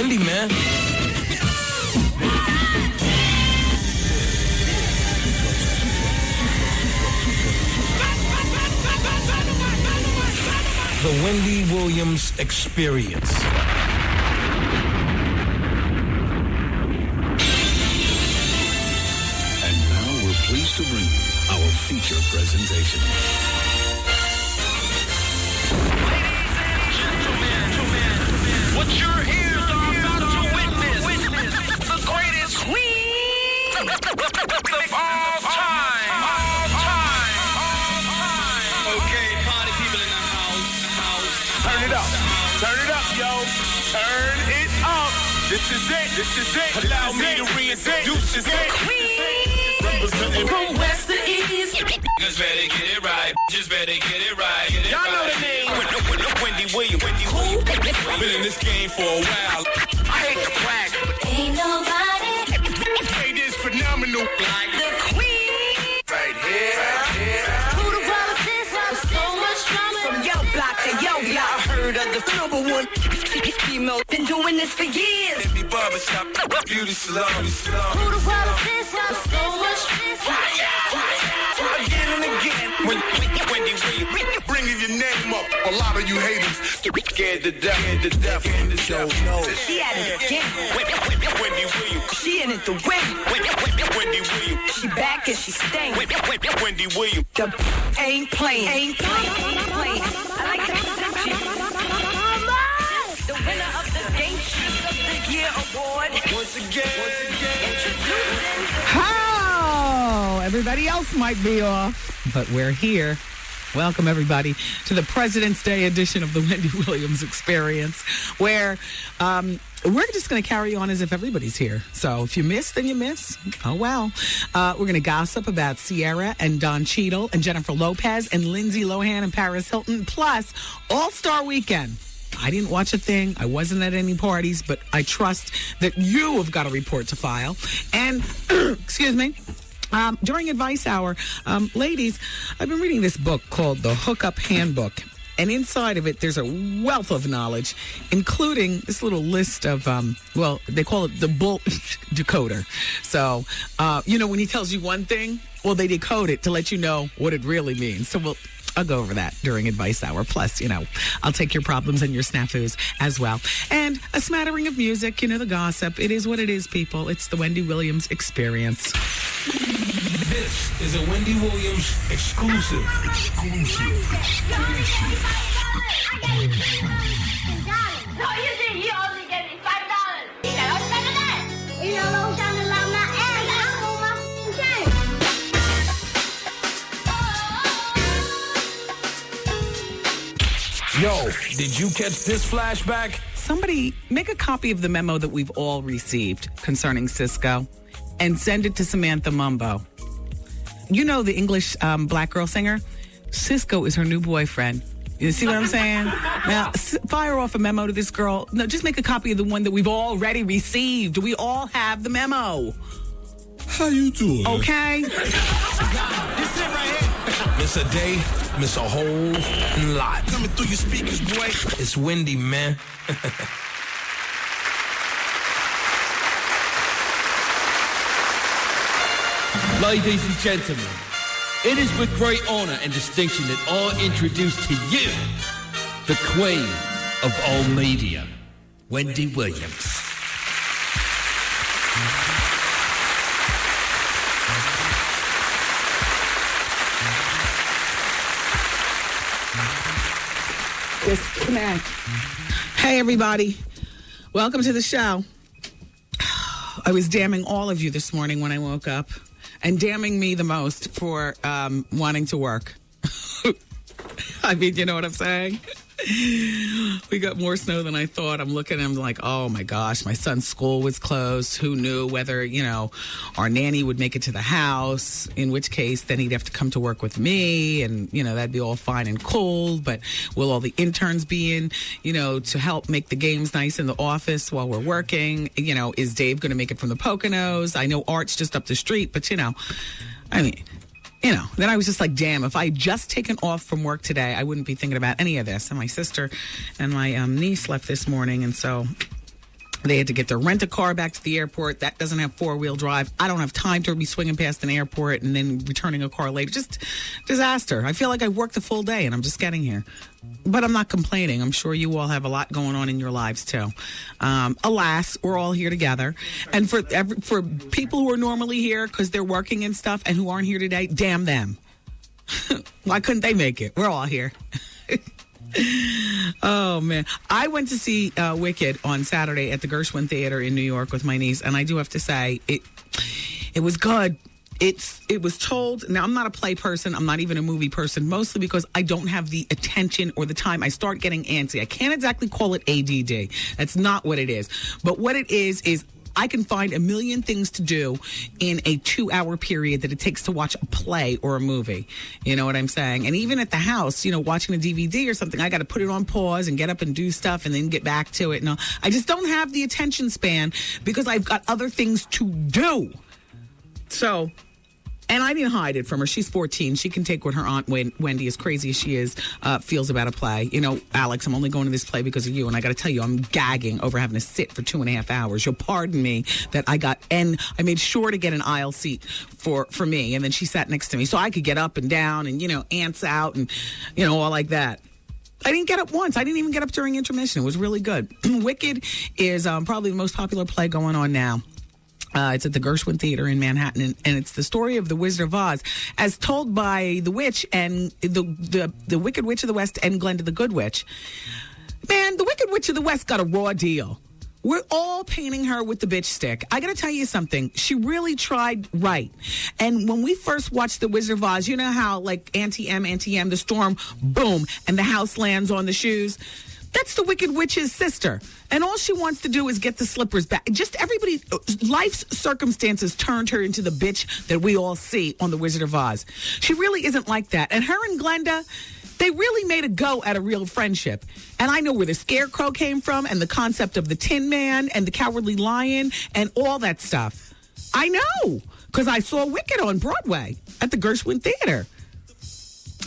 Wendy, man. The Wendy Williams Experience. And now we're pleased to bring you our feature presentation. Ladies and gentlemen, what your ears are about to witness, the greatest queen of all time. Okay, party people in the house. Turn it up, yo. Turn it up. This is it. Allow me to reintroduce this. From west to east. Just better get it right. Y'all know the name. Wendy Williams. Been in this game for a while. I hate to brag, but Ain't nobody It is phenomenal. like the queen. Right here. who the world is this? So much drama. From yo block to yo block, heard of the number one female. Been doing this for years. Every barbershop, beauty salon. Who the world is this? So much Again and again. Wendy Williams. Bringing your name up. A lot of you haters scared to death. Don't know. She at it again. Wendy Williams. She in it the win. Wendy Williams. She back and she staying. Wendy Williams. The ain't playing. I like to present you the winner of the Gangsters of the Year award. Once again. Introducing. How everybody else might be off, but we're here. Welcome, everybody, to the President's Day edition of the Wendy Williams Experience, where we're just going to carry on as if everybody's here. So if you miss, then you miss. Oh, well. We're going to gossip about Sierra and Don Cheadle and Jennifer Lopez and Lindsay Lohan and Paris Hilton, plus All-Star Weekend. I didn't watch a thing. I wasn't at any parties, but I trust that you have got a report to file. And, excuse me, during Advice Hour, ladies, I've been reading this book called The Hookup Handbook. And inside of it, there's a wealth of knowledge, including this little list of, they call it the bull decoder. So, when he tells you one thing, well, they decode it to let you know what it really means. So I'll go over that during Advice Hour. Plus, I'll take your problems and your snafus as well. And a smattering of music, the gossip. It is what it is, people. It's the Wendy Williams Experience. This is a Wendy Williams exclusive. No, you didn't. You only gave me $5. You know, spend that. You know, don't sound like my ass. I hold my chain. Yo, did you catch this flashback? Somebody make a copy of the memo that we've all received concerning Cisco and send it to Samantha Mumbo. You know the English black girl singer? Cisco is her new boyfriend. You see what I'm saying? Now, fire off a memo to this girl. No, just make a copy of the one that we've already received. We all have the memo. How you doing? Okay? This it right here. Miss a day, miss a whole lot. Coming through your speakers, boy. It's Wendy, man. Ladies and gentlemen, it is with great honor and distinction that I introduce to you the queen of all media, Wendy Williams. Disconnect. Hey, everybody. Welcome to the show. I was damning all of you this morning when I woke up, and damning me the most for wanting to work. I mean, you know what I'm saying? We got more snow than I thought. I'm looking and I'm like, oh my gosh, my son's school was closed. Who knew whether, our nanny would make it to the house, in which case then he'd have to come to work with me and, that'd be all fine and cool. But will all the interns be in, to help make the games nice in the office while we're working? Is Dave going to make it from the Poconos? I know Art's just up the street, but then I was just like, damn, if I had just taken off from work today, I wouldn't be thinking about any of this. And my sister and my niece left this morning, and so They had to get their rent-a-car back to the airport. That doesn't have four-wheel drive. I don't have time to be swinging past an airport and then returning a car later. Just disaster. I feel like I worked a full day and I'm just getting here. But I'm not complaining. I'm sure you all have a lot going on in your lives, too. Alas, we're all here together. And for people who are normally here because they're working and stuff and who aren't here today, damn them. Why couldn't they make it? We're all here. Oh, man. I went to see Wicked on Saturday at the Gershwin Theater in New York with my niece, and I do have to say, it was good. It was told. Now, I'm not a play person. I'm not even a movie person, mostly because I don't have the attention or the time. I start getting antsy. I can't exactly call it ADD. That's not what it is. But what it is I can find a million things to do in a 2-hour period that it takes to watch a play or a movie. You know what I'm saying? And even at the house, watching a DVD or something, I got to put it on pause and get up and do stuff and then get back to it. No, I just don't have the attention span because I've got other things to do. So, and I didn't hide it from her. She's 14. She can take what her aunt Wendy, as crazy as she is, feels about a play. Alex, I'm only going to this play because of you. And I got to tell you, I'm gagging over having to sit for 2.5 hours. You'll pardon me that I made sure to get an aisle seat for me. And then she sat next to me so I could get up and down and, ants out and, all like that. I didn't get up once. I didn't even get up during intermission. It was really good. Wicked is probably the most popular play going on now. It's at the Gershwin Theater in Manhattan, and it's the story of the Wizard of Oz, as told by the witch and the Wicked Witch of the West and Glenda the Good Witch. Man, the Wicked Witch of the West got a raw deal. We're all painting her with the bitch stick. I got to tell you something. She really tried right. And when we first watched The Wizard of Oz, you know how, like, Auntie M, the storm, boom, and the house lands on the shoes? That's the Wicked Witch's sister. And all she wants to do is get the slippers back. Just life's circumstances turned her into the bitch that we all see on The Wizard of Oz. She really isn't like that. And her and Glenda, they really made a go at a real friendship. And I know where the scarecrow came from and the concept of the Tin Man and the Cowardly Lion and all that stuff. I know, because I saw Wicked on Broadway at the Gershwin Theater.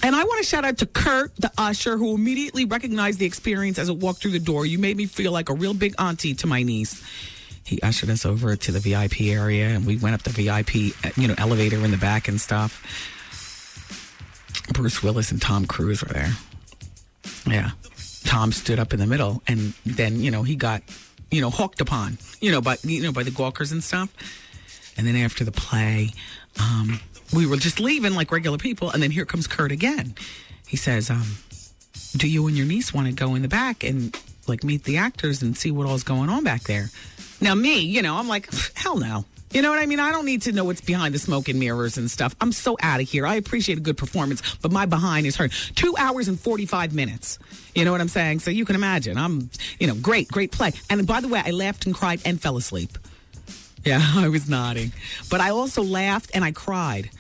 And I want to shout out to Kurt, the usher, who immediately recognized the experience as it walked through the door. You made me feel like a real big auntie to my niece. He ushered us over to the VIP area, and we went up the VIP, elevator in the back and stuff. Bruce Willis and Tom Cruise were there. Yeah. Tom stood up in the middle, and then, he got, hawked upon, by the gawkers and stuff. And then after the play, we were just leaving like regular people, and then here comes Kurt again. He says, do you and your niece want to go in the back and, meet the actors and see what all's going on back there? Now, me, I'm like, hell no. You know what I mean? I don't need to know what's behind the smoke and mirrors and stuff. I'm so out of here. I appreciate a good performance, but my behind is hurt. 2 hours and 45 minutes. You know what I'm saying? So you can imagine. I'm, great play. And by the way, I laughed and cried and fell asleep. Yeah, I was nodding. But I also laughed and I cried.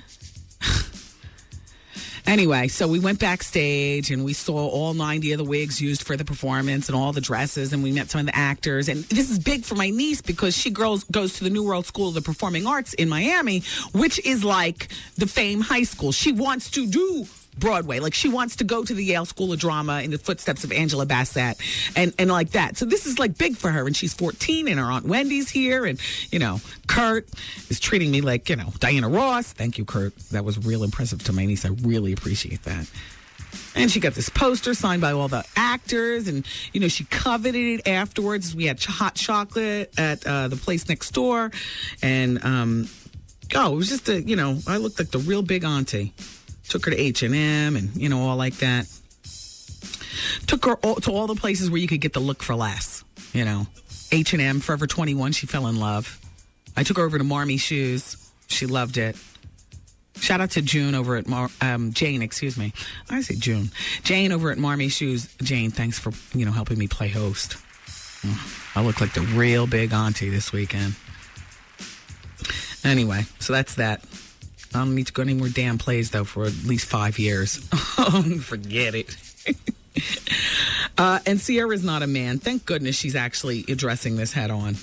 Anyway, so we went backstage and we saw all 90 of the wigs used for the performance and all the dresses, and we met some of the actors. And this is big for my niece because she goes to the New World School of the Performing Arts in Miami, which is like the Fame High School. She wants to do Broadway. She wants to go to the Yale School of Drama in the footsteps of Angela Bassett and like that. So this is big for her. And she's 14 and her Aunt Wendy's here. And, Kurt is treating me like, Diana Ross. Thank you, Kurt. That was real impressive to my niece. I really appreciate that. And she got this poster signed by all the actors. And, she coveted it afterwards. We had hot chocolate at the place next door. And, it was just I looked like the real big auntie. Took her to H&M and, all like that. Took her to all the places where you could get the look for less, H&M, Forever 21, she fell in love. I took her over to Marmee Shoes. She loved it. Shout out to June over at Jane, excuse me. I say June. Jane over at Marmee Shoes. Jane, thanks for, helping me play host. I look like the real big auntie this weekend. Anyway, so that's that. I don't need to go to any more damn plays, though, for at least 5 years. Forget it. And Sierra's not a man. Thank goodness she's actually addressing this head on.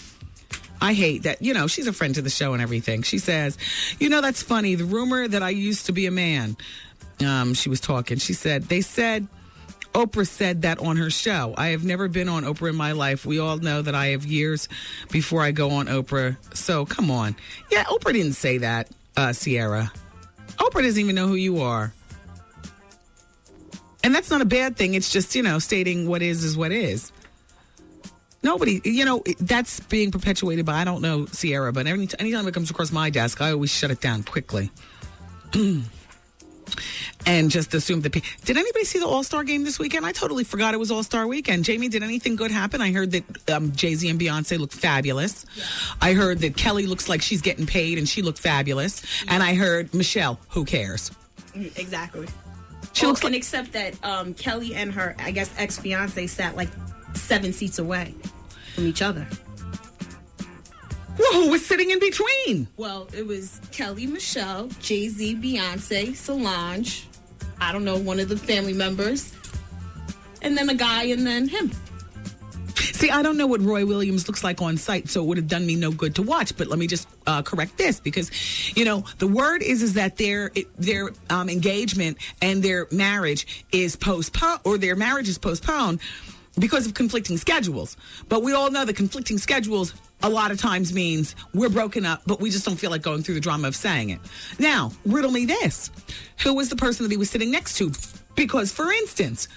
I hate that, she's a friend to the show and everything. She says, that's funny. The rumor that I used to be a man, she was talking. She said, they said Oprah said that on her show. I have never been on Oprah in my life. We all know that I have years before I go on Oprah. So come on. Yeah, Oprah didn't say that, Sierra. Oprah doesn't even know who you are. And that's not a bad thing. It's just, stating what is what is. Nobody, that's being perpetuated by, I don't know, Sierra, but anytime it comes across my desk, I always shut it down quickly. And just assume that. Did anybody see the All-Star game this weekend? I totally forgot it was All-Star weekend. Jamie, did anything good happen? I heard that Jay-Z and Beyonce look fabulous. Yeah. I heard that Kelly looks like she's getting paid and she looked fabulous. Yeah. And I heard Michelle, who cares? Exactly. She looks like, except that Kelly and her, I guess, ex-fiance sat like 7 seats away from each other. Well, who was sitting in between? Well, it was Kelly, Michelle, Jay-Z, Beyonce, Solange, I don't know, one of the family members, and then a guy, and then him. See, I don't know what Roy Williams looks like on site, so it would have done me no good to watch. But let me just correct this, because, the word is that their engagement and their marriage is postponed, or their marriage is postponed because of conflicting schedules. But we all know that conflicting schedules a lot of times means we're broken up, but we just don't feel like going through the drama of saying it. Now, riddle me this. Who was the person that he was sitting next to? Because, for instance,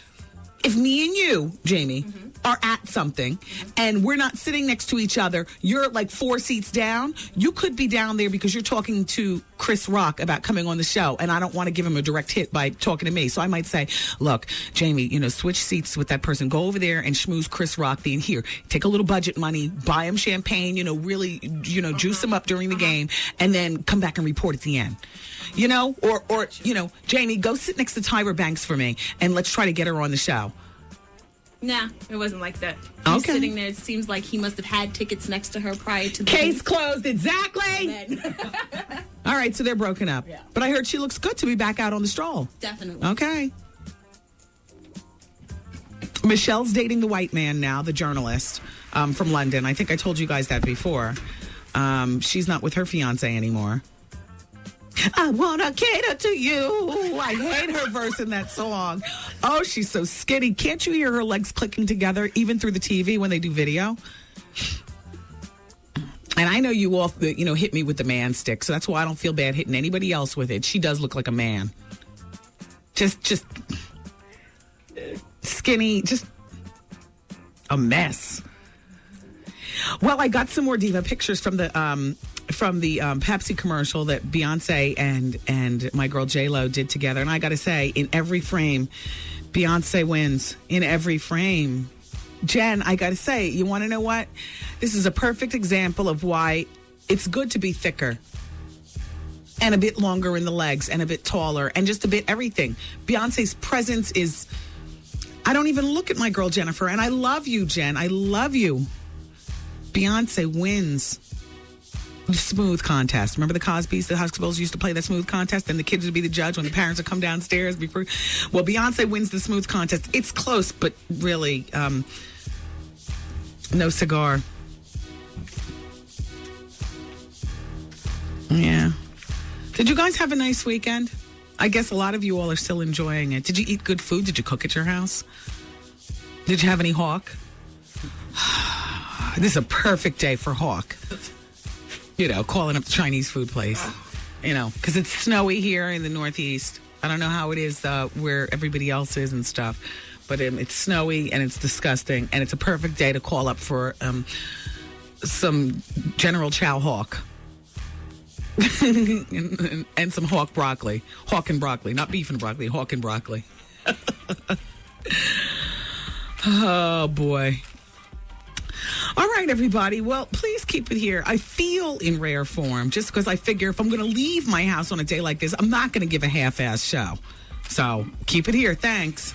if me and you, Jamie, are at something and we're not sitting next to each other, you're like 4 seats down, you could be down there because you're talking to Chris Rock about coming on the show, and I don't want to give him a direct hit by talking to me. So I might say, look, Jamie, switch seats with that person. Go over there and schmooze Chris Rock. Then here, take a little budget money, buy him champagne, really, juice him up during the game, and then come back and report at the end. Or Jamie, go sit next to Tyra Banks for me, and let's try to get her on the show. Nah, it wasn't like that. He was sitting there. It seems like he must have had tickets next to her prior to the case closed. Exactly. All right, so they're broken up. Yeah. But I heard she looks good to be back out on the stroll. Definitely. Okay. Michelle's dating the white man now, the journalist from London. I think I told you guys that before. She's not with her fiance anymore. I want to cater to you. I hate her verse in that song. Oh, she's so skinny. Can't you hear her legs clicking together even through the TV when they do video? And I know you all, hit me with the man stick, so that's why I don't feel bad hitting anybody else with it. She does look like a man. Just skinny, just a mess. Well, I got some more diva pictures from the Pepsi commercial that Beyonce and my girl J-Lo did together. And I got to say, in every frame, Beyonce wins. In every frame. Jen, I got to say, you want to know what? This is a perfect example of why it's good to be thicker and a bit longer in the legs and a bit taller and just a bit everything. Beyonce's presence is... I don't even look at my girl Jennifer, and I love you, Jen. I love you. Beyonce wins. Smooth contest. Remember the Cosbys, the Huxtables used to play that smooth contest, and the kids would be the judge when the parents would come downstairs before. Well, Beyonce wins the smooth contest. It's close, but really, no cigar. Yeah. Did you guys have a nice weekend? I guess a lot of you all are still enjoying it. Did you eat good food? Did you cook at your house? Did you have any hawk? This is a perfect day for hawk. Calling up the Chinese food place. Because it's snowy here in the Northeast. I don't know how it is where everybody else is and stuff. But it's snowy and it's disgusting. And it's a perfect day to call up for some General Chow hawk. and some hawk broccoli. Hawk and broccoli. Not beef and broccoli. Hawk and broccoli. Oh, boy. All right, everybody. Well, please keep it here. I feel in rare form just because I figure if I'm going to leave my house on a day like this, I'm not going to give a half-ass show. So keep it here. Thanks.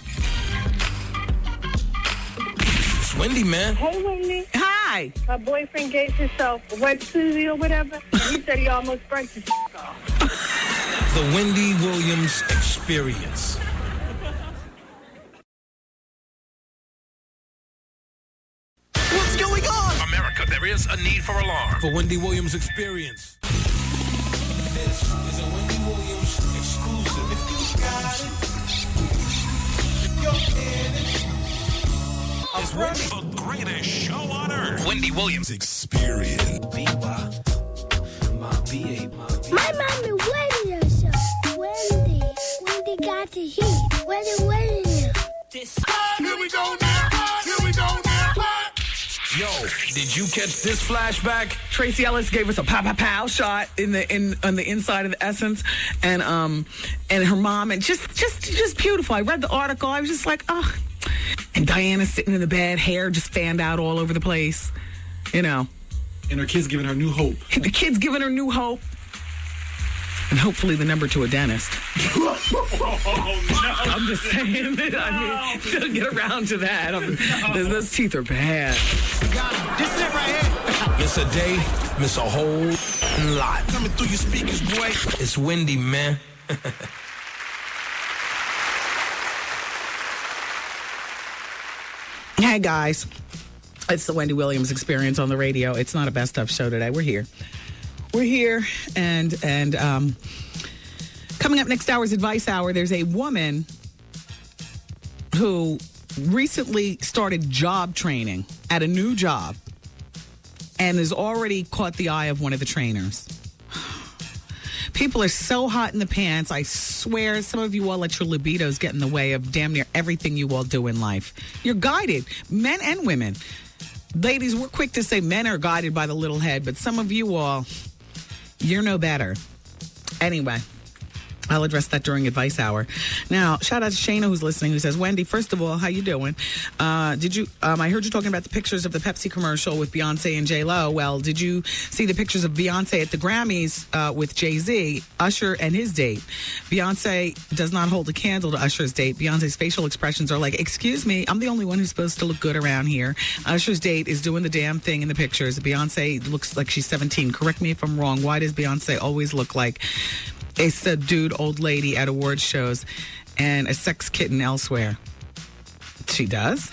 It's Wendy, man. Hey, Wendy. Hi. My boyfriend gave himself a wet Susie or whatever, and he said he almost burnt his off. The Wendy Williams Experience. What's going on? America, there is a need for alarm. The Wendy Williams Experience. This is a Wendy Williams exclusive. If you got it, you're in it. is Wendy. The greatest show on earth. Wendy Williams Experience. My mommy Wendy show. Wendy got the heat. Wendy. Here we go now. Yo, did you catch this flashback? Tracy Ellis gave us a pow shot on the inside of the Essence, and her mom, and just beautiful. I read the article. I was just like, oh. And Diana sitting in the bed, hair just fanned out all over the place, you know. And her kids giving her new hope. The kids giving her new hope. And hopefully the number to a dentist. I'm just saying. I mean, she'll get around to that. Those teeth are bad. This is it right here. Miss a day, miss a whole lot. Coming through your speakers, boy. It's Wendy, man. Hey, guys. It's the Wendy Williams Experience on the radio. It's not a best of show today. We're here, and coming up next hour's Advice Hour, there's a woman who recently started job training at a new job and has already caught the eye of one of the trainers. People are so hot in the pants. I swear some of you all let your libidos get in the way of damn near everything you all do in life. You're guided, men and women. Ladies, we're quick to say men are guided by the little head, but some of you all, you're no better. Anyway, I'll address that during Advice Hour. Now, shout out to Shayna who's listening, who says, Wendy, first of all, how you doing? I heard you talking about the pictures of the Pepsi commercial with Beyonce and J-Lo. Well, did you see the pictures of Beyonce at the Grammys with Jay-Z, Usher, and his date? Beyonce does not hold a candle to Usher's date. Beyonce's facial expressions are like, excuse me, I'm the only one who's supposed to look good around here. Usher's date is doing the damn thing in the pictures. Beyonce looks like she's 17. Correct me if I'm wrong. Why does Beyonce always look like a subdued old lady at award shows and a sex kitten elsewhere? She does.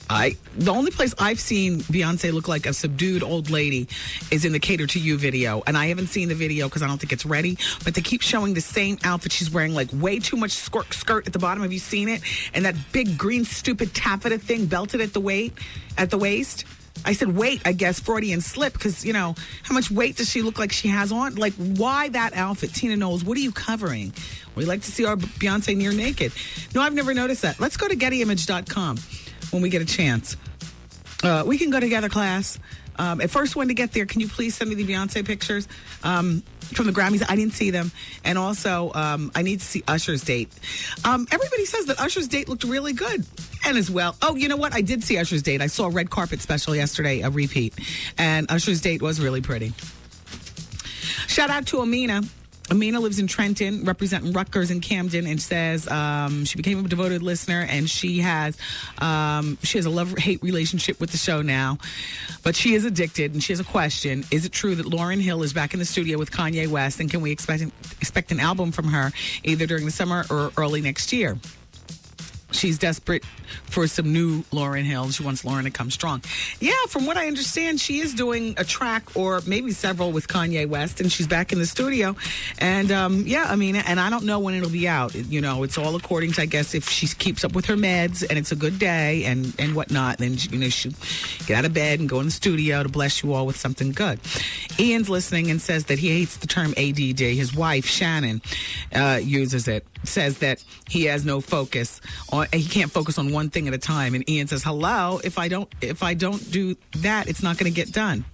The only place I've seen Beyonce look like a subdued old lady is in the Cater to You video. And I haven't seen the video because I don't think it's ready. But they keep showing the same outfit she's wearing, like way too much skirt at the bottom. Have you seen it? And that big green stupid taffeta thing belted at the waist. I said wait, I guess, Freudian slip, because, you know, how much weight does she look like she has on? Like, why that outfit? Tina Knowles, what are you covering? We like to see our Beyonce near naked. No, I've never noticed that. Let's go to gettyimage.com when we get a chance. We can go together, class. At first, when to get there, can you please send me the Beyonce pictures from the Grammys? I didn't see them. And also, I need to see Usher's date. Everybody says that Usher's date looked really good. And as well, oh, you know what? I did see Usher's date. I saw a red carpet special yesterday, a repeat. And Usher's date was really pretty. Shout out to Amina. Amina lives in Trenton, representing Rutgers and Camden, and says she became a devoted listener, and she has a love-hate relationship with the show now. But she is addicted, and she has a question. Is it true that Lauryn Hill is back in the studio with Kanye West, and can we expect an album from her either during the summer or early next year? She's desperate for some new Lauryn Hill. She wants Lauryn to come strong. Yeah, from what I understand, she is doing a track or maybe several with Kanye West, and she's back in the studio. And, yeah, I mean, and I don't know when it'll be out. You know, it's all according to, I guess, if she keeps up with her meds and it's a good day and whatnot, then, you know, she'll get out of bed and go in the studio to bless you all with something good. Ian's listening and says that he hates the term ADD. His wife, Shannon, uses it. Says that he has no focus on, he can't focus on one thing at a time. And Ian says, hello, if I don't do that, it's not going to get done.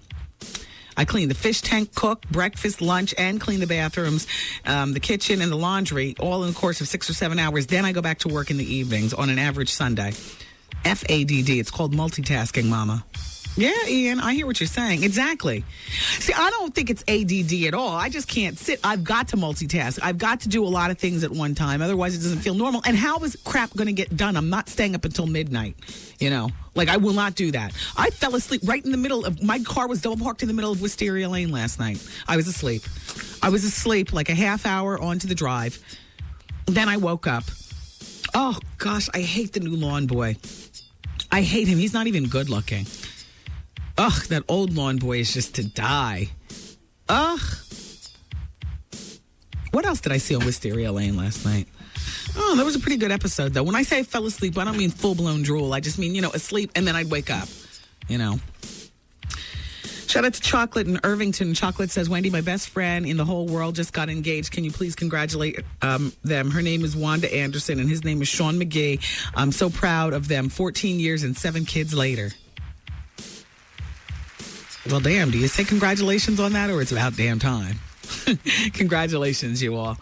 I clean the fish tank, cook, breakfast, lunch, and clean the bathrooms, the kitchen, and the laundry, all in the course of 6 or 7 hours. Then I go back to work in the evenings on an average Sunday. FADD. It's called multitasking, mama. Yeah, Ian, I hear what you're saying. Exactly. See, I don't think it's ADD at all. I just can't sit. I've got to multitask. I've got to do a lot of things at one time. Otherwise, it doesn't feel normal. And how is crap going to get done? I'm not staying up until midnight, you know. Like, I will not do that. I fell asleep right in the middle of, my car was double parked in the middle of Wisteria Lane last night. I was asleep like a half hour onto the drive. Then I woke up. Oh, gosh, I hate the new lawn boy. I hate him. He's not even good looking. Ugh, that old lawn boy is just to die. Ugh. What else did I see on Wisteria Lane last night? Oh, that was a pretty good episode, though. When I say I fell asleep, I don't mean full-blown drool. I just mean, asleep, and then I'd wake up, Shout out to Chocolate in Irvington. Chocolate says, Wendy, my best friend in the whole world just got engaged. Can you please congratulate them? Her name is Wanda Anderson, and his name is Sean McGee. I'm so proud of them. 14 years and 7 kids later. Well, damn, do you say congratulations on that, or it's about damn time? Congratulations, you all.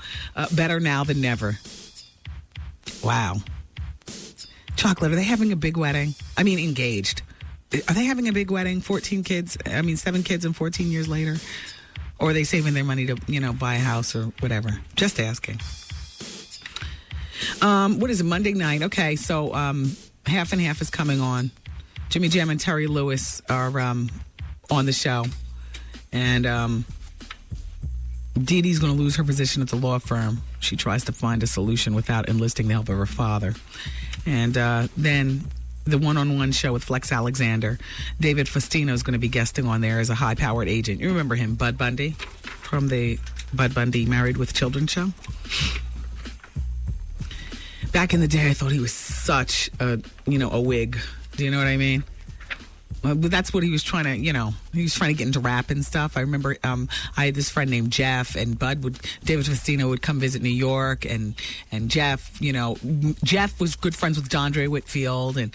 Better now than never. Wow. Chocolate, are they having a big wedding? I mean, engaged. Are they having a big wedding? 7 kids and 14 years later? Or are they saving their money to, buy a house or whatever? Just asking. What is it, Monday night? Okay, so Half and Half is coming on. Jimmy Jam and Terry Lewis are on the show. And Dee Dee's going to lose her position at the law firm. She tries to find a solution without enlisting the help of her father. And then the one-on-one show with Flex Alexander. David Faustino is going to be guesting on there as a high-powered agent. You remember him, Bud Bundy, from the Bud Bundy Married with Children show? Back in the day, I thought he was such a wig. Do you know what I mean? But that's what he was trying to, he was trying to get into rap and stuff. I remember I had this friend named Jeff, and David Faustino would come visit New York, and Jeff, Jeff was good friends with Dondre Whitfield, and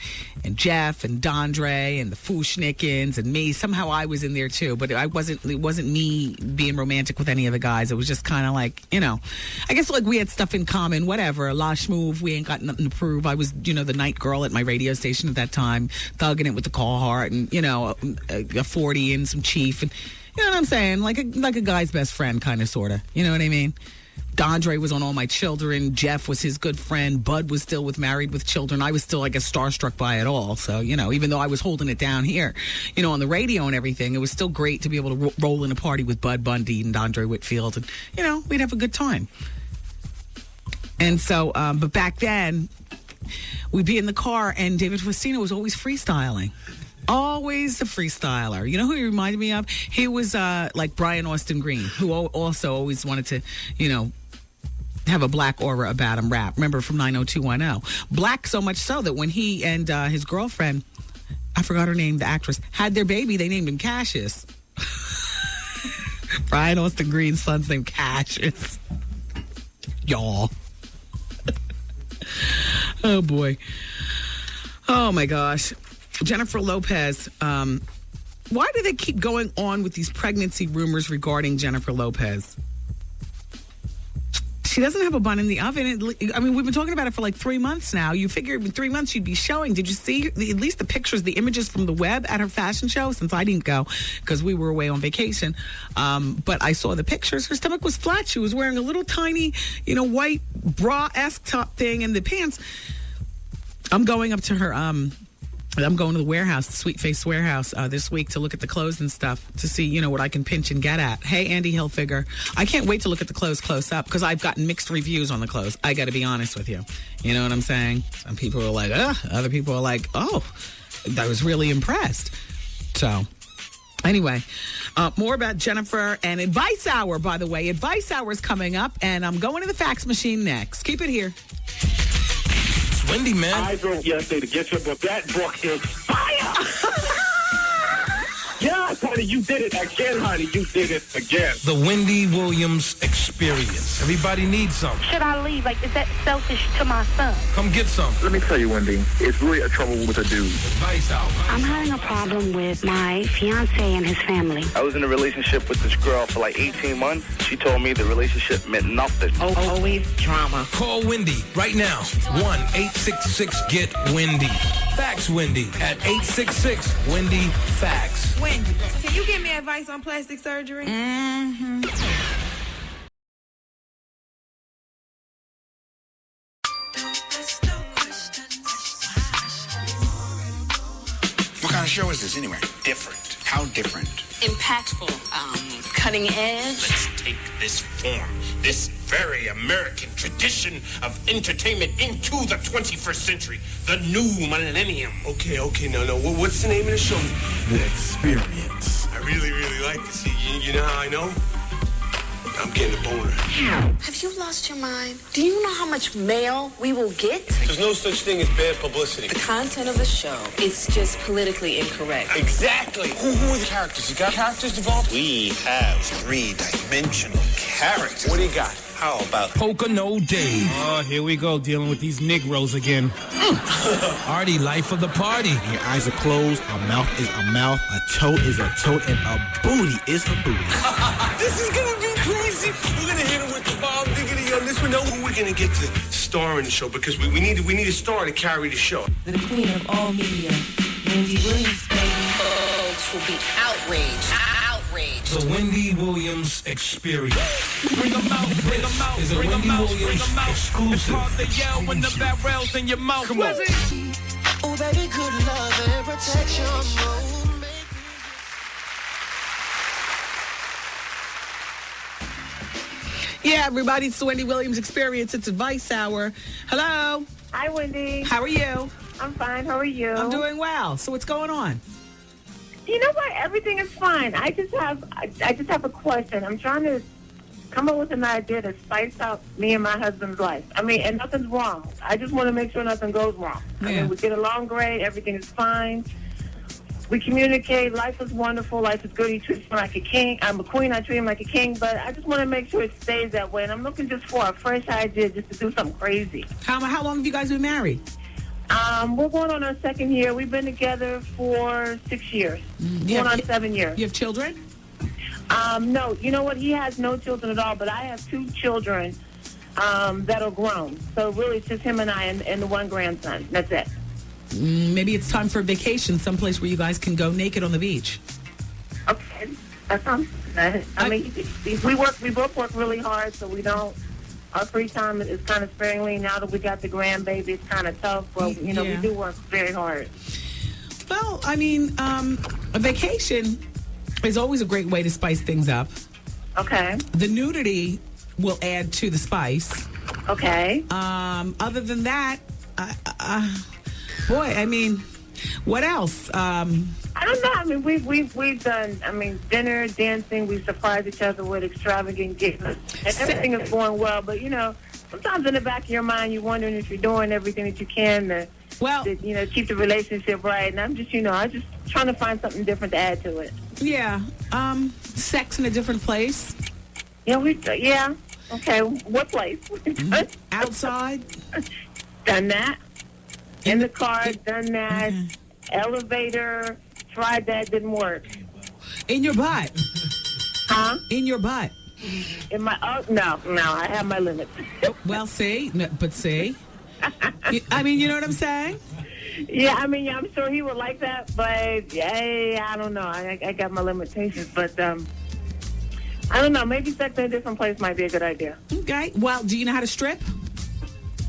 Jeff and Dondre and the Fushnikins and me. Somehow I was in there too, but it wasn't me being romantic with any of the guys. It was just kind of like, I guess like we had stuff in common, whatever. La Schmoove, we ain't got nothing to prove. I was, the night girl at my radio station at that time, thugging it with the Carhartt, and a 40 and some Chief, and you know what I'm saying, like a guy's best friend, kind of, sort of. You know what I mean? Dondre was on All My Children. Jeff was his good friend. Bud was still with Married with Children. I was still, I guess, starstruck by it all. So, even though I was holding it down here, on the radio and everything, it was still great to be able to roll in a party with Bud Bundy and Dondre Whitfield, and we'd have a good time. And so, but back then, we'd be in the car, and David Faustino was always freestyling. Always the freestyler. You know who he reminded me of? He was like Brian Austin Green, who also always wanted to, have a black aura about him, rap. Remember from 90210? Black so much so that when he and his girlfriend, I forgot her name, the actress, had their baby, they named him Cassius. Brian Austin Green's son's named Cassius. Y'all. Oh, boy. Oh, my gosh. Jennifer Lopez, why do they keep going on with these pregnancy rumors regarding Jennifer Lopez? She doesn't have a bun in the oven. I mean, we've been talking about it for like 3 months now. You figure in 3 months she'd be showing. Did you see at least the pictures, the images from the web at her fashion show? Since I didn't go because we were away on vacation. But I saw the pictures. Her stomach was flat. She was wearing a little tiny, white bra-esque top thing, and the pants. I'm going up to her... I'm going to the warehouse, the Sweet Face Warehouse, this week to look at the clothes and stuff to see, what I can pinch and get at. Hey, Andy Hilfiger, I can't wait to look at the clothes close up because I've gotten mixed reviews on the clothes. I got to be honest with you. You know what I'm saying? Some people are like, ugh. Other people are like, oh, I was really impressed. So, anyway, more about Jennifer and Advice Hour, by the way. Advice Hour is coming up, and I'm going to the fax machine next. Keep it here. Wendy, man. I wrote yesterday to get your book. That book is fire! Yes, honey, you did it again, honey. You did it again. The Wendy Williams Experience. Everybody needs some. Should I leave? Like, is that selfish to my son? Come get some. Let me tell you, Wendy, it's really a trouble with a dude. Advice out. I'm having a problem with my fiance and his family. I was in a relationship with this girl for like 18 months. She told me the relationship meant nothing. Always drama. Call Wendy right now. 1-866-GET-WENDY. Fax Wendy at 866-WENDY-FAX. Wendy, can you give me advice on plastic surgery? Mm-hmm. What kind of show is this anyway? Different. How different? Impactful. Cutting edge. Let's take this form, this very American tradition of entertainment into the 21st century, the new millennium. Okay, no. What's the name of the show? The Experience. I really like to see. You know how I know? I'm getting a boner. Have you lost your mind? Do you know how much mail we will get? There's no such thing as bad publicity. The content of the show is just politically incorrect. Exactly. Who are the characters? You got characters involved? We have three-dimensional characters. What do you got? How about Pocono Dave? Oh, here we go, dealing with these Negroes again. Artie, life of the party. Your eyes are closed, a mouth is a mouth, a toe is a toe, and a booty is a booty. This is gonna be crazy. We're gonna hit him with the bomb diggity on this one. No, we're gonna get to star in the show because we need a star to carry the show. The queen of all media, Wendy Williams, baby. Folks will be outraged. The Wendy Williams Experience. Bring them out, bring them out, is a bring Wendy them out, Williams bring them out. exclusive. It's hard to yell when the barrel's in your mouth. Come on. Oh, baby, good love and protection. Yeah, everybody, it's the Wendy Williams Experience. It's Advice Hour. Hello. Hi, Wendy. How are you? I'm fine. How are you? I'm doing well. So what's going on? You know what? Everything is fine. I just have a question. I'm trying to come up with an idea to spice up me and my husband's life. I mean, and nothing's wrong. I just want to make sure nothing goes wrong. Yeah. I mean, we get along great. Everything is fine. We communicate. Life is wonderful. Life is good. He treats me like a king. I'm a queen. I treat him like a king. But I just want to make sure it stays that way. And I'm looking just for a fresh idea just to do something crazy. How long have you guys been married? We're going on our second year. We've been together for 6 years. Going on 7 years. You have children? No. You know what? He has no children at all, but I have 2 children that are grown. So really it's just him and I and the one grandson. That's it. Maybe it's time for a vacation, someplace where you guys can go naked on the beach. Okay. That sounds good. I mean, we both work really hard, so we don't. Our free time is kind of sparingly. Now that we got the grandbaby, it's kind of tough. But, we do work very hard. Well, I mean, a vacation is always a great way to spice things up. Okay. The nudity will add to the spice. Okay. Other than that, boy, I mean, what else? I don't know. I mean, we've done, dinner, dancing. We surprise each other with extravagant gifts. And everything is going well. But, sometimes in the back of your mind, you're wondering if you're doing everything that you can to keep the relationship right. And I'm just, I'm just trying to find something different to add to it. Yeah. Sex in a different place. Yeah. Okay. What place? Outside. Done that. In the car. Done that. Elevator. Tried that, didn't work. In your butt? Huh? In your butt? In my no, I have my limits. Well, see, I mean, you know what I'm saying? Yeah, I'm sure he would like that, but I don't know. I got my limitations, but I don't know. Maybe sex in a different place might be a good idea. Okay. Well, do you know how to strip?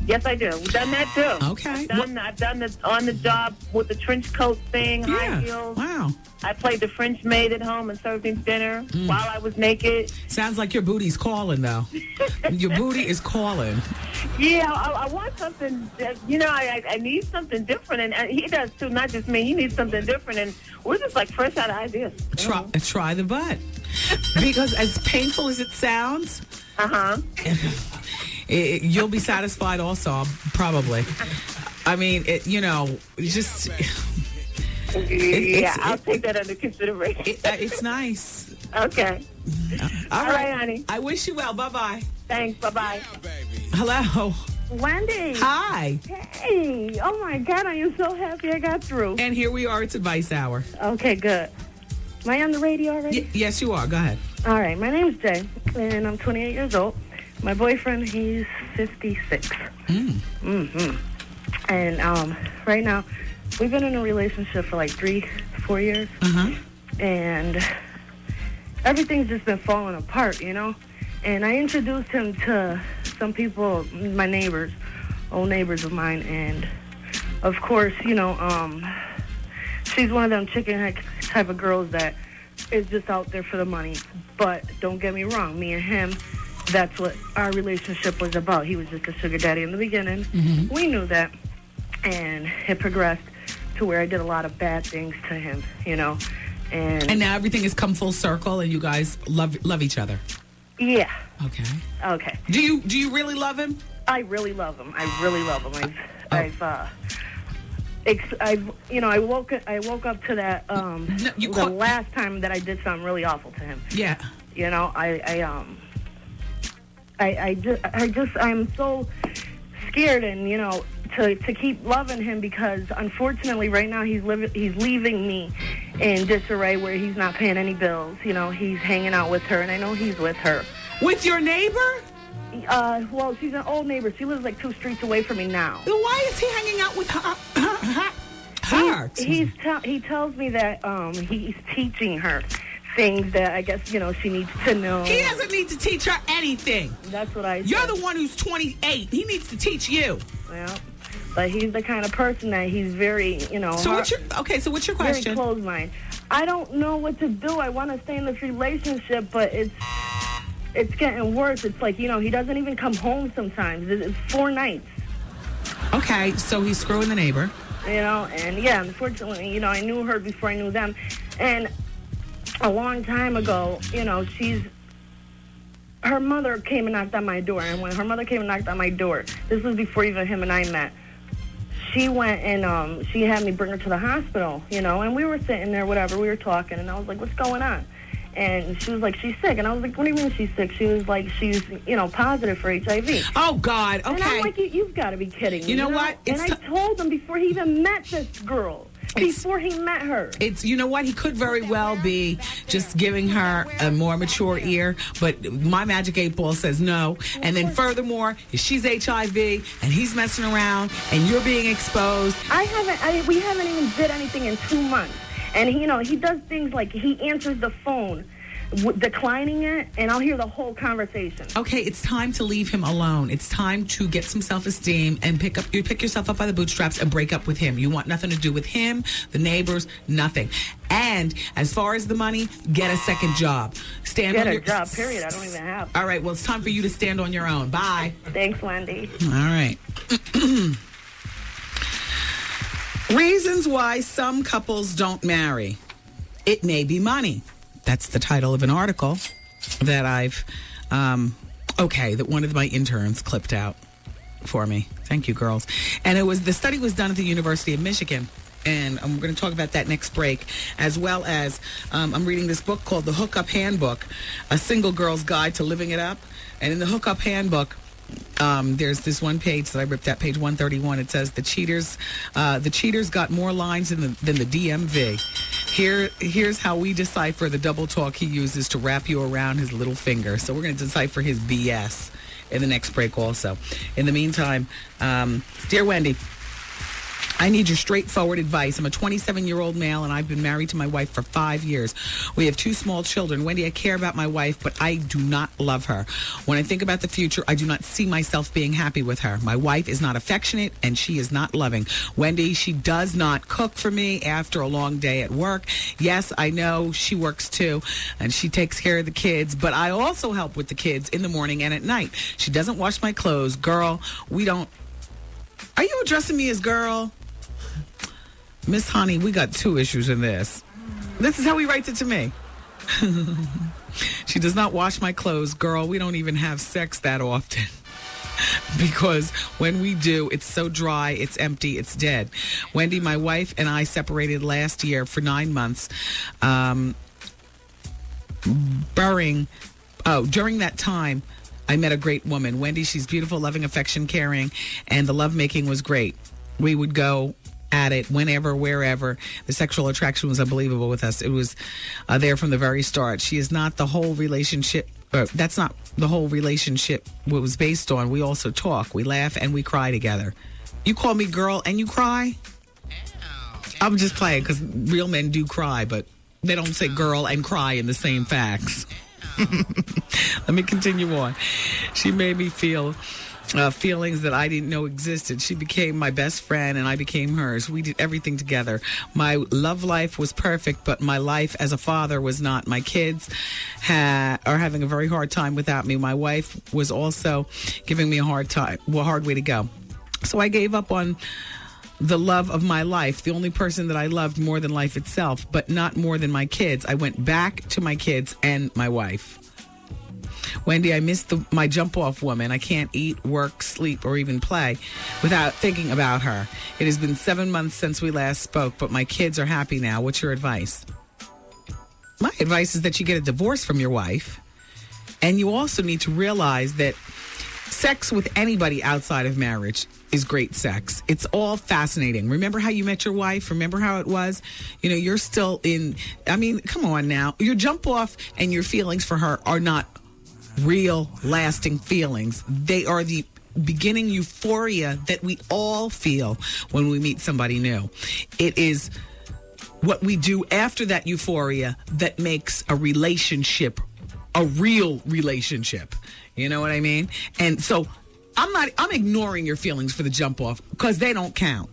Yes, I do. We've done that too. Okay. I've done the on the job with the trench coat thing, high heels. Wow. I played the French maid at home and served him dinner while I was naked. Sounds like your booty's calling, though. Your booty is calling. Yeah, I want something. I need something different, and he does too. Not just me. He needs something different, and we're just like fresh out of ideas. Try the butt, because as painful as it sounds, you'll be satisfied also, probably. I mean, just... I'll take that under consideration. It's nice. Okay. All right, honey. I wish you well. Bye-bye. Thanks. Bye-bye. Hello. Wendy. Hi. Hey. Oh, my God. I am so happy I got through. And here we are. It's Advice Hour. Okay, good. Am I on the radio already? Yes, you are. Go ahead. All right. My name is Jay, and I'm 28 years old. My boyfriend, he's 56. Mm-hmm. And right now, we've been in a relationship for like 3-4 years. And everything's just been falling apart, And I introduced him to some people, my neighbors, old neighbors of mine. And, of course, she's one of them chicken head type of girls that is just out there for the money. But don't get me wrong, me and him, that's what our relationship was about. He was just a sugar daddy in the beginning. We knew that. And it progressed to where I did a lot of bad things to him, And now everything has come full circle and you guys love each other. Yeah. Okay. Okay. Do you really love him? I really love him. I woke up to that the last time that I did something really awful to him. Yeah. You know, I'm so scared, and you know, to keep loving him, because unfortunately right now he's leaving me in disarray where he's not paying any bills. You know, he's hanging out with her, and I know he's with her. With your neighbor? Well, she's an old neighbor. She lives like 2 streets away from me now. Then why is he hanging out with her? He tells me that he's teaching her things that I guess, you know, she needs to know. He doesn't need to teach her anything. That's what I said. You're the one who's 28. He needs to teach you. Well, but he's the kind of person that he's very, you know. So what's your question? Very closed-minded. I don't know what to do. I want to stay in this relationship, but it's getting worse. It's like, you know, he doesn't even come home sometimes. It's 4 nights. Okay, so he's screwing the neighbor. You know, and yeah, unfortunately, you know, I knew her before I knew them. And a long time ago, you know, her mother came and knocked on my door. And when her mother came and knocked on my door, this was before even him and I met, she went and she had me bring her to the hospital, you know, and we were sitting there, whatever, we were talking, and I was like, what's going on? And she was like, she's sick. And I was like, what do you mean she's sick? She was like, she's, you know, positive for HIV. Oh, God, okay. And I'm like, you've got to be kidding me. You know what? And I told him before he even met this girl. Before he met her. You know what? He could very well be just giving her a more mature ear, but my magic 8 ball says no. And then furthermore, if she's HIV and he's messing around and you're being exposed. We haven't even did anything in 2 months. And he, you know, he does things like he answers the phone, declining it, and I'll hear the whole conversation. Okay, it's time to leave him alone. It's time to get some self-esteem and pick yourself up by the bootstraps and break up with him. You want nothing to do with him, the neighbors, nothing. And as far as the money, get a second job. Get a job, period. I don't even have. All right, well, it's time for you to stand on your own. Bye. Thanks, Wendy. All right. Reasons why some couples don't marry. It may be money. That's the title of an article that I've, that one of my interns clipped out for me. Thank you, girls. And the study was done at the University of Michigan. And I'm going to talk about that next break, as well as I'm reading this book called The Hookup Handbook, A Single Girl's Guide to Living It Up. And in the Hookup Handbook, there's this one page that I ripped out, page 131. It says the cheaters got more lines than the DMV. Here's how we decipher the double talk he uses to wrap you around his little finger. So we're going to decipher his BS in the next break also. In the meantime, dear Wendy, I need your straightforward advice. I'm a 27-year-old male, and I've been married to my wife for 5 years. We have 2 small children. Wendy, I care about my wife, but I do not love her. When I think about the future, I do not see myself being happy with her. My wife is not affectionate, and she is not loving. Wendy, she does not cook for me after a long day at work. Yes, I know she works too, and she takes care of the kids, but I also help with the kids in the morning and at night. She doesn't wash my clothes. Girl, we don't... Are you addressing me as girl? Miss Honey, we got 2 issues in this. This is how he writes it to me. She does not wash my clothes. Girl, we don't even have sex that often. Because when we do, it's so dry, it's empty, it's dead. Wendy, my wife and I separated last year for 9 months. During that time, I met a great woman. Wendy, she's beautiful, loving, affection, caring, and the lovemaking was great. We would go at it whenever, wherever. The sexual attraction was unbelievable with us. It was there from the very start. She is not the whole relationship. That's not the whole relationship what was based on. We also talk, we laugh, and we cry together. You call me girl and you cry? I'm just playing because real men do cry, but they don't say girl and cry in the same facts. Let me continue on. She made me feel feelings that I didn't know existed. She became my best friend and I became hers. We did everything together. My love life was perfect, but my life as a father was not. My kids are having a very hard time without me. My wife was also giving me a hard time, a hard way to go. So I gave up on the love of my life, the only person that I loved more than life itself, but not more than my kids. I went back to my kids and my wife. Wendy, I miss my jump-off woman. I can't eat, work, sleep, or even play without thinking about her. It has been 7 months since we last spoke, but my kids are happy now. What's your advice? My advice is that you get a divorce from your wife. And you also need to realize that sex with anybody outside of marriage is great sex. It's all fascinating. Remember how you met your wife? Remember how it was? You know, you're still in, I mean, come on now. Your jump off and your feelings for her are not real, lasting feelings. They are the beginning euphoria that we all feel when we meet somebody new. It is what we do after that euphoria that makes a relationship a real relationship. You know what I mean? And so I'm ignoring your feelings for the jump off because they don't count.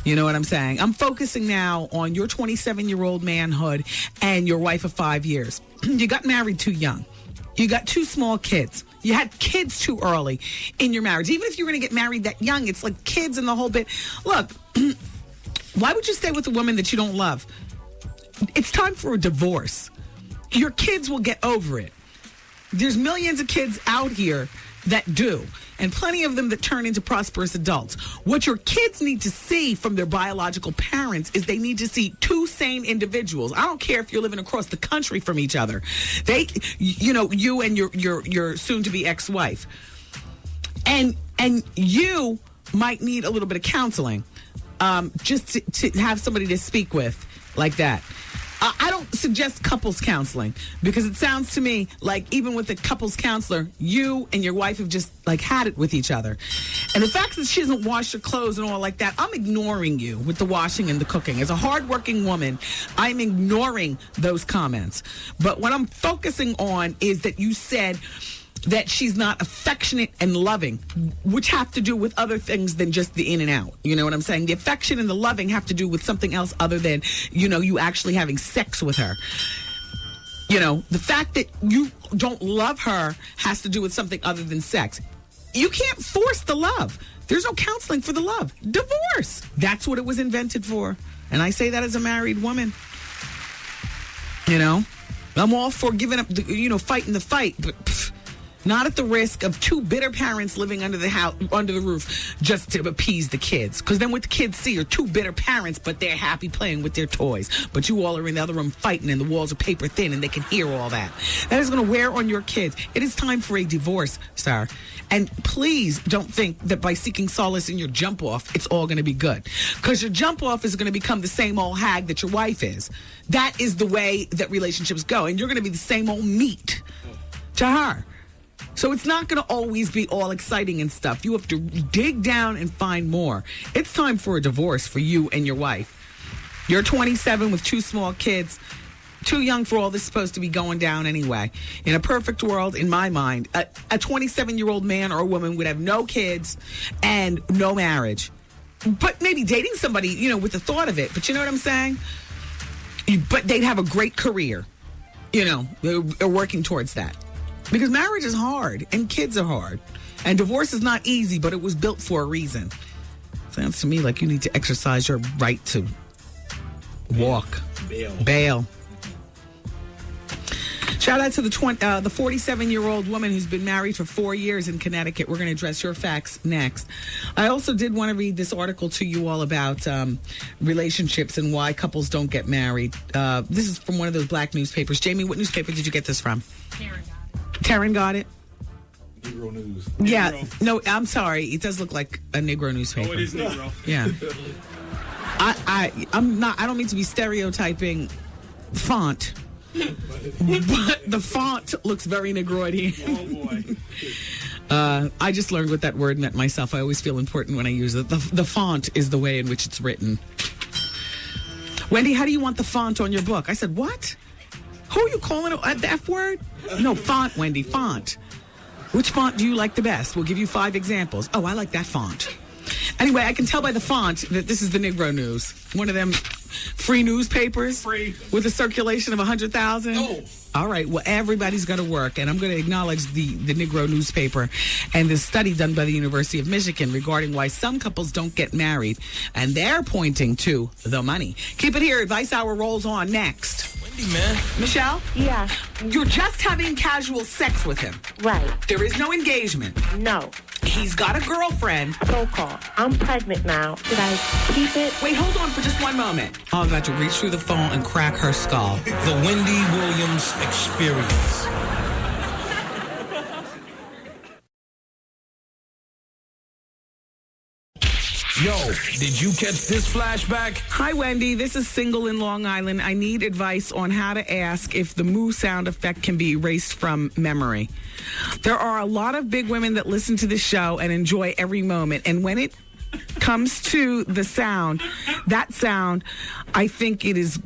You know what I'm saying? I'm focusing now on your 27-year-old manhood and your wife of 5 years. You got married too young. You got 2 small kids. You had kids too early in your marriage. Even if you're going to get married that young, it's like kids and the whole bit. Look, why would you stay with a woman that you don't love? It's time for a divorce. Your kids will get over it. There's millions of kids out here that do, and plenty of them that turn into prosperous adults. What your kids need to see from their biological parents is they need to see 2 sane individuals. I don't care if you're living across the country from each other. You and your soon-to-be ex-wife. And you might need a little bit of counseling, just to have somebody to speak with like that. I don't suggest couples counseling because it sounds to me like even with a couples counselor, you and your wife have just like had it with each other. And the fact that she doesn't wash her clothes and all like that, I'm ignoring you with the washing and the cooking. As a hardworking woman, I'm ignoring those comments. But what I'm focusing on is that you said that she's not affectionate and loving, which have to do with other things than just the in and out. You know what I'm saying? The affection and the loving have to do with something else other than, you actually having sex with her. You know, the fact that you don't love her has to do with something other than sex. You can't force the love. There's no counseling for the love. Divorce. That's what it was invented for. And I say that as a married woman. You know, I'm all for giving up, fighting the fight, but not at the risk of 2 bitter parents living under the house, under the roof, just to appease the kids. Because then what the kids see are 2 bitter parents, but they're happy playing with their toys. But you all are in the other room fighting, and the walls are paper thin, and they can hear all that. That is going to wear on your kids. It is time for a divorce, sir. And please don't think that by seeking solace in your jump off, it's all going to be good. Because your jump off is going to become the same old hag that your wife is. That is the way that relationships go. And you're going to be the same old meat to her. So it's not going to always be all exciting and stuff. You have to dig down and find more. It's time for a divorce for you and your wife. You're 27 with 2 small kids. Too young for all this supposed to be going down anyway. In a perfect world, in my mind, a 27-year-old man or a woman would have no kids and no marriage. But maybe dating somebody, with the thought of it. But you know what I'm saying? But they'd have a great career. They're working towards that. Because marriage is hard and kids are hard. And divorce is not easy, but it was built for a reason. Sounds to me like you need to exercise your right to walk. Bail. Shout out to the 47-year-old woman who's been married for 4 years in Connecticut. We're going to address your facts next. I also did want to read this article to you all about relationships and why couples don't get married. This is from one of those black newspapers. Jamie, what newspaper did you get this from? Taryn got it? Negro News. Yeah. Negro. No, I'm sorry. It does look like a Negro newspaper. Oh, it is Negro. Yeah. I don't mean to be stereotyping font, but the font looks very Negroidian. Oh, boy. I just learned what that word meant myself. I always feel important when I use it. The font is the way in which it's written. Wendy, how do you want the font on your book? I said, what? Who are you calling the F word? No, font, Wendy, font. Which font do you like the best? We'll give you 5 examples. Oh, I like that font. Anyway, I can tell by the font that this is the Negro News. One of them free newspapers with a circulation of 100,000. Oh. All right, well, everybody's got to work, and I'm going to acknowledge the Negro newspaper and the study done by the University of Michigan regarding why some couples don't get married, and they're pointing to the money. Keep it here. Advice Hour rolls on next. Man. Michelle? Yeah. You're just having casual sex with him. Right. There is no engagement. No. He's got a girlfriend. So-called. I'm pregnant now. Should I keep it? Wait, hold on for just one moment. I'm about to reach through the phone and crack her skull. The Wendy Williams Experience. Yo, did you catch this flashback? Hi, Wendy. This is Single in Long Island. I need advice on how to ask if the moo sound effect can be erased from memory. There are a lot of big women that listen to the show and enjoy every moment. And when it comes to the sound, that sound, I think it is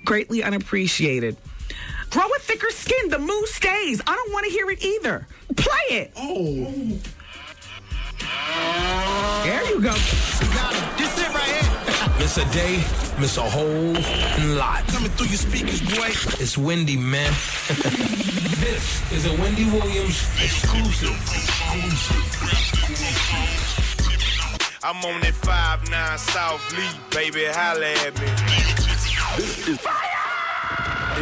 greatly unappreciated. Grow a thicker skin. The moo stays. I don't want to hear it either. Play it. Oh. There you go. This it right here. Miss a day, miss a whole lot. Coming through your speakers, boy. It's Wendy, man. This is a Wendy Williams exclusive. I'm on that 5-9 South Lee, baby, holla at me. This is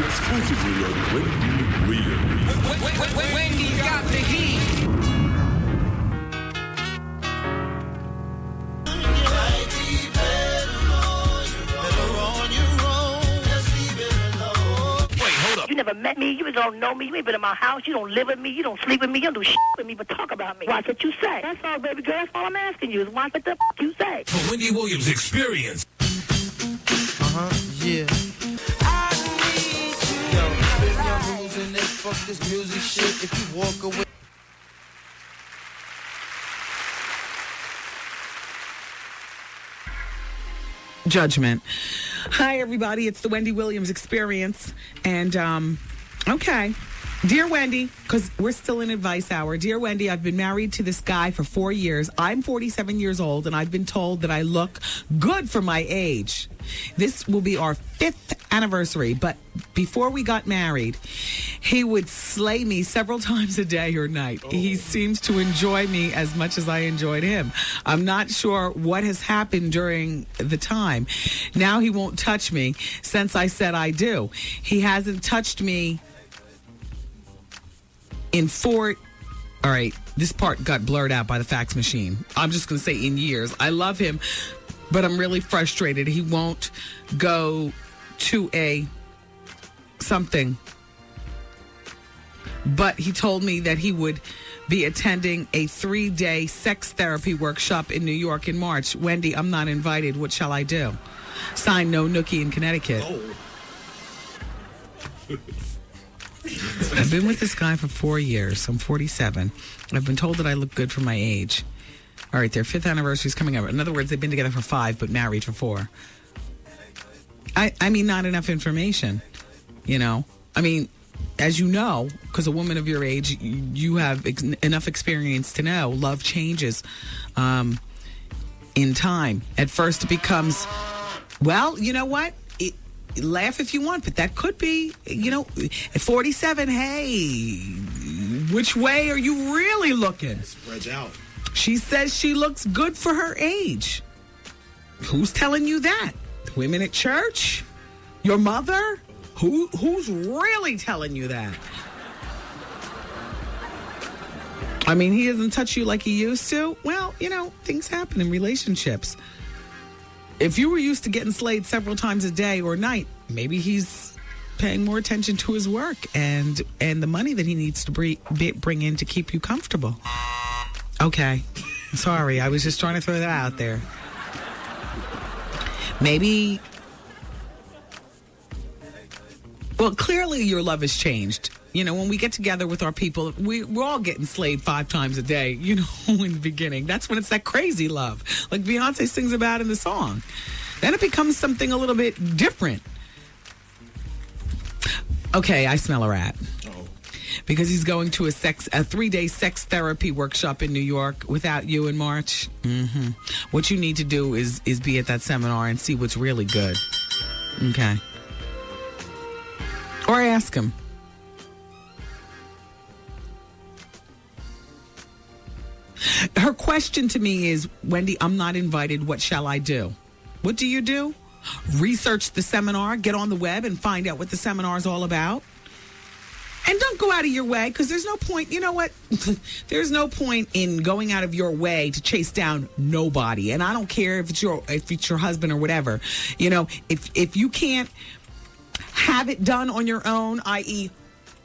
exclusively on Wendy Williams. Wendy got the heat. You never met me. You don't know me. You ain't been in my house. You don't live with me. You don't sleep with me. You don't do shit with me but talk about me. Watch what you say. That's all, baby girl. That's all I'm asking you is watch what the you say. The Wendy Williams Experience. Yeah. I need you. Yo, spin your rules and then fuck this music shit. If you walk away. Judgment. Hi, everybody. It's the Wendy Williams Experience. And, okay. Dear Wendy, because we're still in advice hour. Dear Wendy, I've been married to this guy for 4 years. I'm 47 years old, and I've been told that I look good for my age. This will be our 5th anniversary, but before we got married, he would slay me several times a day or night. He seems to enjoy me as much as I enjoyed him. I'm not sure what has happened during the time. Now he won't touch me since I said I do. He hasn't touched me in 4... All right, this part got blurred out by the fax machine. I'm just going to say in years. I love him, but I'm really frustrated. He won't go to a something. But he told me that he would be attending a 3-day sex therapy workshop in New York in March. Wendy, I'm not invited. What shall I do? Signed, No Nookie in Connecticut. I've been with this guy for 4 years. I'm 47. I've been told that I look good for my age. All right, their 5th anniversary is coming up. In other words, they've been together for 5, but married for 4. I mean, not enough information, you know? I mean, as you know, because a woman of your age, you have enough experience to know love changes in time. At first it becomes, well, you know what? Laugh if you want, but that could be, you know, at 47, hey, which way are you really looking? Spreads out. She says she looks good for her age. Who's telling you that? Women at church? Your mother? Who's really telling you that? I mean, he doesn't touch you like he used to. Well, you know, things happen in relationships. If you were used to getting slayed several times a day or night, maybe he's paying more attention to his work and the money that he needs to bring in to keep you comfortable. Okay. Sorry, I was just trying to throw that out there. Maybe... Well, clearly your love has changed. You know, when we get together with our people, we're all getting slayed 5 times a day, you know, in the beginning. That's when it's that crazy love, like Beyonce sings about in the song. Then it becomes something a little bit different. Okay, I smell a rat. Because he's going to a 3-day sex therapy workshop in New York without you in March. Mm-hmm. What you need to do is be at that seminar and see what's really good. Okay. Or ask him. Her question to me is, Wendy, I'm not invited. What shall I do? What do you do? Research the seminar, get on the web and find out what the seminar is all about. And don't go out of your way, because there's no point, you know what? There's no point in going out of your way to chase down nobody. And I don't care if it's your husband or whatever. You know, if you can't have it done on your own, i.e.,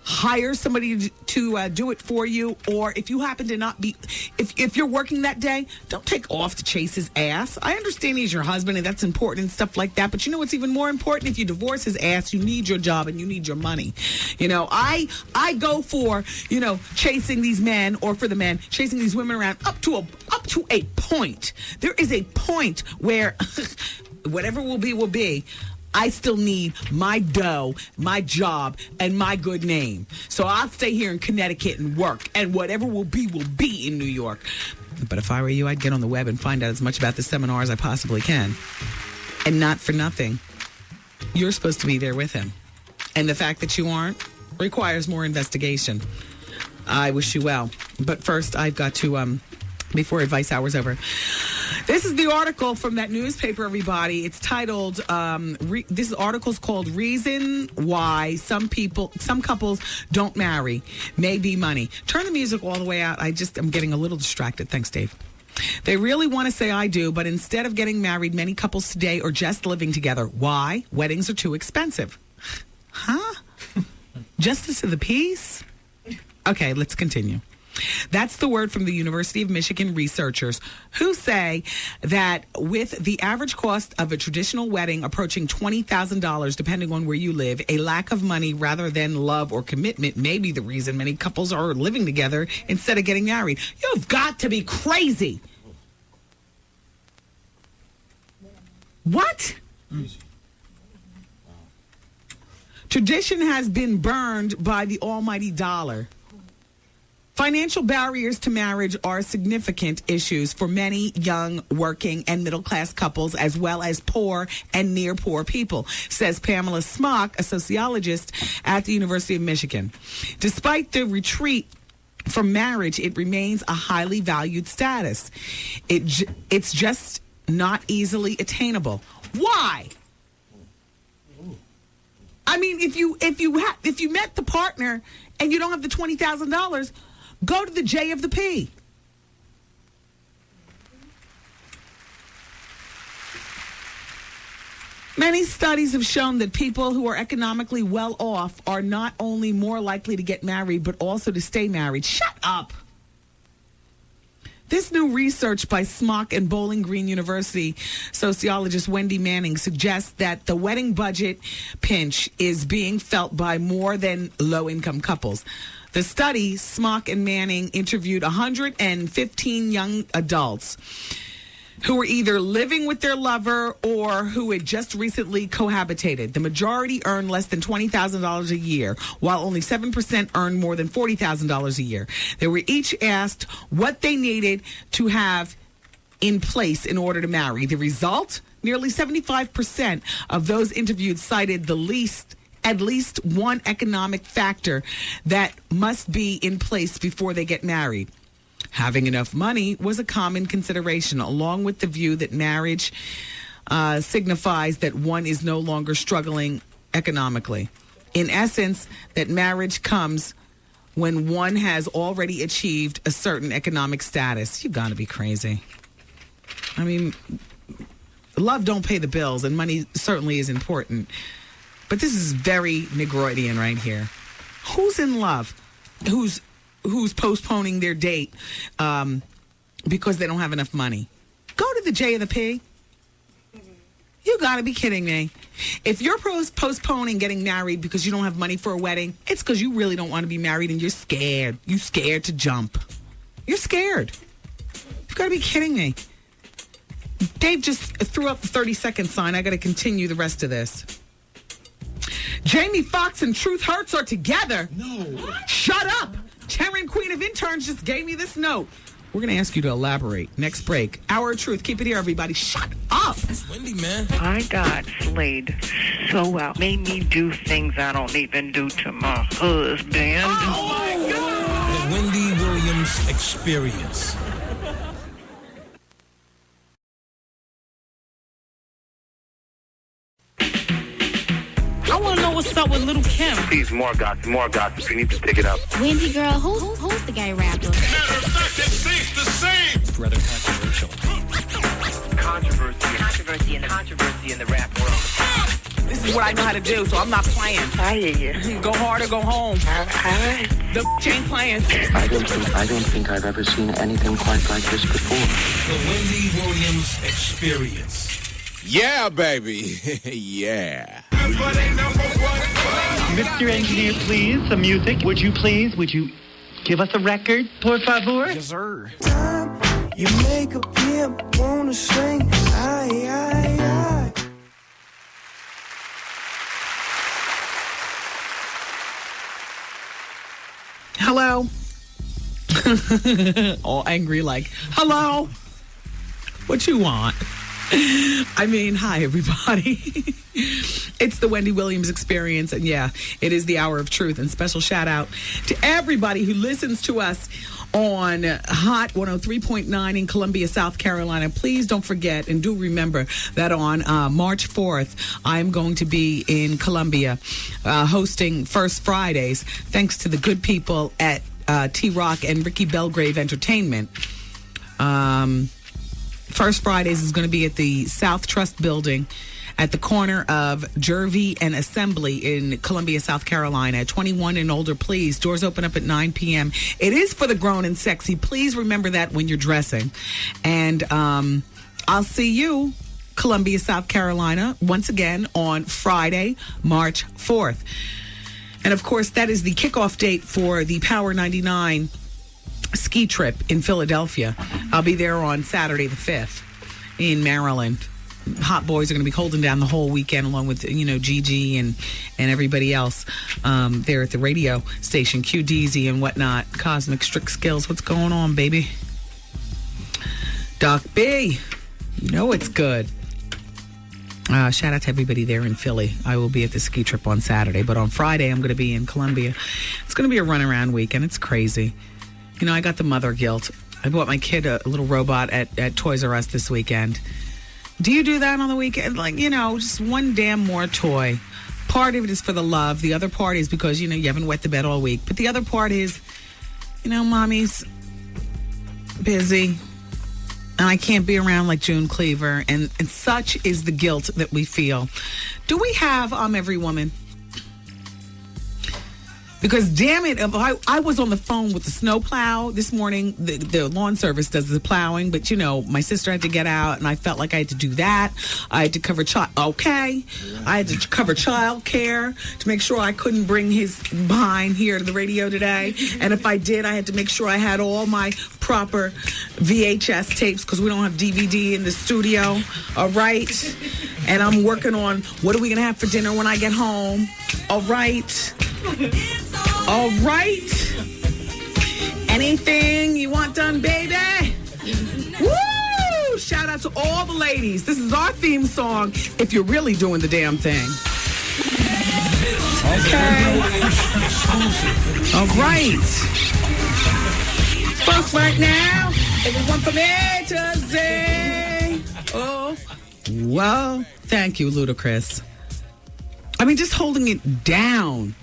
hire somebody to do it for you, or if you happen to not be, if you're working that day, don't take off to chase his ass. I understand he's your husband and that's important and stuff like that, but you know what's even more important? If you divorce his ass, you need your job and you need your money. You know, I go for, you know, chasing these men, or for the men, chasing these women around up to a point. There is a point where whatever will be. I still need my dough, my job, and my good name. So I'll stay here in Connecticut and work, and whatever will be in New York. But if I were you, I'd get on the web and find out as much about the seminar as I possibly can. And not for nothing, you're supposed to be there with him. And the fact that you aren't requires more investigation. I wish you well. But first, I've got to, before advice hour's over, this is the article from that newspaper, everybody. It's titled, this article's called Reason Why Some Couples Don't Marry. Maybe Money. Turn the music all the way out. I'm getting a little distracted. Thanks, Dave. They really want to say I do, but instead of getting married, many couples today are just living together. Why? Weddings are too expensive. Huh? Justice of the peace? Okay, let's continue. That's the word from the University of Michigan researchers, who say that with the average cost of a traditional wedding approaching $20,000, depending on where you live, a lack of money rather than love or commitment may be the reason many couples are living together instead of getting married. You've got to be crazy. What? Tradition has been burned by the almighty dollar. Financial barriers to marriage are significant issues for many young, working, and middle-class couples, as well as poor and near-poor people, says Pamela Smock, a sociologist at the University of Michigan. Despite the retreat from marriage, it remains a highly valued status. It's just not easily attainable. Why? I mean, if you met the partner and you don't have the $20,000, go to the J of the P. Many studies have shown that people who are economically well off are not only more likely to get married, but also to stay married. Shut up. This new research by Smock and Bowling Green University sociologist Wendy Manning suggests that the wedding budget pinch is being felt by more than low-income couples. The study, Smock and Manning interviewed 115 young adults who were either living with their lover or who had just recently cohabitated. The majority earned less than $20,000 a year, while only 7% earned more than $40,000 a year. They were each asked what they needed to have in place in order to marry. The result? Nearly 75% of those interviewed cited at least one economic factor that must be in place before they get married. Having enough money was a common consideration, along with the view that marriage signifies that one is no longer struggling economically. In essence, that marriage comes when one has already achieved a certain economic status. You got to be crazy. I mean, love don't pay the bills, and money certainly is important. But this is very Negroidian right here. Who's in love? Who's postponing their date because they don't have enough money? Go to the J of the P. You got to be kidding me. If you're postponing getting married because you don't have money for a wedding, it's because you really don't want to be married and you're scared. You're scared to jump. You're scared. You've got to be kidding me. Dave just threw up the 30-second sign. I got to continue the rest of this. Jamie Foxx and Truth Hurts are together. No. Shut up. Taryn, Queen of Interns, just gave me this note. We're going to ask you to elaborate. Next break. Hour of Truth. Keep it here, everybody. Shut up. It's Wendy, man. I got slayed so well. Made me do things I don't even do to my husband. Oh, my God. The Wendy Williams Experience. I want to know what's up with Little Kim. Please, more gossip, more gossip. You need to pick it up. Wendy girl, who's the gay rapper? Matter of fact, it stays the same. Rather controversial. Controversy in the rap world. This is what I know how to do, so I'm not playing. I hear you. Go hard or go home. All right. The ain't playing. I don't think I've ever seen anything quite like this before. The Wendy Williams Experience. Yeah, baby. Yeah. Mr. Engineer, please, some music. Would you give us a record, por favor? Yes, sir. You make a pimp wanna sing, aye, aye, aye. Hello. All angry like, hello. What you want? I mean, hi, everybody. It's the Wendy Williams Experience, and yeah, it is the hour of truth. And special shout out to everybody who listens to us on Hot 103.9 in Columbia, South Carolina. Please don't forget and do remember that on March 4th, I'm going to be in Columbia hosting First Fridays, thanks to the good people at T-Rock and Ricky Belgrave Entertainment. First Fridays is going to be at the South Trust Building at the corner of Jervey and Assembly in Columbia, South Carolina. 21 and older, please. Doors open up at 9 p.m. It is for the grown and sexy. Please remember that when you're dressing. And I'll see you, Columbia, South Carolina, once again on Friday, March 4th. And, of course, that is the kickoff date for the Power 99 ski trip in Philadelphia. I'll be there on Saturday the 5th in Maryland. Hot Boys are going to be holding down the whole weekend along with, Gigi and everybody else there at the radio station, QDZ and whatnot. Cosmic Strict Skills. What's going on, baby? Doc B, it's good. Shout out to everybody there in Philly. I will be at the ski trip on Saturday, but on Friday I'm going to be in Columbia. It's going to be a runaround weekend. It's crazy. I got the mother guilt. I bought my kid a little robot at Toys R Us this weekend. Do you do that on the weekend? Just one damn more toy. Part of it is for the love. The other part is because, you haven't wet the bed all week. But the other part is, mommy's busy. And I can't be around like June Cleaver. And such is the guilt that we feel. Do we have Every Woman? Because, damn it, I was on the phone with the snowplow this morning. The lawn service does the plowing, but, my sister had to get out, and I felt like I had to do that. I had to cover I had to cover child care to make sure I couldn't bring his behind here to the radio today. And if I did, I had to make sure I had all my proper VHS tapes because we don't have DVD in the studio. All right? And I'm working on what are we going to have for dinner when I get home. All right? All right. Anything you want done, baby? Woo! Shout out to all the ladies. This is our theme song, if you're really doing the damn thing. Okay. All right. First right now, everyone from A to Z. Oh, well, thank you, Ludacris. Just holding it down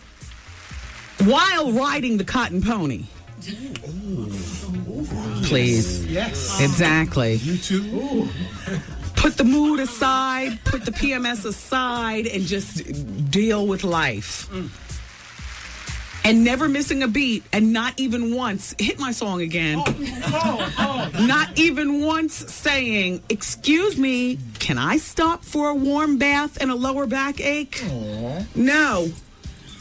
while riding the cotton pony. Please. Yes. Exactly. You too. Put the mood aside, put the PMS aside, and just deal with life. And never missing a beat, and not even once, hit my song again. Not even once saying, excuse me, can I stop for a warm bath and a lower backache? No.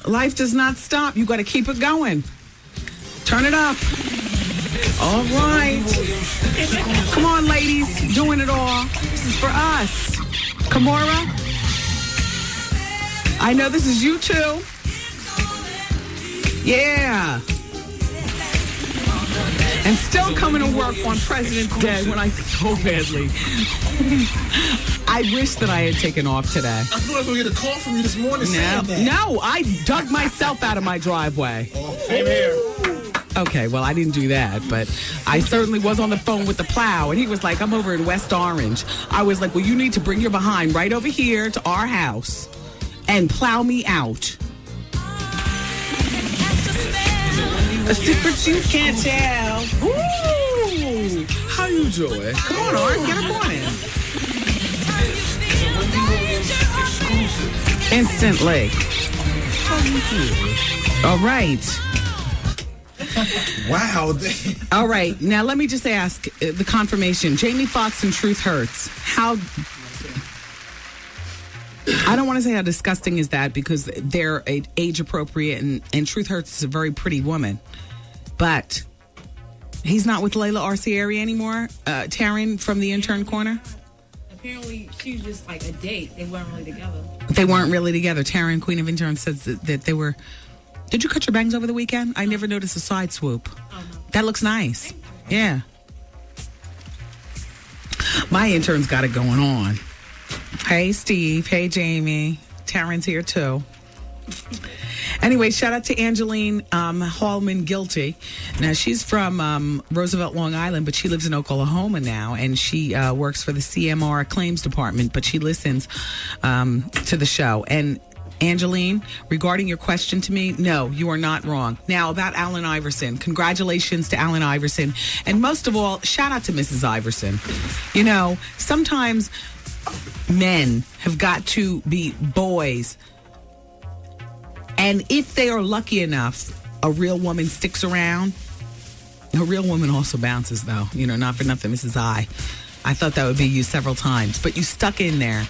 Life does not stop. You got to keep it going. Turn it up. All right. Come on, ladies. Doing it all. This is for us. Kimora, I know this is you too. Yeah. And still coming to work on President's Day when I so badly. I wish that I had taken off today. I thought I was going to get a call from you this morning saying that. No, I dug myself out of my driveway. Same here. Okay, well, I didn't do that, but I certainly was on the phone with the plow, and he was like, I'm over in West Orange. I was like, well, you need to bring your behind right over here to our house and plow me out. A secret you can't tell. Ooh, how you doing? Come on, Art, get up on it. Instantly. How you doing? All right. Wow. All right. Now, let me just ask the confirmation. Jamie Foxx and Truth Hurts. How... I don't want to say how disgusting is that because they're age appropriate and Truth Hurts is a very pretty woman. But he's not with Layla Arcieri anymore? Taryn from the Intern Corner? Apparently, she was just like a date. They weren't really together. They weren't really together. Taryn, Queen of Interns, says that they were... Did you cut your bangs over the weekend? I never noticed a side swoop. That looks nice. Yeah. My intern's got it going on. Hey, Steve. Hey, Jamie. Taryn's here, too. Anyway, shout out to Angeline Hallman Guilty. Now, she's from Roosevelt, Long Island, but she lives in Oklahoma now, and she works for the CMR Claims Department, but she listens to the show. And Angeline, regarding your question to me, no, you are not wrong. Now, about Allen Iverson, congratulations to Allen Iverson. And most of all, shout out to Mrs. Iverson. You know, sometimes men have got to be boys. And if they are lucky enough, a real woman sticks around. A real woman also bounces, though. You know, not for nothing, Mrs. I thought that would be you several times. But you stuck in there.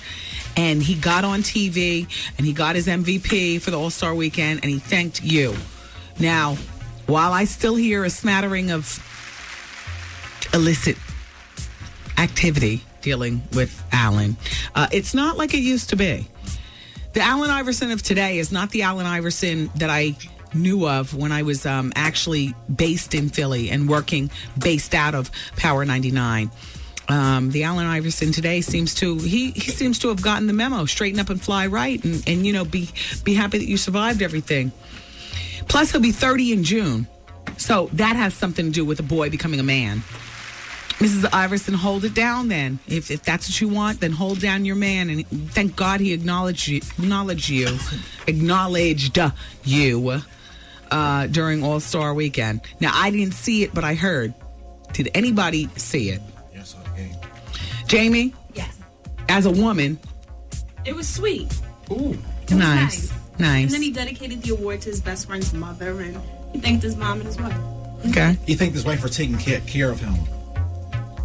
And he got on TV, and he got his MVP for the All-Star Weekend, and he thanked you. Now, while I still hear a smattering of illicit activity dealing with Allen, it's not like it used to be. The Allen Iverson of today is not the Allen Iverson that I knew of when I was actually based in Philly and working based out of Power 99. The Allen Iverson today seems to have gotten the memo, straighten up and fly right, and you know, be happy that you survived everything. Plus, he'll be 30 in June, so that has something to do with a boy becoming a man. Mrs. Iverson, hold it down then. If that's what you want, then hold down your man, and thank God he acknowledged you during All-Star Weekend. Now, I didn't see it, but I heard. Did anybody see it? Jamie? Yes. As a woman? It was sweet. Ooh. Nice. And then he dedicated the award to his best friend's mother, and he thanked his mom and his wife. Okay. He thanked his wife for taking care of him.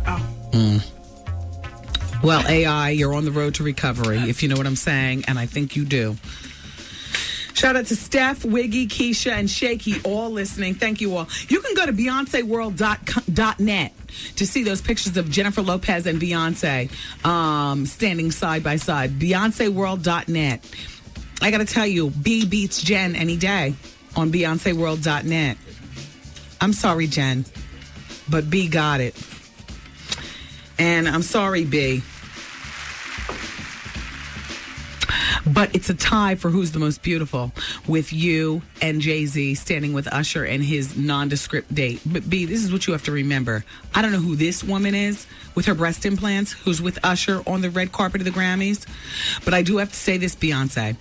Oh. Well, AI, you're on the road to recovery, if you know what I'm saying, and I think you do. Shout out to Steph, Wiggy, Keisha, and Shaky, all listening. Thank you all. You can go to BeyonceWorld.net to see those pictures of Jennifer Lopez and Beyonce standing side by side. BeyonceWorld.net. I got to tell you, B beats Jen any day on BeyonceWorld.net. I'm sorry, Jen, but B got it. And I'm sorry, B. But it's a tie for who's the most beautiful, with you and Jay-Z standing with Usher and his nondescript date. But B, this is what you have to remember. I don't know who this woman is with her breast implants, who's with Usher on the red carpet of the Grammys. But I do have to say this, Beyonce.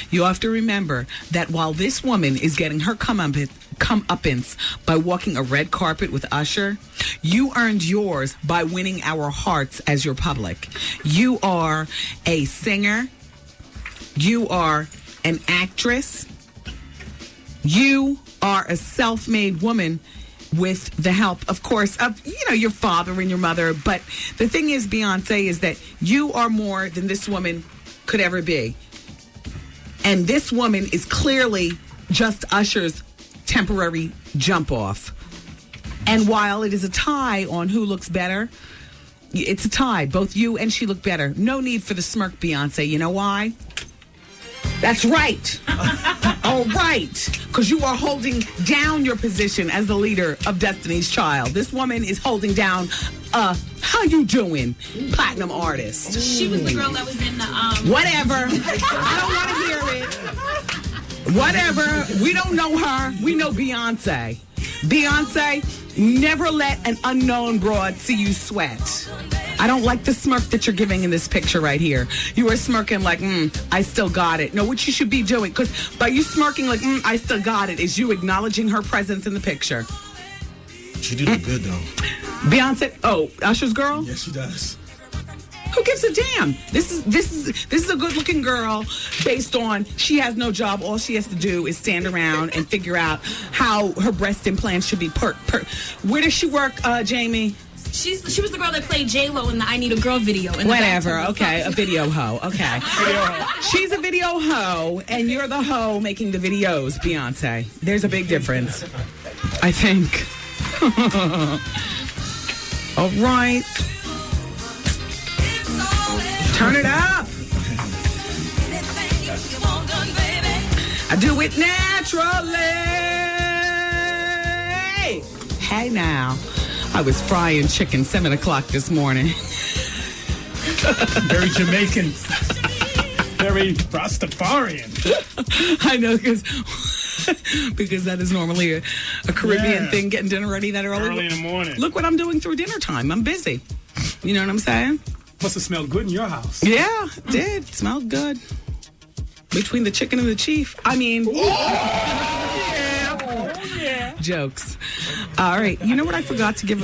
You have to remember that while this woman is getting her comeuppance by walking a red carpet with Usher, you earned yours by winning our hearts as your public. You are a singer. You are an actress. You are a self-made woman with the help, of course, of, your father and your mother. But the thing is, Beyonce, is that you are more than this woman could ever be. And this woman is clearly just Usher's temporary jump off. And while it is a tie on who looks better, it's a tie. Both you and she look better. No need for the smirk, Beyonce. You know why? That's right. All right. Because you are holding down your position as the leader of Destiny's Child. This woman is holding down how you doing? Platinum artist. She was the girl that was in the whatever. I don't want to hear it. Whatever. We don't know her. We know Beyonce. Beyonce, never let an unknown broad see you sweat. I don't like the smirk that you're giving in this picture right here. You are smirking like, I still got it. No, what you should be doing, because by you smirking like, I still got it, is you acknowledging her presence in the picture. She do look good, though. Beyonce, Usher's girl? Yes, she does. Who gives a damn? This is a good-looking girl based on she has no job. All she has to do is stand around and figure out how her breast implants should be Where does she work, Jamie? She was the girl that played J-Lo in the I Need a Girl video. Whatever, okay, a video hoe, okay. She's a video hoe, and you're the hoe making the videos, Beyonce. There's a big difference, I think. All right. Turn it up. I do it naturally. Hey now. I was frying chicken 7 o'clock this morning. Very Jamaican. Very Rastafarian. I know, because that is normally a Caribbean thing, getting dinner ready that early. Early in the morning. Look what I'm doing through dinner time. I'm busy. You know what I'm saying? Must have smelled good in your house. Yeah, it did. It smelled good. Between the chicken and the chief. I mean... Jokes. All right. You know what I forgot to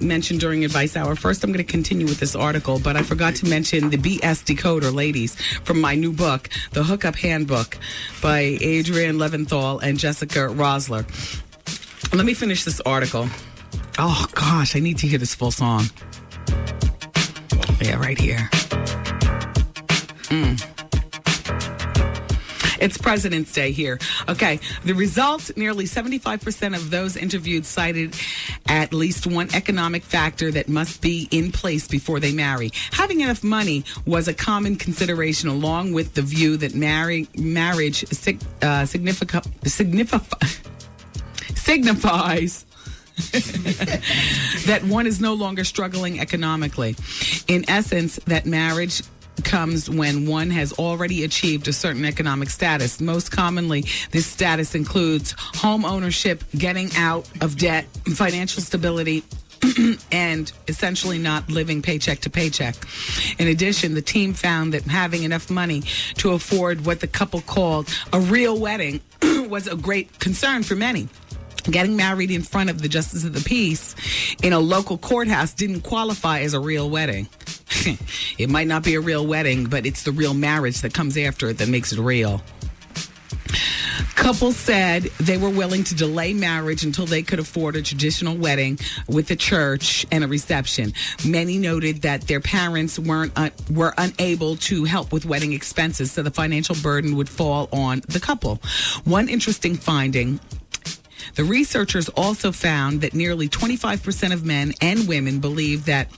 mention during Advice Hour? First, I'm going to continue with this article, but I forgot to mention the BS Decoder, ladies, from my new book, The Hookup Handbook, by Adrienne Leventhal and Jessica Rosler. Let me finish this article. Oh, gosh, I need to hear this full song. Yeah, right here. It's President's Day here. Okay, the results, nearly 75% of those interviewed cited at least one economic factor that must be in place before they marry. Having enough money was a common consideration, along with the view that marriage signifies that one is no longer struggling economically. In essence, that marriage comes when one has already achieved a certain economic status. Most commonly, this status includes home ownership, getting out of debt, financial stability, and essentially not living paycheck to paycheck. In addition, the team found that having enough money to afford what the couple called a real wedding was a great concern for many. Getting married in front of the Justice of the Peace in a local courthouse didn't qualify as a real wedding. It might not be a real wedding, but it's the real marriage that comes after it that makes it real. Couples said they were willing to delay marriage until they could afford a traditional wedding with a church and a reception. Many noted that their parents were unable to help with wedding expenses, so the financial burden would fall on the couple. One interesting finding: the researchers also found that nearly 25% of men and women believe that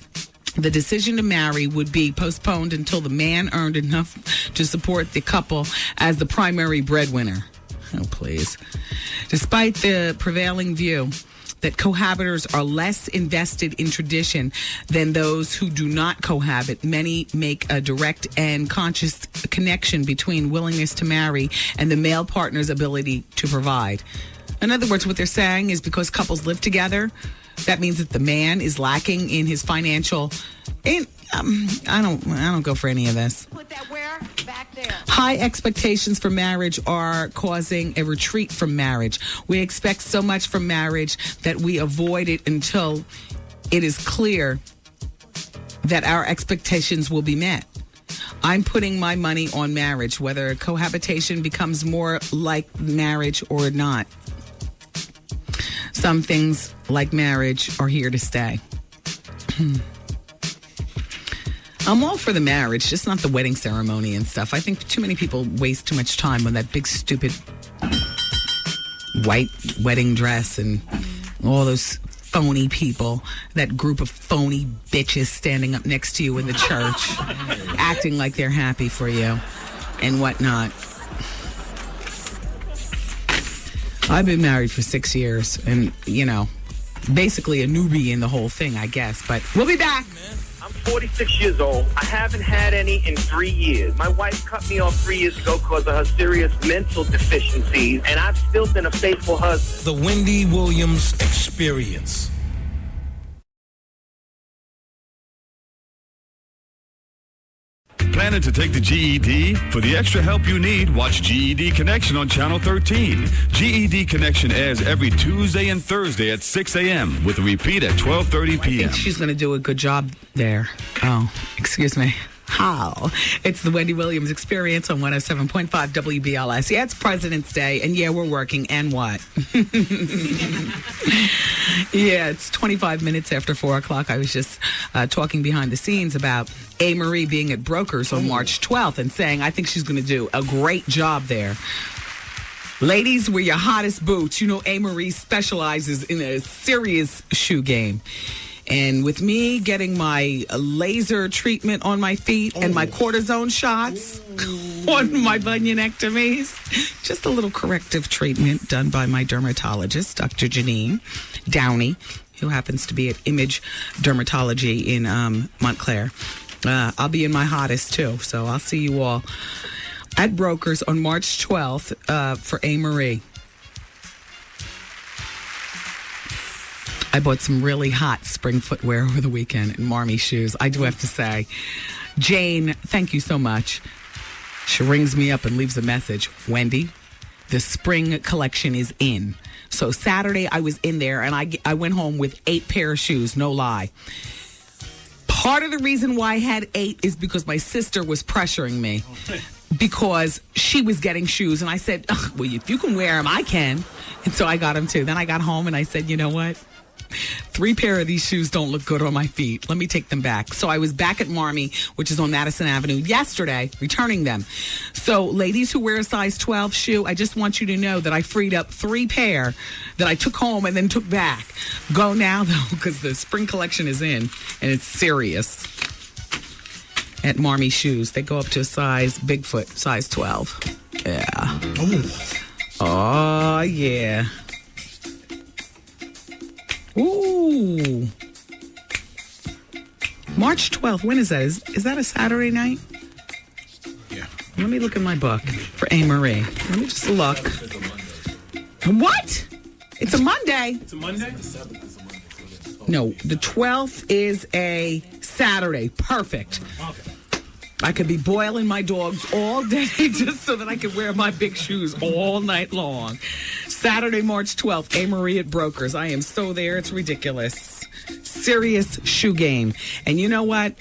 the decision to marry would be postponed until the man earned enough to support the couple as the primary breadwinner. Oh, please. Despite the prevailing view that cohabitors are less invested in tradition than those who do not cohabit, many make a direct and conscious connection between willingness to marry and the male partner's ability to provide. In other words, what they're saying is because couples live together, that means that the man is lacking in his financial. I don't go for any of this. Put that where? Back there. High expectations for marriage are causing a retreat from marriage. We expect so much from marriage that we avoid it until it is clear that our expectations will be met. I'm putting my money on marriage, whether cohabitation becomes more like marriage or not. Some things, like marriage, are here to stay. I'm all for the marriage, just not the wedding ceremony and stuff. I think too many people waste too much time on that big, stupid white wedding dress and all those phony people, that group of phony bitches standing up next to you in the church, acting like they're happy for you and whatnot. I've been married for 6 years and, basically a newbie in the whole thing, I guess. But we'll be back. I'm 46 years old. I haven't had any in 3 years. My wife cut me off 3 years ago because of her serious mental deficiencies, and I've still been a faithful husband. The Wendy Williams Experience. planning to take the GED? For the extra help you need, watch GED Connection on Channel 13. GED Connection airs every Tuesday and Thursday at 6 a.m. with a repeat at 12:30 p.m. I think she's going to do a good job there. Oh, excuse me. How? It's the Wendy Williams Experience on 107.5 WBLS. Yeah, it's President's Day, and yeah, we're working. And what? Yeah, it's 25 minutes after 4 o'clock. I was just talking behind the scenes about A. Marie being at Brokers on March 12th and saying I think she's going to do a great job there. Ladies, wear your hottest boots. You know, A. Marie specializes in a serious shoe game. And with me getting my laser treatment on my feet and my cortisone shots on my bunionectomies, just a little corrective treatment done by my dermatologist, Dr. Janine Downey, who happens to be at Image Dermatology in Montclair. I'll be in my hottest, too. So I'll see you all at Brokers on March 12th for A. Marie. I bought some really hot spring footwear over the weekend and Marmy shoes. I do have to say, Jane, thank you so much. She rings me up and leaves a message. Wendy, the spring collection is in. So Saturday I was in there and I went home with 8 pair of shoes, no lie. Part of the reason why I had 8 is because my sister was pressuring me because she was getting shoes. And I said, well, if you can wear them, I can. And so I got them too. Then I got home and I said, you know what? 3 pair of these shoes don't look good on my feet. Let me take them back. So I was back at Marmy, which is on Madison Avenue, yesterday, returning them. So ladies who wear a size 12 shoe, I just want you to know that I freed up 3 pair that I took home and then took back. Go now, though, because the spring collection is in, and it's serious. At Marmy Shoes, they go up to a size Bigfoot, size 12. Yeah. Oh, yeah. Ooh. March 12th. When is that? Is that a Saturday night? Yeah. Let me look in my book for A. Marie. Let me just look. What? It's a Monday. It's a Monday? No, the 12th is a Saturday. Perfect. Okay. I could be boiling my dogs all day just so that I could wear my big shoes all night long. Saturday, March 12th, A. Marie at Brokers. I am so there. It's ridiculous. Serious shoe game. And you know what?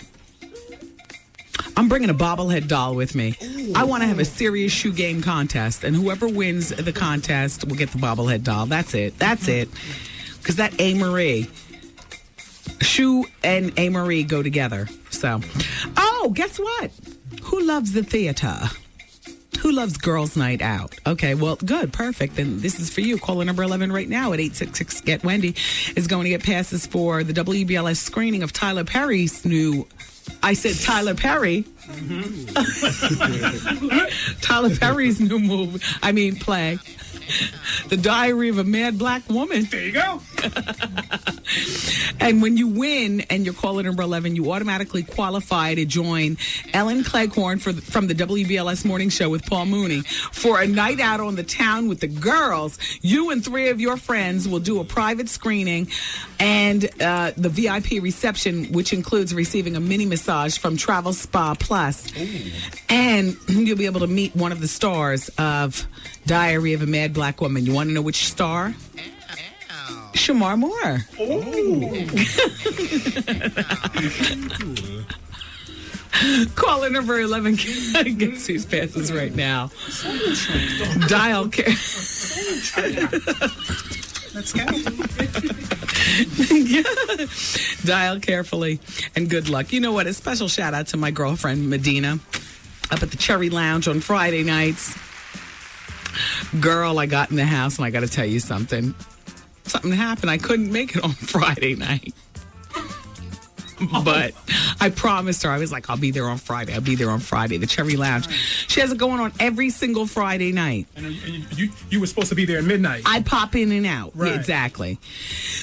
I'm bringing a bobblehead doll with me. I want to have a serious shoe game contest. And whoever wins the contest will get the bobblehead doll. That's it. That's it. Because that A. Marie, shoe and A. Marie go together. So, oh, guess what? Who loves the theater? Who loves girls' night out? Okay, well, good, perfect. Then this is for you. Caller number 11 right now at 866-GET-WENDY is going to get passes for the WBLS screening of Tyler Perry's new... I said Tyler Perry. Tyler Perry's new play. The Diary of a Mad Black Woman. There you go. And when you win and you're caller number 11, you automatically qualify to join Ellen Cleghorn from the WBLS Morning Show with Paul Mooney for a night out on the town with the girls. You and 3 of your friends will do a private screening and the VIP reception, which includes receiving a mini massage from Travel Spa Plus. Ooh. And you'll be able to meet one of the stars of Diary of a Mad Black Woman. You want to know which star? Shamar Moore. Caller number 11 gets these passes right now. Dial care. Let's go. Yeah. Dial carefully and good luck. You know what? A special shout out to my girlfriend Medina up at the Cherry Lounge on Friday nights. Girl, I got in the house and I got to tell you something. Something happened. I couldn't make it on Friday night. But I promised her. I was like, I'll be there on Friday. I'll be there on Friday. The Cherry Lounge. She has it going on every single Friday night. And you were supposed to be there at midnight. I pop in and out. Right. Yeah, exactly.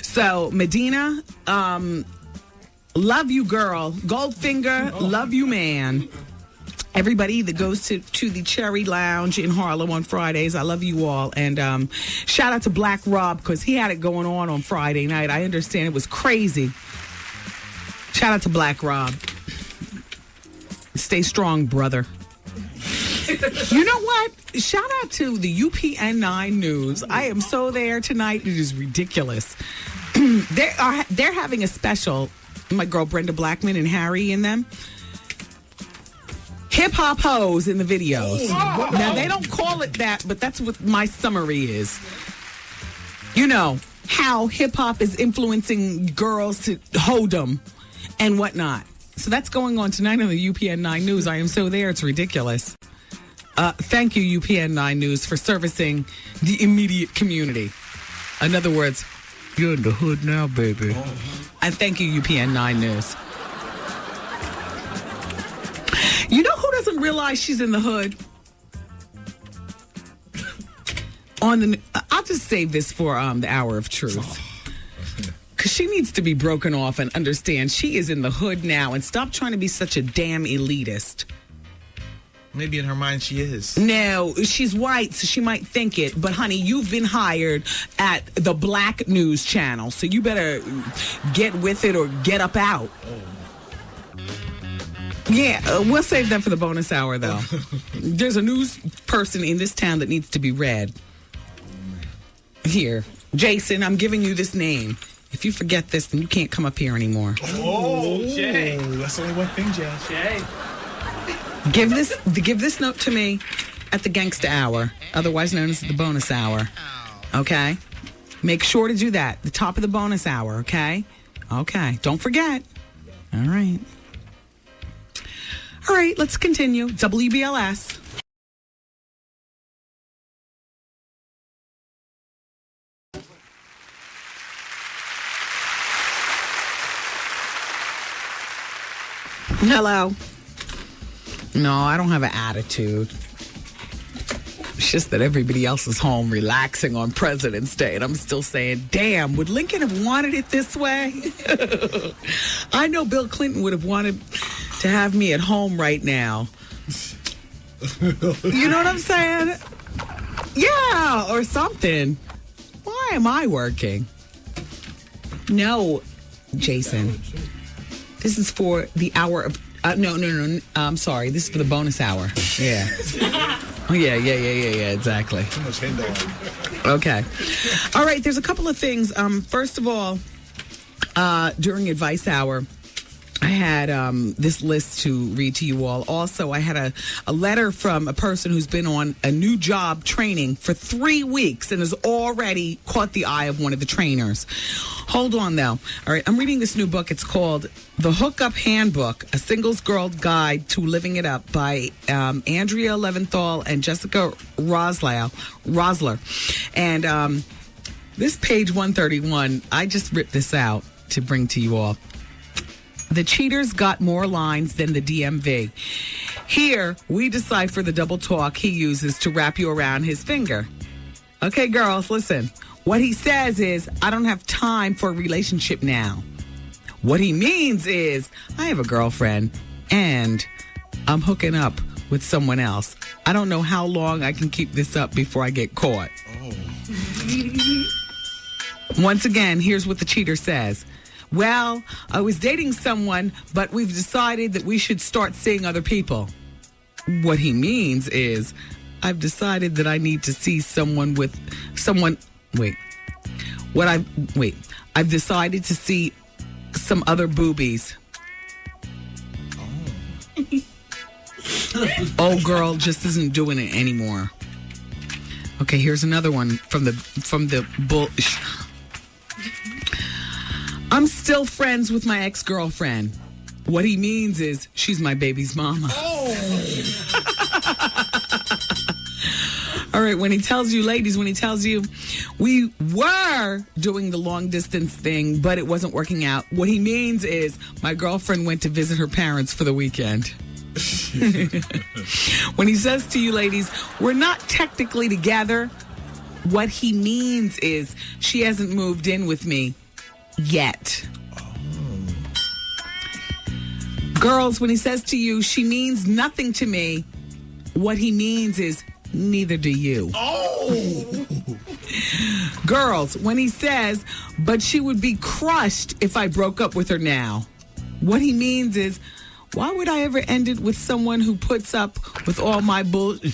So, Medina, love you, girl. Goldfinger, love you, man. Everybody that goes to the Cherry Lounge in Harlem on Fridays, I love you all. And shout out to Black Rob because he had it going on Friday night. I understand it was crazy. Shout out to Black Rob. Stay strong, brother. You know what? Shout out to the UPN 9 News. I am so there tonight. It is ridiculous. They're having a special. My girl Brenda Blackman and Harry in them. Hip hop hoes in the videos. Now they don't call it that, but that's what my summary is. You know how hip hop is influencing girls to hoedom and whatnot. So that's going on tonight on the UPN 9 News. I am so there. It's ridiculous. Thank you, UPN 9 News, for servicing the immediate community. In other words, you're in the hood now, baby. And thank you, UPN 9 News. You know who doesn't realize she's in the hood? I'll just save this for the Hour of Truth. Because she needs to be broken off and understand she is in the hood now and stop trying to be such a damn elitist. Maybe in her mind she is. No, she's white, so she might think it. But, honey, you've been hired at the Black News Channel, so you better get with it or get up out. Yeah, we'll save that for the bonus hour, though. There's a news person in this town that needs to be read. Here, Jason, I'm giving you this name. If you forget this, then you can't come up here anymore. Oh, Jay. That's only one thing, Jay. Give this note to me at the Gangsta Hour, otherwise known as the bonus hour. Okay? Make sure to do that. The top of the bonus hour, okay? Okay. Don't forget. All right. All right, let's continue. WBLS. Hello. No, I don't have an attitude. It's just that everybody else is home relaxing on President's Day, and I'm still saying, damn, would Lincoln have wanted it this way? I know Bill Clinton would have wanted to have me at home right now. You know what I'm saying? Yeah, or something. Why am I working? No, Jason. This is for the hour of... No. I'm sorry. This is for the bonus hour. Yeah. Yeah, exactly. Too much handle. Okay. All right, there's a couple of things. First of all, during Advice Hour, I had this list to read to you all. Also, I had a letter from a person who's been on a new job training for 3 weeks and has already caught the eye of one of the trainers. Hold on, though. All right, I'm reading this new book. It's called The Hookup Handbook, A Singles Girl Guide to Living It Up by Andrea Leventhal and Jessica Rosler. And this page 131, I just ripped this out to bring to you all. The cheaters got more lines than the DMV. Here, we decipher the double talk he uses to wrap you around his finger. Okay, girls, listen. What he says is, I don't have time for a relationship now. What he means is, I have a girlfriend and I'm hooking up with someone else. I don't know how long I can keep this up before I get caught. Once again, here's what the cheater says. Well, I was dating someone, but we've decided that we should start seeing other people. What he means is, I've decided that I need to see someone with someone... I've decided to see some other boobies. Old girl just isn't doing it anymore. Okay, here's another one from the bull. I'm still friends with my ex-girlfriend. What he means is she's my baby's mama. All right, when he tells you, ladies, we were doing the long distance thing, but it wasn't working out. What he means is my girlfriend went to visit her parents for the weekend. When he says to you, ladies, we're not technically together, what he means is she hasn't moved in with me yet. Girls, when he says to you, she means nothing to me, what he means is neither do you. Girls, when he says, but she would be crushed if I broke up with her now, what he means is, Why would I ever end it with someone who puts up with all my bullshit?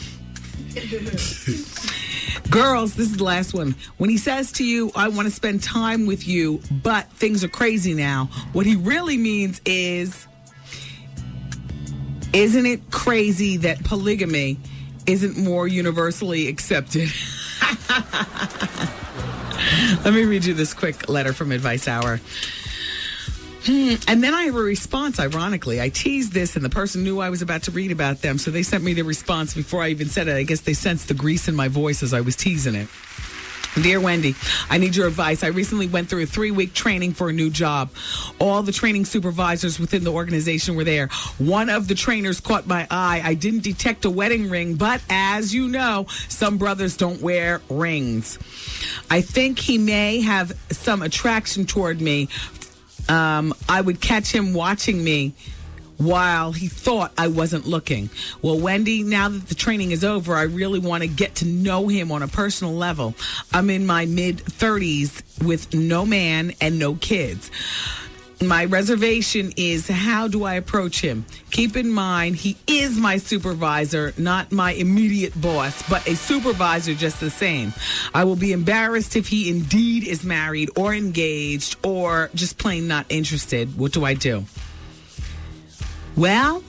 Girls, this is the last one. When he says to you, I want to spend time with you, but things are crazy now, what he really means is, isn't it crazy that polygamy isn't more universally accepted? Let me read you this quick letter from Advice Hour. And then I have a response, ironically. I teased this, and the person knew I was about to read about them, so they sent me the response before I even said it. I guess they sensed the grease in my voice as I was teasing it. Dear Wendy, I need your advice. I recently went through a 3-week training for a new job. All the training supervisors within the organization were there. One of the trainers caught my eye. I didn't detect a wedding ring, but as you know, some brothers don't wear rings. I think he may have some attraction toward me. I would catch him watching me while he thought I wasn't looking. Well, Wendy, now that the training is over, I really want to get to know him on a personal level. I'm in my mid-30s with no man and no kids. My reservation is, how do I approach him? Keep in mind, he is my supervisor, not my immediate boss, but a supervisor just the same. I will be embarrassed if he indeed is married or engaged or just plain not interested. What do I do? Well,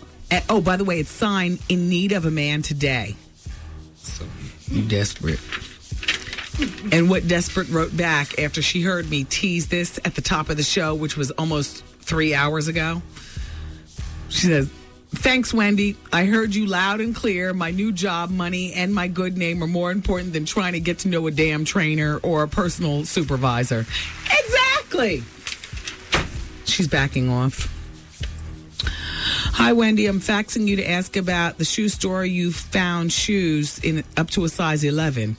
oh, by the way, it's signed in need of a man today. So, you desperate. And what Desperate wrote back after she heard me tease this at the top of the show, which was almost 3 hours ago. She says, thanks, Wendy. I heard you loud and clear. My new job, money, and my good name are more important than trying to get to know a damn trainer or a personal supervisor. Exactly. She's backing off. Hi, Wendy. I'm faxing you to ask about the shoe store you found shoes in up to a size 11.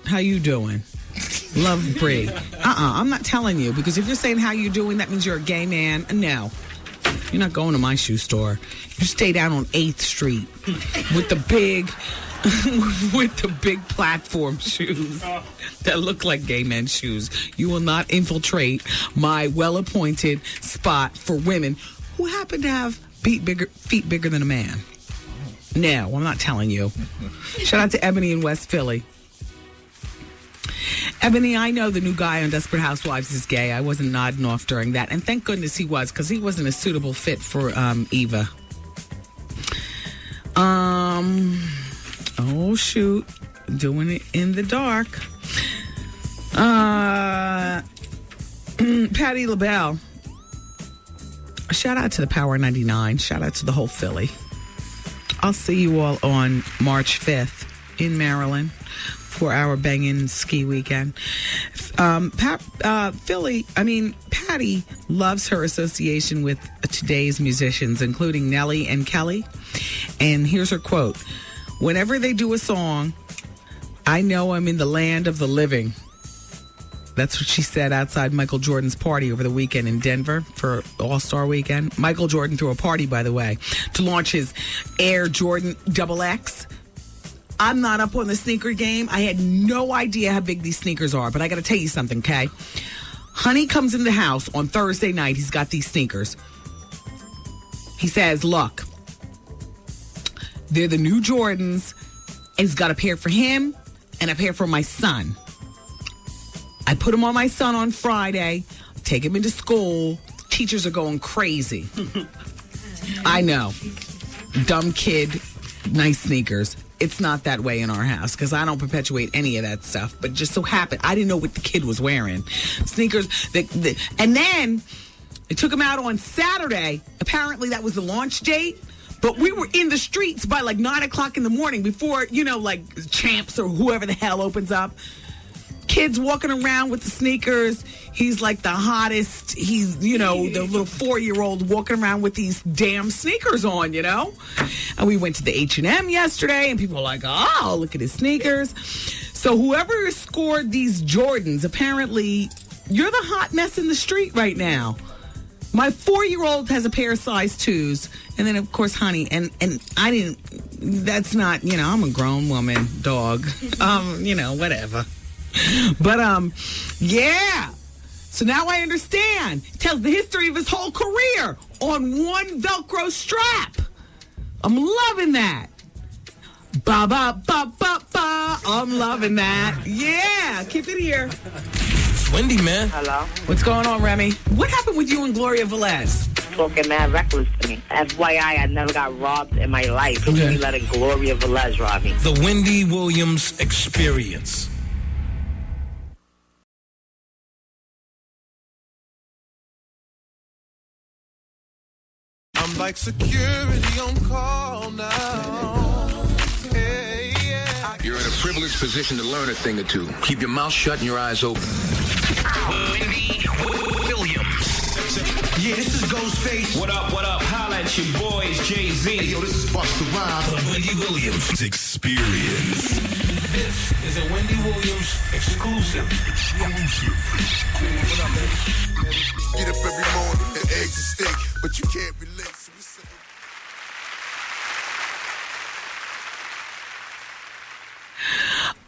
How you doing? Love, Bree. I'm not telling you, because if you're saying how you doing, that means you're a gay man. No. You're not going to my shoe store. You stay down on 8th Street with the big platform shoes that look like gay men's shoes. You will not infiltrate my well-appointed spot for women who happen to have feet bigger than a man. No, I'm not telling you. Shout out to Ebony in West Philly. Ebony, I know the new guy on Desperate Housewives is gay. I wasn't nodding off during that. And thank goodness he was, because he wasn't a suitable fit for Eva. Oh, shoot. Doing it in the dark. Patti LaBelle. Shout out to the Power 99. Shout out to the whole Philly. I'll see you all on March 5th in Maryland for our banging ski weekend. Patti loves her association with today's musicians, including Nelly and Kelly. And here's her quote. Whenever they do a song, I know I'm in the land of the living. That's what she said outside Michael Jordan's party over the weekend in Denver for All-Star Weekend. Michael Jordan threw a party, by the way, to launch his Air Jordan XX. I'm not up on the sneaker game. I had no idea how big these sneakers are, but I got to tell you something, okay? Honey comes in the house on Thursday night. He's got these sneakers. He says, look, they're the new Jordans. And he's got a pair for him and a pair for my son. I put them on my son on Friday, take him into school. Teachers are going crazy. I know. Dumb kid, nice sneakers. It's not that way in our house because I don't perpetuate any of that stuff. But just so happened, I didn't know what the kid was wearing. Sneakers. And then it took him out on Saturday. Apparently that was the launch date. But we were in the streets by like 9 o'clock in the morning before, like Champs or whoever the hell opens up. Kids walking around with the sneakers. He's like the hottest. He's, the little 4-year-old walking around with these damn sneakers on, And we went to the H&M yesterday, and people were like, oh, look at his sneakers. So whoever scored these Jordans, apparently, you're the hot mess in the street right now. My 4-year-old has a pair of size 2s, and then, of course, Honey. And I didn't, that's not, I'm a grown woman, dog. Whatever. But, yeah. So now I understand. Tells the history of his whole career on one Velcro strap. I'm loving that. Ba ba ba ba ba. I'm loving that. Yeah, keep it here. It's Wendy, man. Hello? What's going on, Remy? What happened with you and Gloria Velez? Talking mad reckless to me. FYI, I never got robbed in my life. Who really letting Gloria Velez rob me? The Wendy Williams Experience. I'm like security on call now. Hey, yeah. You're in a privileged position to learn a thing or two. Keep your mouth shut and your eyes open. Wendy Williams. Yeah, this is Ghostface. What up, what up? Holla at your boys, Jay-Z. Hey, yo, this is Busta Rhymes. The Wendy Williams Experience. This is a Wendy Williams exclusive. Get up every morning and eggs and steak, but you can't relate.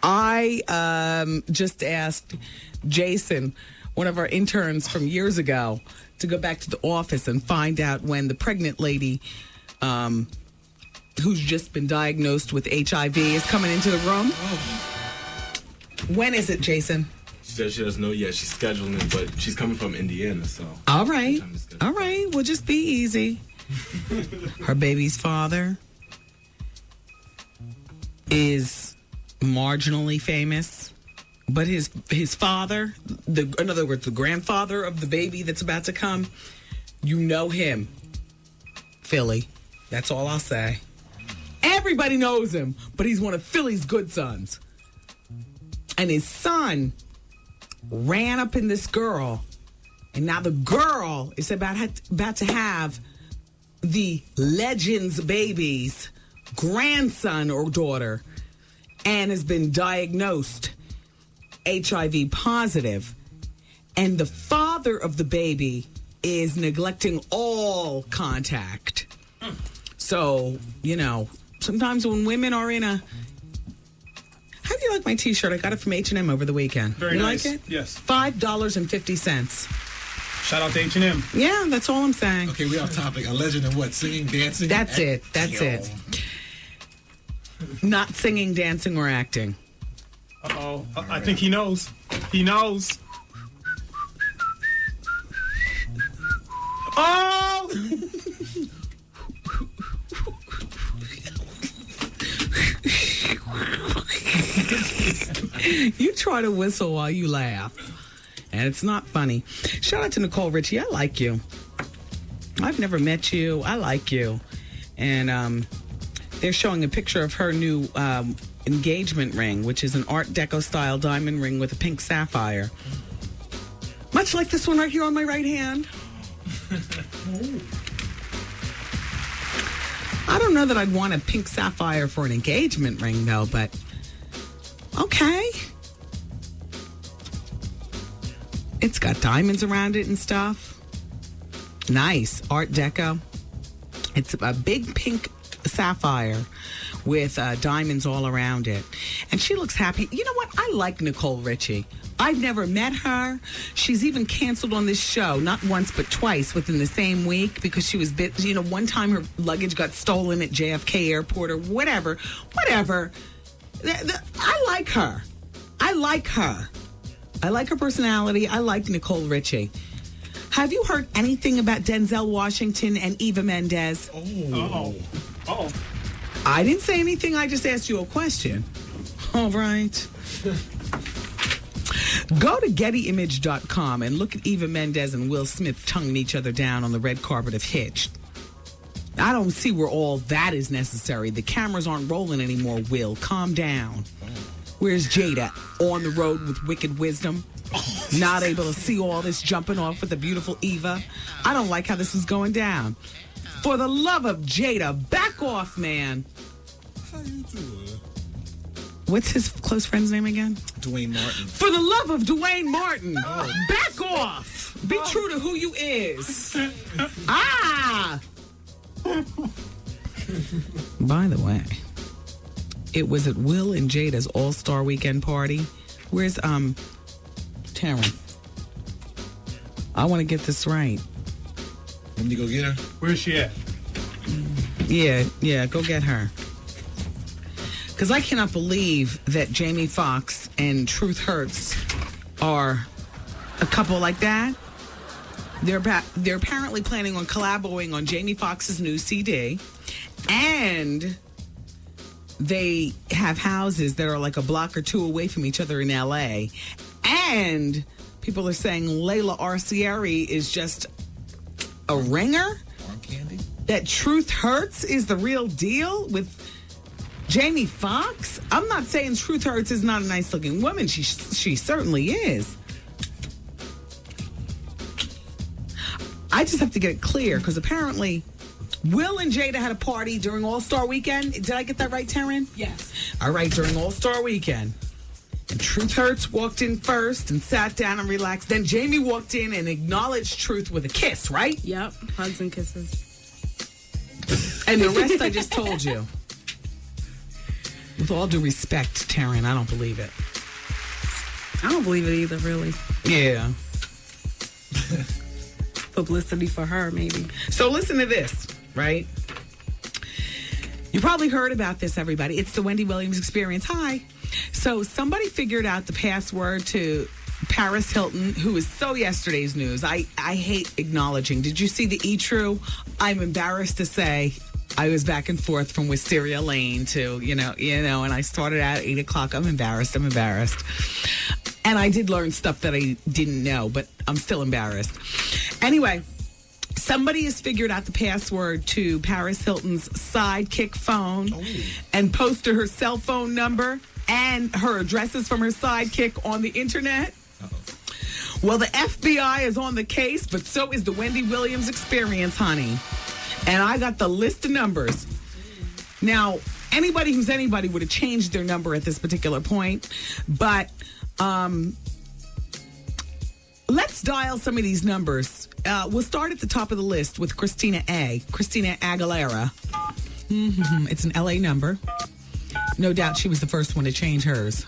I just asked Jason, one of our interns from years ago, to go back to the office and find out when the pregnant lady who's just been diagnosed with HIV is coming into the room. When is it, Jason? She said she doesn't know yet. She's scheduling it, but she's coming from Indiana, so. All right. All right. Well, just be easy. Her baby's father is marginally famous, but his father, in other words, the grandfather of the baby that's about to come, you know him. Philly. That's all I'll say. Everybody knows him, but he's one of Philly's good sons. And his son ran up in this girl, and now the girl is about to have the Legends baby's grandson or daughter, and has been diagnosed HIV positive. And the father of the baby is neglecting all contact. So, you know, sometimes when women are in a... How do you like my T-shirt? I got it from H&M over the weekend. Very nice. You like it? Yes. $5.50. Shout out to H&M. Yeah, that's all I'm saying. Okay, we off topic. A legend in what? Singing, dancing? That's it. Not singing, dancing, or acting. Uh-oh. I think he knows. He knows. Oh! You try to whistle while you laugh, and it's not funny. Shout out to Nicole Richie. I like you. I've never met you. I like you. And they're showing a picture of her new engagement ring, which is an Art Deco style diamond ring with a pink sapphire. Much like this one right here on my right hand. I don't know that I'd want a pink sapphire for an engagement ring, though, but okay. It's got diamonds around it and stuff. Nice. Art Deco. It's a big pink sapphire with diamonds all around it. And she looks happy. You know what? I like Nicole Richie. I've never met her. She's even canceled on this show, not once but twice within the same week because she was, one time her luggage got stolen at JFK Airport or whatever. Whatever. I like her. I like her. I like her personality. I like Nicole Richie. Have you heard anything about Denzel Washington and Eva Mendes? Oh. I didn't say anything. I just asked you a question. All right. Go to GettyImage.com and look at Eva Mendes and Will Smith tonguing each other down on the red carpet of Hitched. I don't see where all that is necessary. The cameras aren't rolling anymore, Will. Calm down. Where's Jada? On the road with wicked wisdom? Not able to see all this jumping off with the beautiful Eva? I don't like how this is going down. For the love of Jada, back off, man. How you doing? What's his close friend's name again? Dwayne Martin. For the love of Dwayne Martin, back off. Be true to who you is. By the way, it was at Will and Jada's All-Star Weekend party. Where's Taryn? I want to get this right. Wendy, go get her. Where's she at? Yeah, go get her. Because I cannot believe that Jamie Foxx and Truth Hurts are a couple like that. They're apparently planning on collaborating on Jamie Foxx's new CD, and they have houses that are like a block or two away from each other in LA. And people are saying Layla Arcieri is just a ringer. Arm candy. That Truth Hurts is the real deal with Jamie Foxx. I'm not saying Truth Hurts is not a nice looking woman. She certainly is. I just have to get it clear because apparently Will and Jada had a party during All-Star Weekend. Did I get that right, Taryn? Yes. All right, during All-Star Weekend. And Truth Hurts walked in first and sat down and relaxed. Then Jamie walked in and acknowledged Truth with a kiss, right? Yep. Hugs and kisses. And the rest I just told you. With all due respect, Taryn, I don't believe it. I don't believe it either, really. Yeah. Publicity for her, maybe. So listen to this, right? You probably heard about this, everybody. It's the Wendy Williams Experience. Hi. So somebody figured out the password to Paris Hilton, who is so yesterday's news. I hate acknowledging. Did you see the E-True? I'm embarrassed to say I was back and forth from Wisteria Lane to, you know, and I started at 8 o'clock. I'm embarrassed. And I did learn stuff that I didn't know, but I'm still embarrassed. Anyway, somebody has figured out the password to Paris Hilton's Sidekick phone and posted her cell phone number and her addresses from her Sidekick on the internet. Well, the FBI is on the case, but so is the Wendy Williams Experience, honey. And I got the list of numbers. Now, anybody who's anybody would have changed their number at this particular point, but let's dial some of these numbers. We'll start at the top of the list with Christina Aguilera. It's an LA number. No doubt she was the first one to change hers.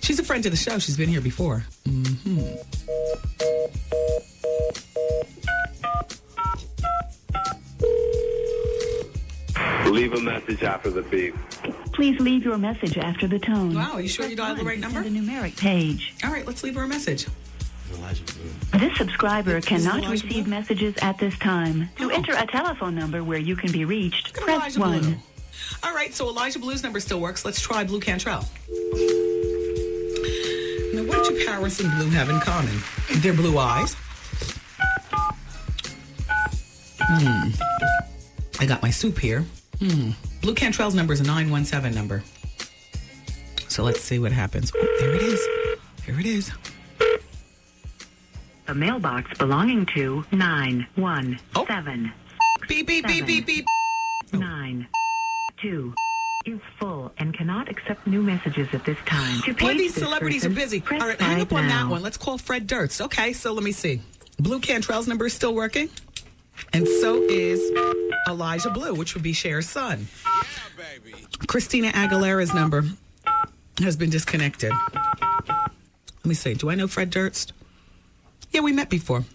She's a friend of the show. She's been here before. Leave a message after the beep. Please leave your message after the tone. Wow, are you sure you dialed the right number? The numeric page. All right, let's leave her a message. This subscriber cannot receive messages at this time. To enter a telephone number where you can be reached, press 1. Blue. All right, so Elijah Blue's number still works. Let's try Blue Cantrell. Now, what do Paris and Blue have in common? Their blue eyes. I got my soup here. Blue Cantrell's number is a 917 number. So let's see what happens. Oh, there it is. Here it is. A mailbox belonging to 917. Beep, beep, beep, beep, beep. 92 is full and cannot accept new messages at this time. Boy, these celebrities are busy. All right, hang up on that one. Let's call Fred Durst. Okay, so let me see. Blue Cantrell's number is still working. And so is Elijah Blue, which would be Cher's son. Yeah, baby. Christina Aguilera's number has been disconnected. Let me see. Do I know Fred Durst? Yeah, we met before.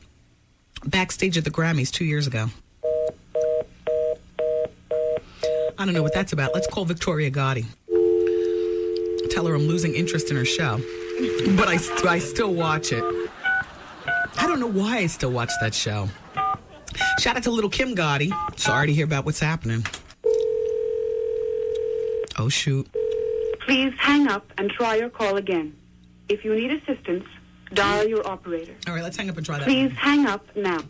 Backstage at the Grammys 2 years ago. I don't know what that's about. Let's call Victoria Gotti. Tell her I'm losing interest in her show. But I still watch it. I don't know why I still watch that show. Shout out to little Kim Gotti. Sorry to hear about what's happening. Oh, shoot. Please hang up and try your call again. If you need assistance, dial your operator. All right, let's hang up and try that. Please hang up now.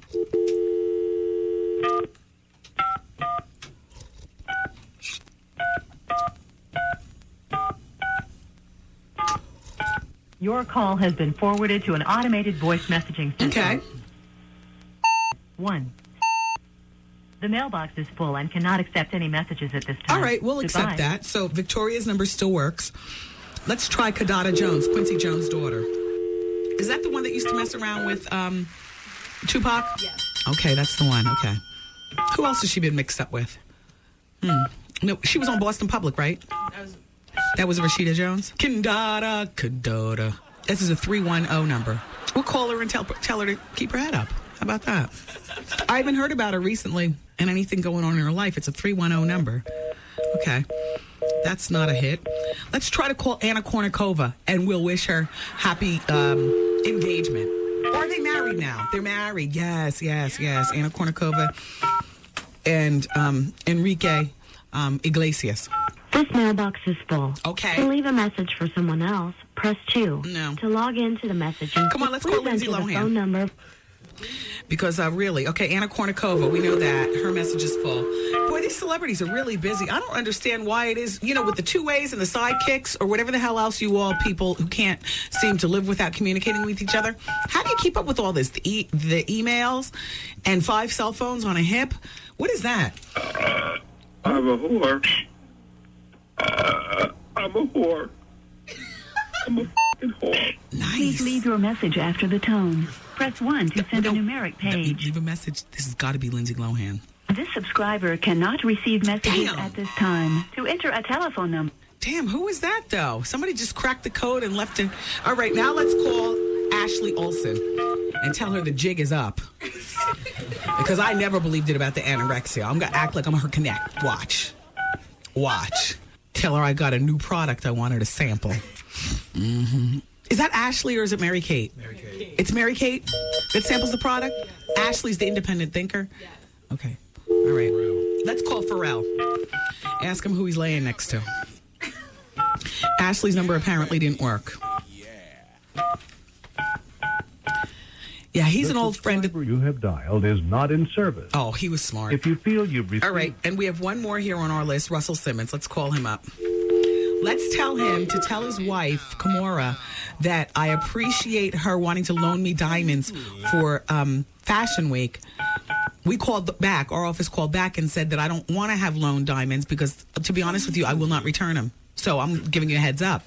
Your call has been forwarded to an automated voice messaging system. Okay. 1. The mailbox is full and cannot accept any messages at this time. All right, we'll accept that. So Victoria's number still works. Let's try Kadada Jones, Quincy Jones' daughter. Is that the one that used to mess around with Tupac? Yes. Okay, that's the one. Okay. Who else has she been mixed up with? No, she was on Boston Public, right? That was Rashida Jones? Kadada. This is a 310 number. We'll call her and tell her to keep her head up. How about that? I haven't heard about her recently and anything going on in her life. It's a 310 number. Okay. That's not a hit. Let's try to call Anna Kournikova and we'll wish her happy engagement. Or are they married now? They're married. Yes. Anna Kournikova and Enrique Iglesias. This mailbox is full. Okay. To leave a message for someone else, press 2. No. To log into the messaging, come on, let's call Lindsay Lohan. The phone number. Because really, okay, Anna Kournikova, we know that. Her message is full. Boy, these celebrities are really busy. I don't understand why it is, with the two-ways and the sidekicks or whatever the hell else you all people who can't seem to live without communicating with each other. How do you keep up with all this? The emails and 5 cell phones on a hip? What is that? I'm a whore. I'm a whore. I'm a f***ing whore. Nice. Please leave your message after the tone. Press 1 to send a numeric page. Leave a message. This has got to be Lindsay Lohan. This subscriber cannot receive messages at this time. To enter a telephone number. Damn, who is that, though? Somebody just cracked the code and left it. All right, now let's call Ashley Olsen and tell her the jig is up. Because I never believed it about the anorexia. I'm going to act like I'm her connect. Watch. Tell her I got a new product I want her to sample. Mm-hmm. Is that Ashley or is it Mary Kate? Mary Kate. It's Mary Kate that samples the product? Yeah. Ashley's the independent thinker? Yeah. Okay. All right. Let's call Pharrell. Ask him who he's laying next to. Ashley's number apparently didn't work. Yeah, he's an old friend. The number you have dialed is not in service. Oh, he was smart. If you feel you've received... All right, and we have one more here on our list, Russell Simmons. Let's call him up. Let's tell him to tell his wife, Kimora, that I appreciate her wanting to loan me diamonds for Fashion Week. We called back, our office called back and said that I don't want to have loaned diamonds because, to be honest with you, I will not return them. So I'm giving you a heads up.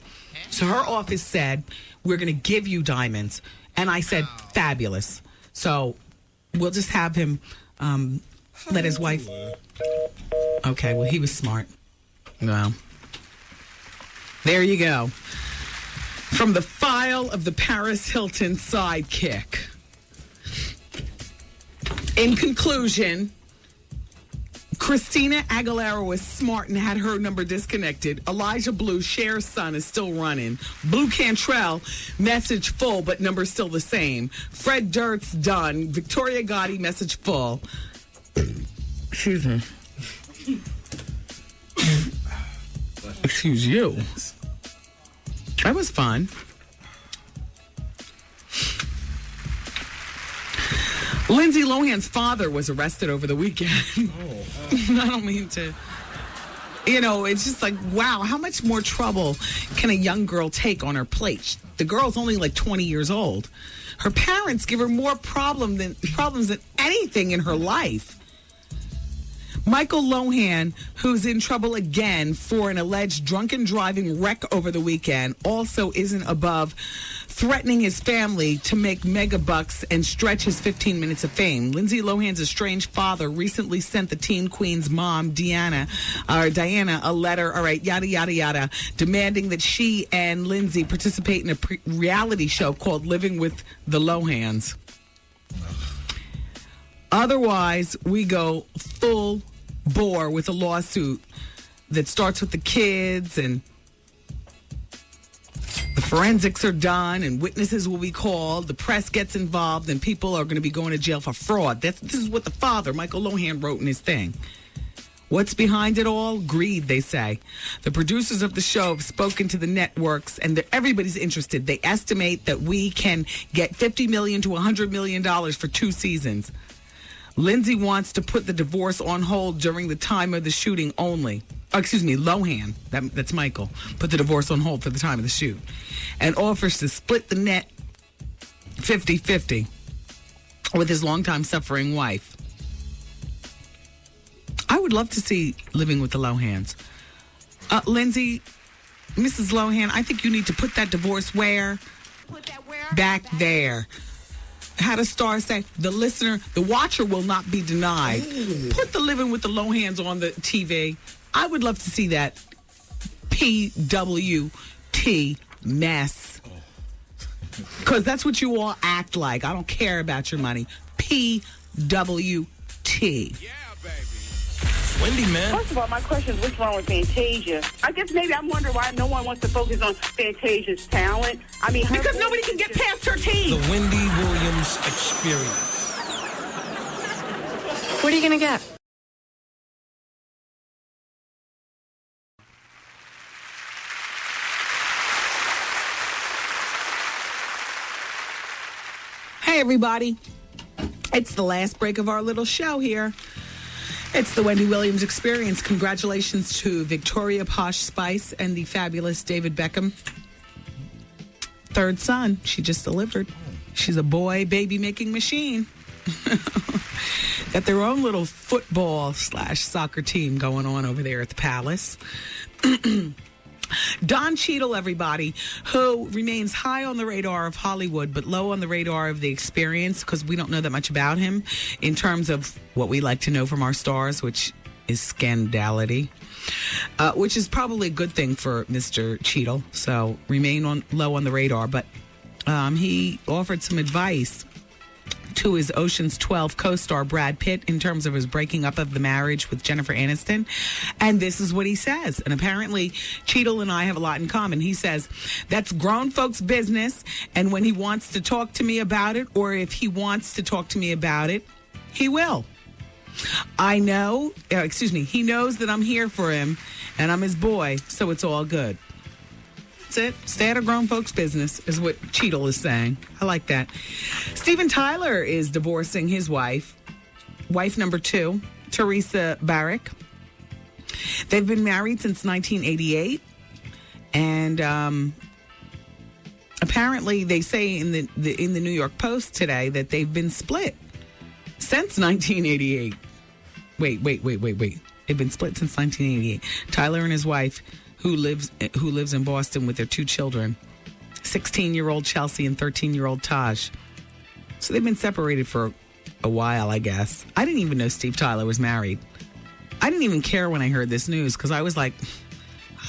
So her office said, we're going to give you diamonds. And I said, fabulous. So we'll just have him let his wife... Okay, well, he was smart. Well, there you go. From the file of the Paris Hilton sidekick. In conclusion, Christina Aguilera was smart and had her number disconnected. Elijah Blue, Cher's son, is still running. Blue Cantrell, message full, but number still the same. Fred Durst's done. Victoria Gotti, message full. Excuse me. Excuse you. That was fun. Lindsay Lohan's father was arrested over the weekend. I don't mean to. It's just like, wow, how much more trouble can a young girl take on her plate? The girl's only like 20 years old. Her parents give her more problems than anything in her life. Michael Lohan, who's in trouble again for an alleged drunken driving wreck over the weekend, also isn't above threatening his family to make mega bucks and stretch his 15 minutes of fame. Lindsay Lohan's estranged father recently sent the teen queen's mom, Diana, a letter, all right, yada, yada, yada, demanding that she and Lindsay participate in a reality show called Living with the Lohans. Otherwise, we go full bore with a lawsuit that starts with the kids and the forensics are done and witnesses will be called, the press gets involved, and people are going to be going to jail for fraud. This is what the father, Michael Lohan, wrote in his thing. What's behind it all? Greed, they say. The producers of the show have spoken to the networks, and everybody's interested. They estimate that we can get $50 million to $100 million for 2 seasons. Lindsay wants to put the divorce on hold during the time of the shooting only. Oh, excuse me, Lohan, that's Michael, put the divorce on hold for the time of the shoot. And offers to split the net 50-50 with his longtime suffering wife. I would love to see Living with the Lohans. Lindsay, Mrs. Lohan, I think you need to put that divorce where? Put that where? Back there. Had a star say, the watcher will not be denied. Ooh. Put the Living with the Lohans on the TV. I would love to see that PWT mess. Because that's what you all act like. I don't care about your money. PWT. Wendy, man. First of all, my question is, what's wrong with Fantasia? I guess maybe I'm wondering why no one wants to focus on Fantasia's talent. I mean, because nobody can get past her teeth. The Wendy Williams Experience. What are you going to get? Hey, everybody. It's the last break of our little show here. It's the Wendy Williams Experience. Congratulations to Victoria Posh Spice and the fabulous David Beckham. Third son. She just delivered. She's a boy baby making machine. Got their own little football/soccer team going on over there at the Palace. Don Cheadle, everybody, who remains high on the radar of Hollywood, but low on the radar of the Experience, because we don't know that much about him in terms of what we like to know from our stars, which is scandality, which is probably a good thing for Mr. Cheadle. So remain low on the radar. But he offered some advice to his Ocean's 12 co-star Brad Pitt in terms of his breaking up of the marriage with Jennifer Aniston. And this is what he says. And apparently Cheadle and I have a lot in common. He says, that's grown folks' business. And when he wants to talk to me about it, or if he wants to talk to me about it, he will. He knows that I'm here for him and I'm his boy. So it's all good. It. Stay out of grown folks' business is what Cheadle is saying. I like that. Steven Tyler is divorcing his wife number 2, Teresa Barrick. They've been married since 1988, and apparently they say in the New York Post today that they've been split since 1988. Wait. They've been split since 1988. Tyler and his wife, who lives in Boston with their 2 children, 16-year-old Chelsea and 13-year-old Taj. So they've been separated for a while, I guess. I didn't even know Steve Tyler was married. I didn't even care when I heard this news because I was like,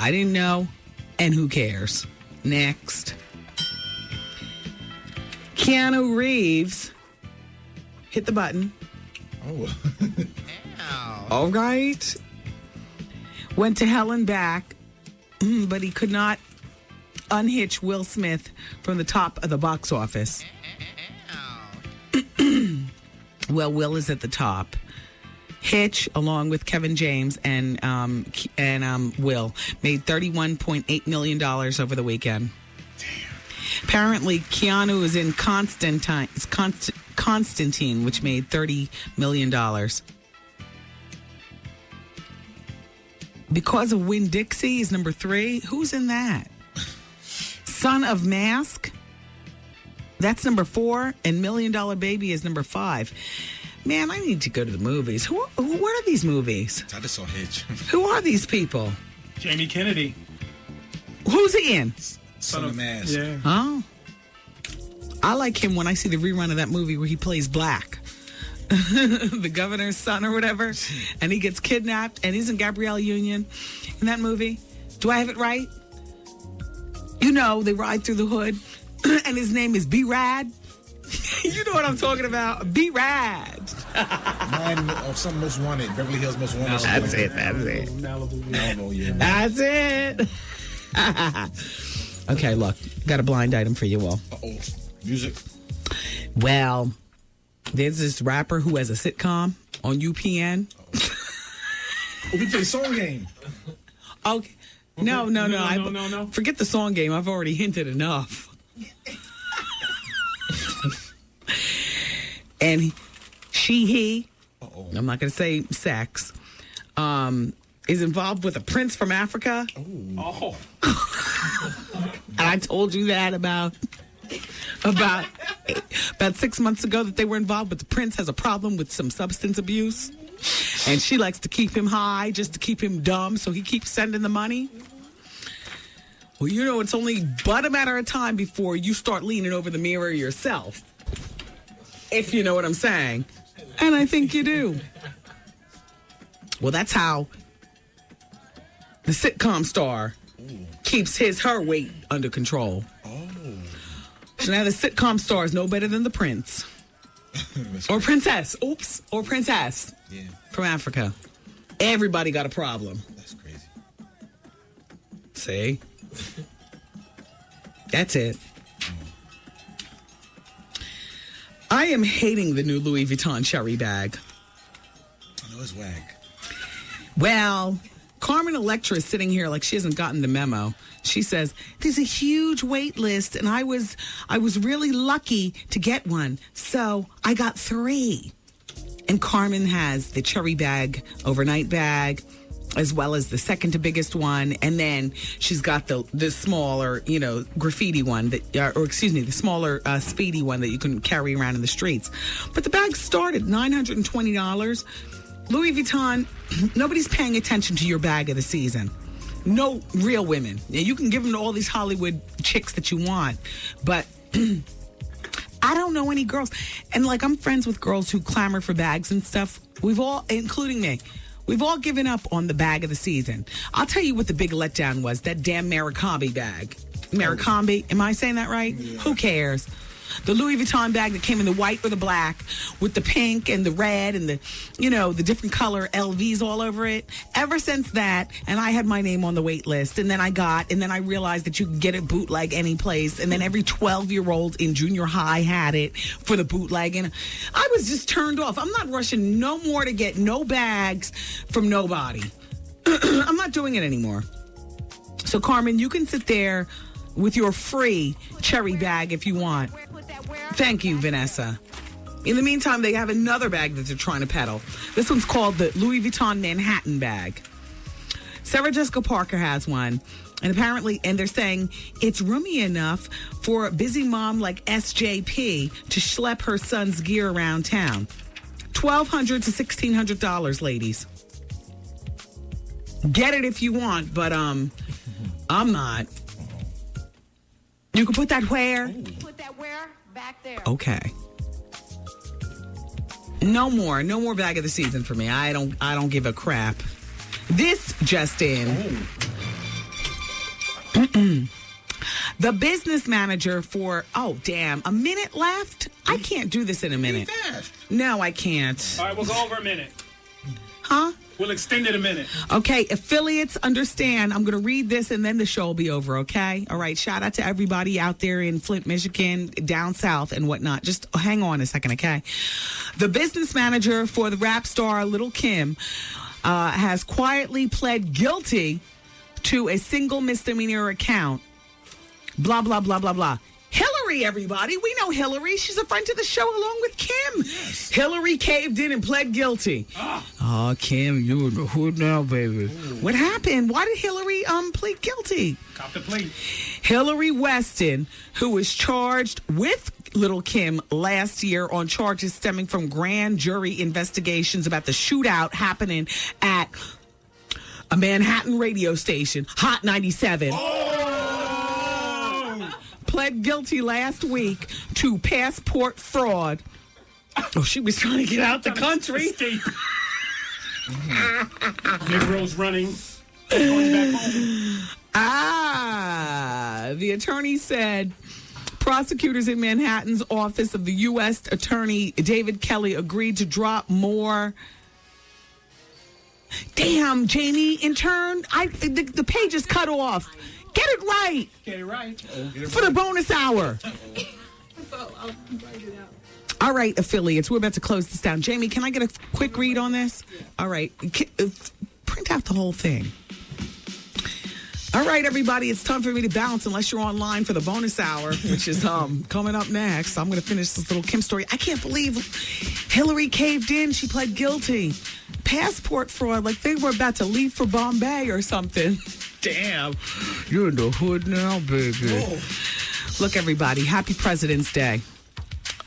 I didn't know, and who cares? Next. Keanu Reeves. Hit the button. Oh. All right. Went to hell and back. But he could not unhitch Will Smith from the top of the box office. Well, Will is at the top. Hitch, along with Kevin James and Will, made $31.8 million over the weekend. Damn. Apparently, Keanu is in Constantine, which made $30 million. Because of Winn-Dixie is number 3. Who's in that? Son of Mask. That's number 4. And $1 Million Baby is number 5. Man, I need to go to the movies. What are these movies? I just saw Hitch. Who are these people? Jamie Kennedy. Who's he in? Son of Mask. Yeah. Oh. I like him when I see the rerun of that movie where he plays Black. The governor's son or whatever, and he gets kidnapped, and isn't Gabrielle Union in that movie? Do I have it right? You know, they ride through the hood, and his name is B-Rad. You know what I'm talking about? B-Rad. Mine of some Most Wanted, Beverly Hills Most Wanted. That's it. Malibu, yeah. That's it. Okay, look, got a blind item for you all. Uh-oh. Music. Well, there's this rapper who has a sitcom on UPN. We play song game. Okay. No. Forget the song game. I've already hinted enough. And he, I'm not going to say sex, is involved with a prince from Africa. Oh. And I told you that about 6 months ago that they were involved, but the prince has a problem with some substance abuse. And she likes to keep him high just to keep him dumb, so he keeps sending the money. Well, you know, it's only but a matter of time before you start leaning over the mirror yourself. If you know what I'm saying. And I think you do. Well, that's how the sitcom star keeps her weight under control. So now the sitcom stars no better than the prince. Or princess. Oops. Or princess. Yeah. From Africa. Everybody got a problem. That's crazy. See? That's it. I am hating the new Louis Vuitton cherry bag. I know it's wag. Well, Carmen Electra is sitting here like she hasn't gotten the memo. She says, there's a huge wait list, and I was really lucky to get one. So I got 3. And Carmen has the cherry bag, overnight bag, as well as the second to biggest one. And then she's got the smaller, graffiti one, the smaller speedy one that you can carry around in the streets. But the bag started $920. Louis Vuitton, nobody's paying attention to your bag of the season. No real women. You can give them to all these Hollywood chicks that you want, but I don't know any girls. And I'm friends with girls who clamor for bags and stuff. We've all, including me, we've all given up on the bag of the season. I'll tell you what the big letdown was, that damn Maricombi bag. Maricombi, am I saying that right? Yeah. Who cares? The Louis Vuitton bag that came in the white or the black with the pink and the red and the different color LVs all over it. Ever since that, and I had my name on the wait list, and then I realized that you could get it bootleg any place, and then every 12-year-old in junior high had it for the bootleg, and I was just turned off. I'm not rushing no more to get no bags from nobody. I'm not doing it anymore. So, Carmen, you can sit there with your free cherry bag if you want. Thank you, Vanessa. In the meantime, they have another bag that they're trying to peddle. This one's called the Louis Vuitton Manhattan bag. Sarah Jessica Parker has one. And apparently, they're saying it's roomy enough for a busy mom like SJP to schlep her son's gear around town. $1,200 to $1,600, ladies. Get it if you want, but I'm not. You can put that where? Put that where? Back there. Okay. No more bag of the season for me. I don't give a crap. This just in. The business manager for a minute left? I can't do this in a minute. No, I can't. All right, we'll go over a minute. Huh? We'll extend it a minute. Okay, affiliates, understand. I'm going to read this and then the show will be over, okay? All right, shout out to everybody out there in Flint, Michigan, down south and whatnot. Just hang on a second, okay? The business manager for the rap star Lil' Kim has quietly pled guilty to a single misdemeanor account. Blah, blah, blah, blah, blah. Hillary, everybody. We know Hillary. She's a friend to the show along with Kim. Yes. Hillary caved in and pled guilty. Oh, Kim, you in the hood now, baby. Ooh. What happened? Why did Hillary plead guilty? Cop the plea. Hillary Weston, who was charged with Lil' Kim last year on charges stemming from grand jury investigations about the shootout happening at a Manhattan radio station, Hot 97. Pled guilty last week to passport fraud. Oh, she was trying to get out the country. Negroes running. Going back home. The attorney said prosecutors in Manhattan's office of the U.S. Attorney David Kelly agreed to drop more. Damn, Jamie, intern, the page is cut off. Get it right. Get it right. For the bonus hour. I'll write it out. All right, affiliates, we're about to close this down. Jamie, can I get a quick read on this? Yeah. All right. Print out the whole thing. All right, everybody, it's time for me to bounce unless you're online for the bonus hour, which is coming up next. I'm going to finish this little Kim story. I can't believe Hillary caved in. She pled guilty. Passport fraud, like they were about to leave for Bombay or something. Damn. You're in the hood now, baby. Whoa. Look, everybody, happy President's Day.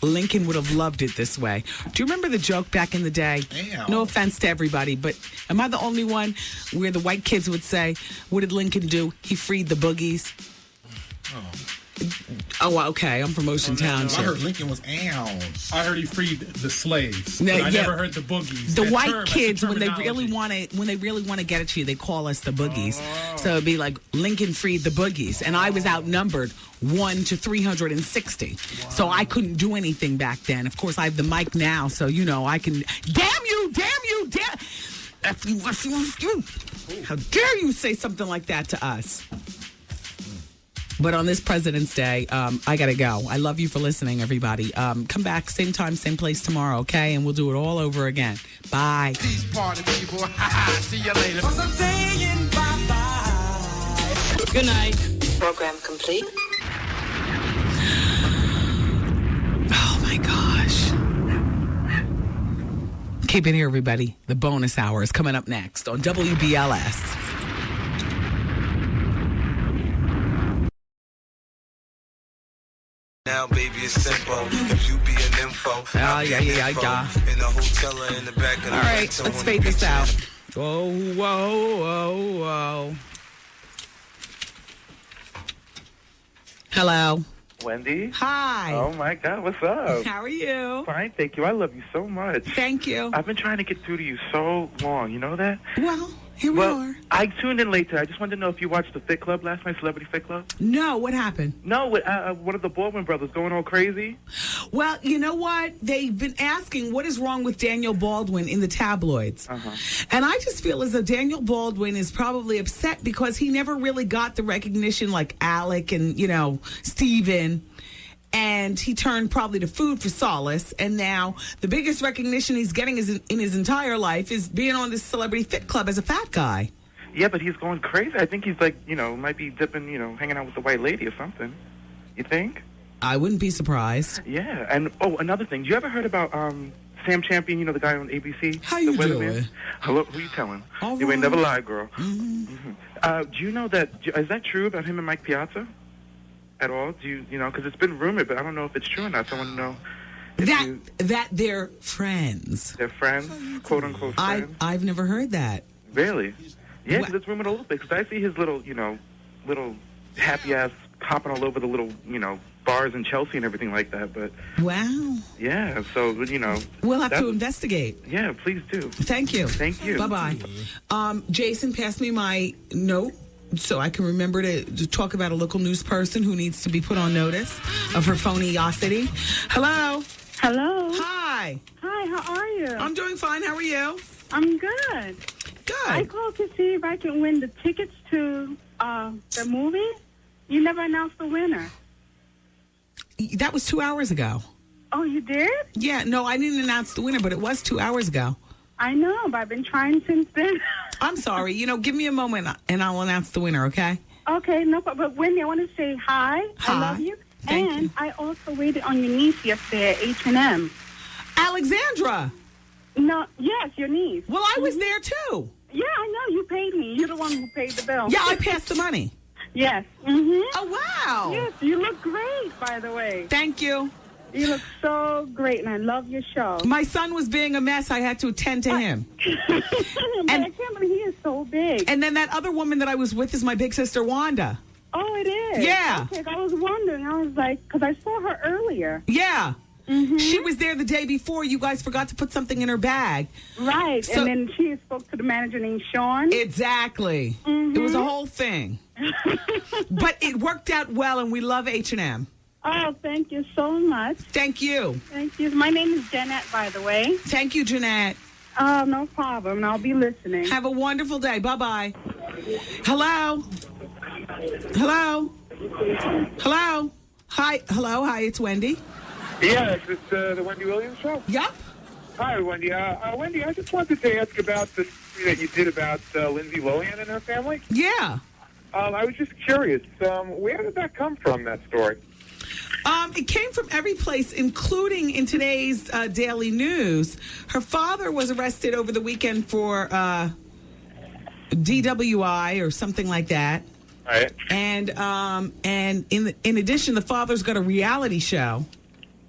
Lincoln would have loved it this way. Do you remember the joke back in the day? Damn. No offense to everybody, but am I the only one where the white kids would say, what did Lincoln do? He freed the boogies. Oh. Oh, okay. I'm from Ocean Township. I heard Lincoln was ow. I heard he freed the slaves. Yeah, I never heard the boogies. The That white term, kids, that's a when they really want to get at you, they call us the boogies. So it'd be like Lincoln freed the boogies, and I was outnumbered 1 to 360. So I couldn't do anything back then. Of course, I have the mic now, so I can. Damn you! F you! How dare you say something like that to us? But on this President's Day, I got to go. I love you for listening, everybody. Come back, same time, same place tomorrow, okay? And we'll do it all over again. Bye. These party people. See you later. 'Cause I'm saying bye-bye. Good night. Program complete. Oh, my gosh. Keep it here, everybody. The bonus hour is coming up next on WBLS. Now, baby, it's simple. If you be an info, Yeah. in the hotel or in the back of the All right, let's fade this out. Whoa. Hello. Wendy? Hi. Oh, my God. What's up? How are you? Fine, thank you. I love you so much. Thank you. I've been trying to get through to you so long. You know that? Well, here we are. I tuned in later. I just wanted to know if you watched the Fit Club last night, Celebrity Fit Club? No, what happened? No, with one of the Baldwin brothers going all crazy. Well, you know what? They've been asking what is wrong with Daniel Baldwin in the tabloids. And I just feel as though Daniel Baldwin is probably upset because he never really got the recognition like Alec and, Steven. And he turned probably to Food for Solace. And now the biggest recognition he's getting in his entire life is being on this Celebrity Fit Club as a fat guy. Yeah, but he's going crazy. I think he's like, might be dipping, hanging out with the white lady or something. You think? I wouldn't be surprised. Yeah. And, another thing. You ever heard about Sam Champion, the guy on ABC? How you doing? Hello, who you telling? All You ain't right. never lied, girl. Do you know that, is that true about him and Mike Piazza? At all? Do you, because it's been rumored, but I don't know if it's true or not. So I want to know. That they're friends. They're friends, quote unquote friends. I've never heard that. Really? Yeah, because it's rumored a little bit. Because I see his little happy ass hopping all over the little, bars in Chelsea and everything like that. But wow. Yeah. So we'll have to investigate. Yeah, please do. Thank you. Thank you. Bye bye. Jason, pass me my note. So I can remember to talk about a local news person who needs to be put on notice of her phoniosity. Hello. Hello. Hi. Hi, how are you? I'm doing fine. How are you? I'm good. Good. I called to see if I can win the tickets to the movie. You never announced the winner. That was 2 hours ago. Oh, you did? Yeah, no, I didn't announce the winner, but it was 2 hours ago. I know, but I've been trying since then. I'm sorry. Give me a moment, and I'll announce the winner, okay? Okay, no problem. But Wendy, I want to say hi. Hi. I love you. Thank and you. I also waited on your niece yesterday at H&M. Alexandra. No, yes, your niece. Well, I was there, too. Yeah, I know. You paid me. You're the one who paid the bill. Yeah, I passed the money. Yes. Mm-hmm. Oh, wow. Yes, you look great, by the way. Thank you. You look so great, and I love your show. My son was being a mess. I had to attend to him. But I can't believe he is so big. And then that other woman that I was with is my big sister, Wanda. Oh, it is? Yeah. Okay, I was wondering. I was like, because I saw her earlier. Yeah. Mm-hmm. She was there the day before. You guys forgot to put something in her bag. Right. So, and then she spoke to the manager named Sean. Exactly. Mm-hmm. It was a whole thing. But it worked out well, and we love H&M. Oh, thank you so much. Thank you. Thank you. My name is Jeanette, by the way. Thank you, Jeanette. Oh, no problem. I'll be listening. Have a wonderful day. Bye-bye. Hello? Hello? Hello? Hi. Hello. Hi, it's Wendy. Yes, it's the Wendy Williams show. Yep. Hi, Wendy. Wendy, I just wanted to ask about the story that you did about Lindsay Lohan and her family. Yeah. I was just curious. Where did that come from, that story? It came from every place, including in today's Daily News. Her father was arrested over the weekend for DWI or something like that. Right. And in addition, the father's got a reality show.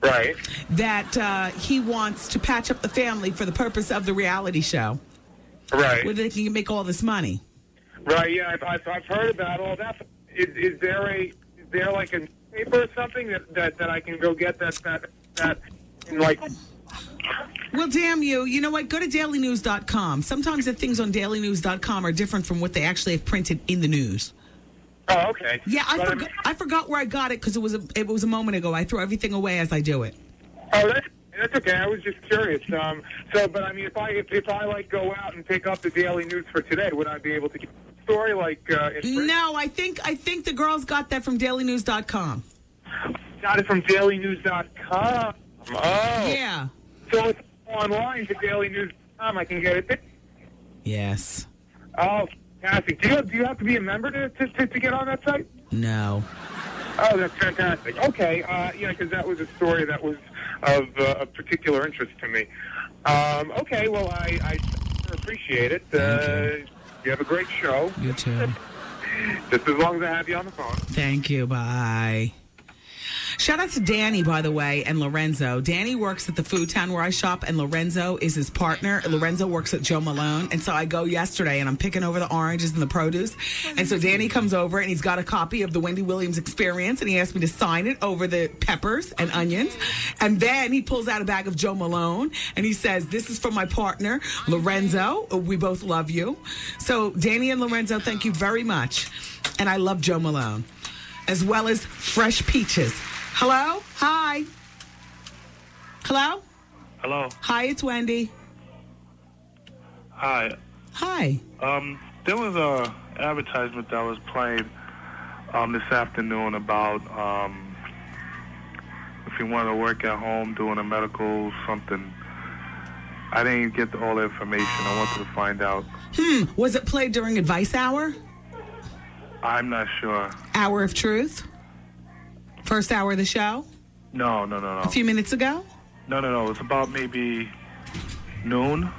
Right. That he wants to patch up the family for the purpose of the reality show. Right. Where they can make all this money. Right. Yeah, I've heard about all that. Is there like paper or something that I can go get that in like. Well, damn you. You know what? Go to dailynews.com. Sometimes the things on dailynews.com are different from what they actually have printed in the news. Oh, okay. Yeah, I forgot where I got it because it was a moment ago. I throw everything away as I do it. Oh, that's okay. I was just curious. But I mean, if I like go out and pick up the Daily News for today, would I be able to get the story like? No, I think the girls got that from dailynews.com. Got it from dailynews.com. Oh. Yeah. So it's online to dailynews.com. I can get it there. Yes. Oh, fantastic. Do you have to be a member to get on that site? No. Oh, that's fantastic. Okay, because that was a story that was of particular interest to me. Okay, well, I appreciate it. You have a great show. You too. Just as long as I have you on the phone. Thank you. Bye. Shout out to Danny, by the way, and Lorenzo. Danny works at the food town where I shop, and Lorenzo is his partner. Lorenzo works at Joe Malone, and so I go yesterday, and I'm picking over the oranges and the produce. And so Danny comes over, and he's got a copy of the Wendy Williams Experience, and he asked me to sign it over the peppers and onions. And then he pulls out a bag of Joe Malone, and he says, "This is from my partner, Lorenzo. We both love you." So Danny and Lorenzo, thank you very much. And I love Joe Malone, as well as fresh peaches. Hello? Hi. Hello? Hello. Hi, it's Wendy. Hi. Hi. There was a advertisement that was played this afternoon about if you want to work at home doing a medical something. I didn't get all the information. I wanted to find out. Was it played during Advice Hour? I'm not sure. Hour of Truth? First hour of the show? No. A few minutes ago? No. It's about maybe noon.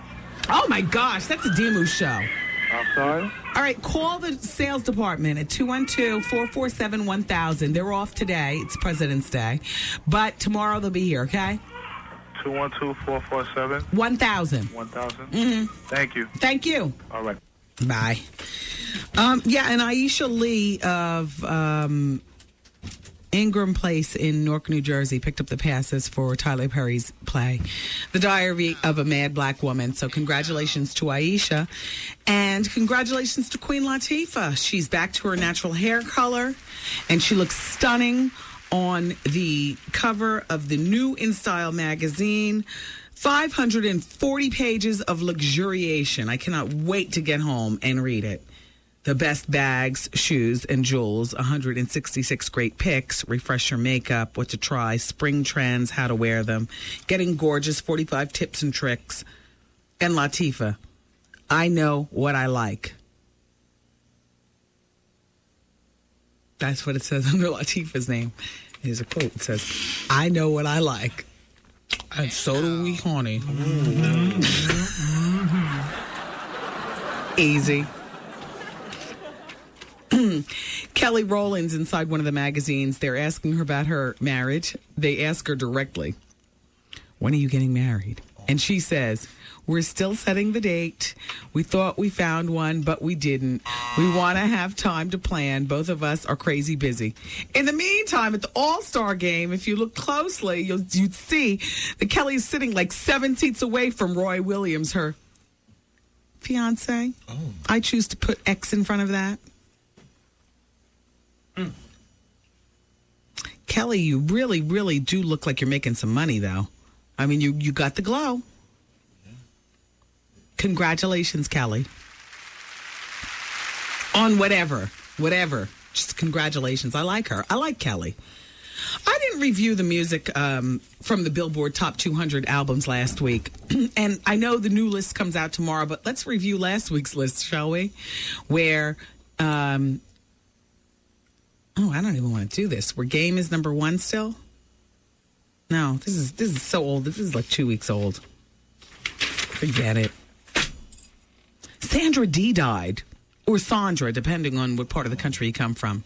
Oh, my gosh. That's a Demu show. I'm sorry? All right. Call the sales department at 212-447-1000. They're off today. It's President's Day. But tomorrow they'll be here, okay? 212-447? 1000. 1000? Mm-hmm. Thank you. Thank you. All right. Bye. And Aisha Lee of Ingram Place in Newark, New Jersey, picked up the passes for Tyler Perry's play, The Diary of a Mad Black Woman. So congratulations to Aisha. And congratulations to Queen Latifah. She's back to her natural hair color, and she looks stunning on the cover of the new InStyle magazine. 540 pages of luxuriation. I cannot wait to get home and read it. The best bags, shoes, and jewels, 166 great picks, refresh your makeup, what to try, spring trends, how to wear them, getting gorgeous, 45 tips and tricks. And Latifah, I know what I like. That's what it says under Latifah's name. Here's a quote. It says, I know what I like. And so do we, honey. Easy. Kelly Rowland's inside one of the magazines. They're asking her about her marriage. They ask her directly, when are you getting married? And she says, we're still setting the date. We thought we found one, but we didn't. We want to have time to plan. Both of us are crazy busy. In the meantime, at the All-Star game, if you look closely, you'd see that Kelly's sitting like 7 seats away from Roy Williams, her fiance. Oh. I choose to put X in front of that. Kelly, you really, really do look like you're making some money, though. I mean, you got the glow. Yeah. Congratulations, Kelly. On whatever. Just congratulations. I like her. I like Kelly. I didn't review the music from the Billboard Top 200 albums last week. And I know the new list comes out tomorrow, but let's review last week's list, shall we? Where... I don't even want to do this. Where Game is number 1 still? No, this is so old. This is like 2 weeks old. Forget it. Sandra D died. Or Sandra, depending on what part of the country you come from.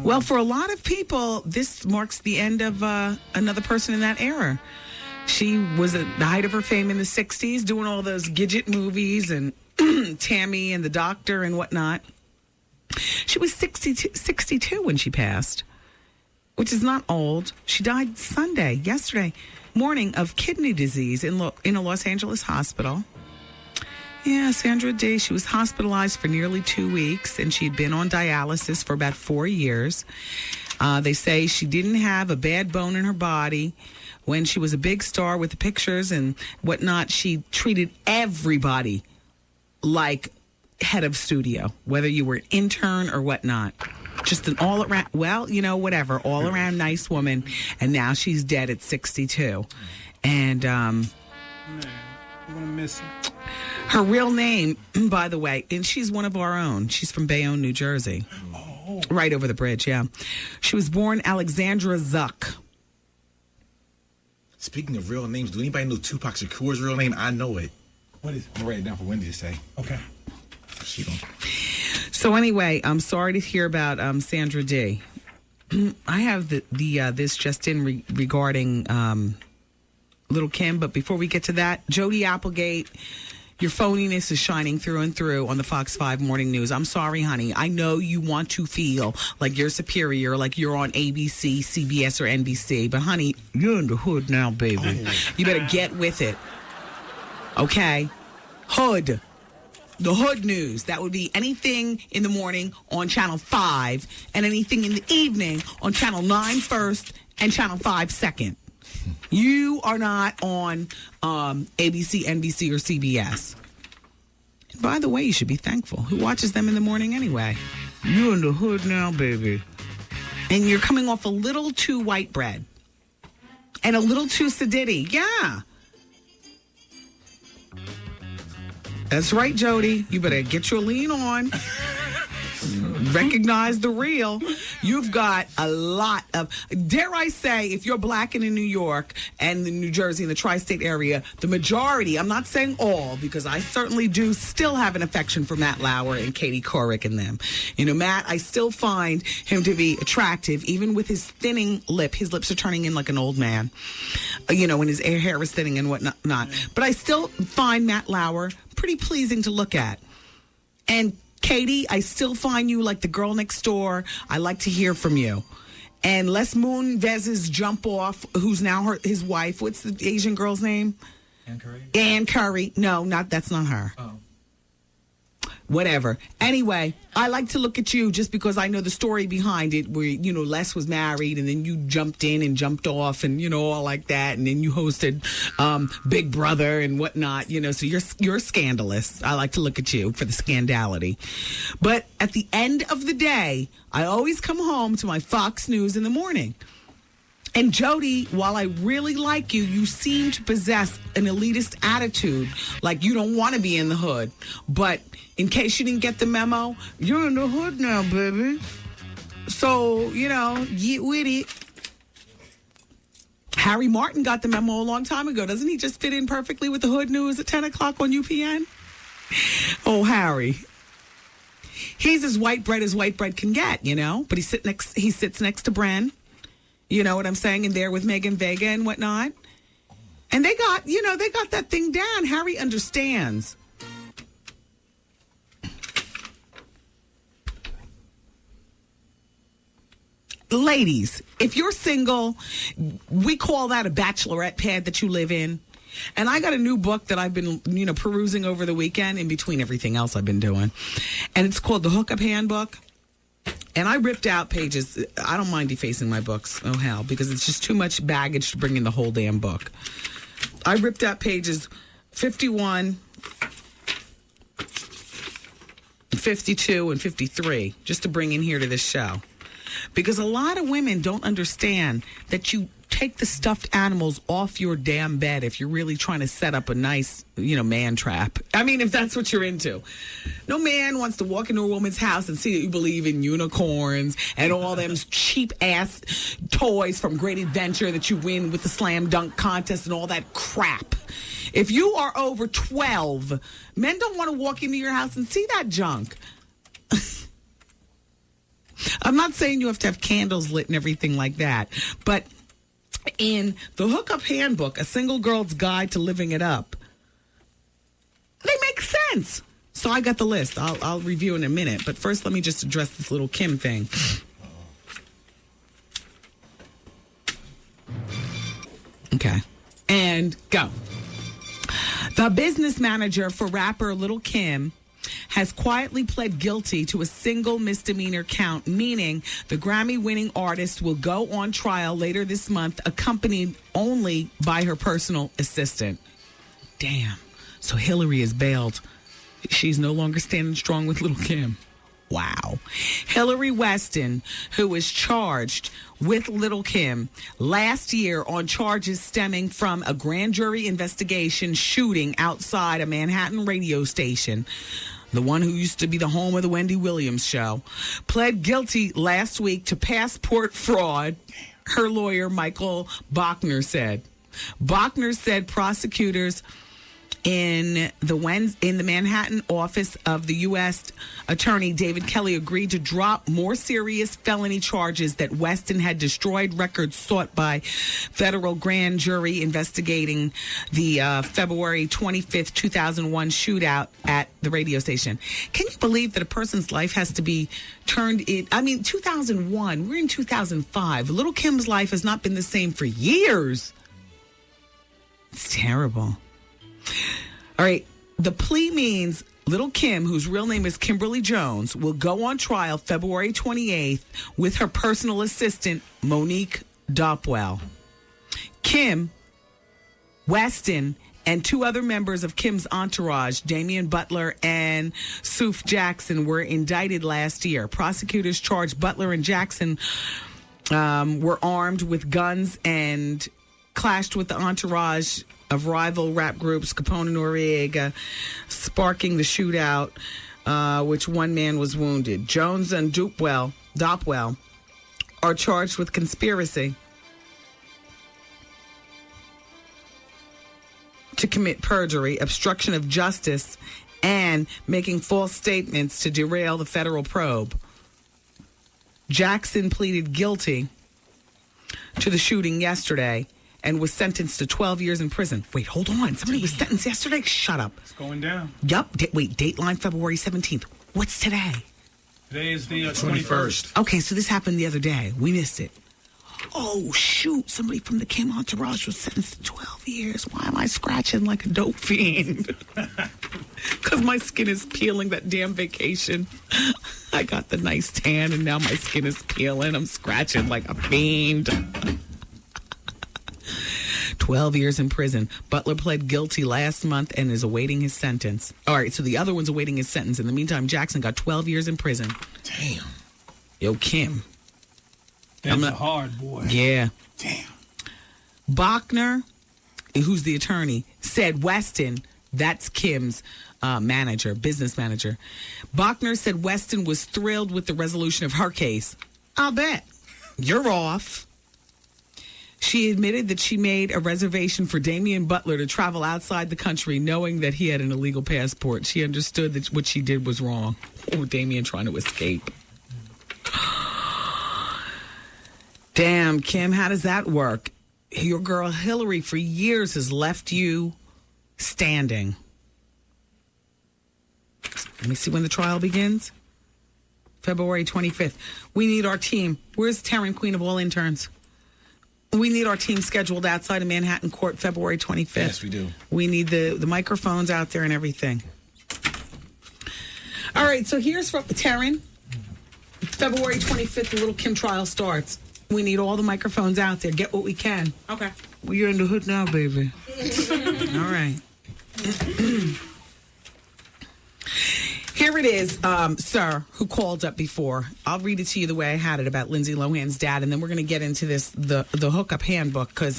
Well, for a lot of people, this marks the end of another person in that era. She was at the height of her fame in the 60s, doing all those Gidget movies and Tammy and the Doctor and whatnot. She was 62 when she passed. which is not old. She died yesterday morning of kidney disease in a Los Angeles hospital. Yeah, Sandra Day, she was hospitalized for nearly 2 weeks, and she'd been on dialysis for about 4 years. They say she didn't have a bad bone in her body. When she was a big star with the pictures and whatnot, she treated everybody like head of studio, whether you were an intern or whatnot. Just an all-around, whatever, all-around nice woman. And now she's dead at 62. And, Man, you're going to miss her. Her real name, by the way, and she's one of our own. She's from Bayonne, New Jersey. Oh. Right over the bridge, yeah. She was born Alexandra Zuck. Speaking of real names, do anybody know Tupac Shakur's real name? I know it. What is it? I'm going to write it down for Wendy to say. Okay. So anyway, I'm sorry to hear about Sandra D. I have this just in regarding Little Kim, but before we get to that, Jody Applegate, your phoniness is shining through and through on the Fox 5 Morning News. I'm sorry, honey. I know you want to feel like you're superior, like you're on ABC, CBS, or NBC, but honey, you're in the hood now, baby. You better get with it. Okay? Hood. The Hood News. That would be anything in the morning on Channel 5 and anything in the evening on Channel 9 first and Channel 5 second. You are not on ABC, NBC, or CBS. And by the way, you should be thankful. Who watches them in the morning anyway? You're in the hood now, baby. And you're coming off a little too white bread. And a little too sedity. Yeah. That's right, Jody. You better get your lean on. Recognize the real. You've got a lot of, dare I say, if you're black and in New York and in New Jersey, in the tri-state area, the majority, I'm not saying all, because I certainly do still have an affection for Matt Lauer and Katie Couric and them. You know, Matt, I still find him to be attractive, even with his thinning lip. His lips are turning in like an old man, when his hair is thinning and whatnot. But I still find Matt Lauer pretty pleasing to look at. And Katie, I still find you like the girl next door. I like to hear from you. And Les Moonves' jump off, who's now his wife. What's the Asian girl's name? Ann Curry? Ann Curry. No, that's not her. Oh. Whatever. Anyway, I like to look at you just because I know the story behind it where, Les was married and then you jumped in and jumped off and, all like that. And then you hosted Big Brother and whatnot, so you're scandalous. I like to look at you for the scandality. But at the end of the day, I always come home to my Fox News in the morning. And Jody, while I really like you, you seem to possess an elitist attitude, like you don't want to be in the hood. But in case you didn't get the memo, you're in the hood now, baby. So, get with it. Harry Martin got the memo a long time ago. Doesn't he just fit in perfectly with the Hood News at 10 o'clock on UPN? Oh, Harry. He's as white bread can get, But he sits next to Bren. You know what I'm saying? And there with Megan Vega and whatnot. And they got that thing down. Harry understands. Ladies, if you're single, we call that a bachelorette pad that you live in. And I got a new book that I've been, perusing over the weekend in between everything else I've been doing. And it's called the Hookup Handbook. And I ripped out pages. I don't mind defacing my books. Oh, hell, because it's just too much baggage to bring in the whole damn book. I ripped out pages 51, 52, and 53 just to bring in here to this show. Because a lot of women don't understand that you take the stuffed animals off your damn bed if you're really trying to set up a nice, man trap. I mean, if that's what you're into. No man wants to walk into a woman's house and see that you believe in unicorns and all them cheap-ass toys from Great Adventure that you win with the slam dunk contest and all that crap. If you are over 12, men don't want to walk into your house and see that junk. I'm not saying you have to have candles lit and everything like that, but in the Hookup Handbook, A Single Girl's Guide to Living It Up, they make sense. So I got the list. I'll review in a minute. But first, let me just address this little Kim thing. Okay. And go. The business manager for rapper Lil' Kim has quietly pled guilty to a single misdemeanor count, meaning the Grammy-winning artist will go on trial later this month, accompanied only by her personal assistant. Damn. So Hillary is bailed. She's no longer standing strong with Lil' Kim. Wow. Hillary Weston, who was charged with Lil' Kim last year on charges stemming from a grand jury investigation shooting outside a Manhattan radio station, the one who used to be the home of the Wendy Williams show, pled guilty last week to passport fraud, her lawyer Michael Bachner said. Bachner said prosecutors in the Manhattan office of the U.S. Attorney David Kelly agreed to drop more serious felony charges that Weston had destroyed records sought by federal grand jury investigating the February 25th, 2001 shootout at the radio station. Can you believe that a person's life has to be turned in? I mean, 2001, we're in 2005. Lil' Kim's life has not been the same for years. It's terrible. All right. The plea means Lil' Kim, whose real name is Kimberly Jones, will go on trial February 28th with her personal assistant, Monique Dopwell. Kim, Weston, and two other members of Kim's entourage, Damian Butler and Suf Jackson, were indicted last year. Prosecutors charged Butler and Jackson were armed with guns and clashed with the entourage of rival rap groups Capone and Noriega, sparking the shootout, which one man was wounded. Jones and Dopwell are charged with conspiracy to commit perjury, obstruction of justice, and making false statements to derail the federal probe. Jackson pleaded guilty to the shooting yesterday and was sentenced to 12 years in prison. Wait, hold on. Somebody was sentenced yesterday? Shut up. It's going down. Yup. Wait, Dateline February 17th. What's today? Today is the 21st. Okay, so this happened the other day. We missed it. Oh, shoot. Somebody from the Kim entourage was sentenced to 12 years. Why am I scratching like a dope fiend? Because my skin is peeling. That damn vacation. I got the nice tan, and now my skin is peeling. I'm scratching like a fiend. 12 years in prison. Butler pled guilty last month and is awaiting his sentence. All right, so the other one's awaiting his sentence. In the meantime, Jackson got 12 years in prison. Damn. Yo, Kim. That's a hard boy. Yeah. Damn. Bachner, who's the attorney, said Weston, that's Kim's business manager. Bachner said Weston was thrilled with the resolution of her case. I'll bet. You're off. She admitted that she made a reservation for Damian Butler to travel outside the country, knowing that he had an illegal passport. She understood that what she did was wrong. Oh, Damian trying to escape. Damn, Kim, how does that work? Your girl Hillary for years has left you standing. Let me see when the trial begins. February 25th. We need our team. Where's Taryn, queen of all interns? We need our team scheduled outside of Manhattan Court February 25th. Yes, we do. We need the microphones out there and everything. All right, so here's from Taryn. February 25th, the Lil' Kim trial starts. We need all the microphones out there. Get what we can. Okay. Well, you're in the hood now, baby. All right. Here it is, sir, who called up before. I'll read it to you the way I had it about Lindsay Lohan's dad, and then we're going to get into this, the Hookup Handbook, because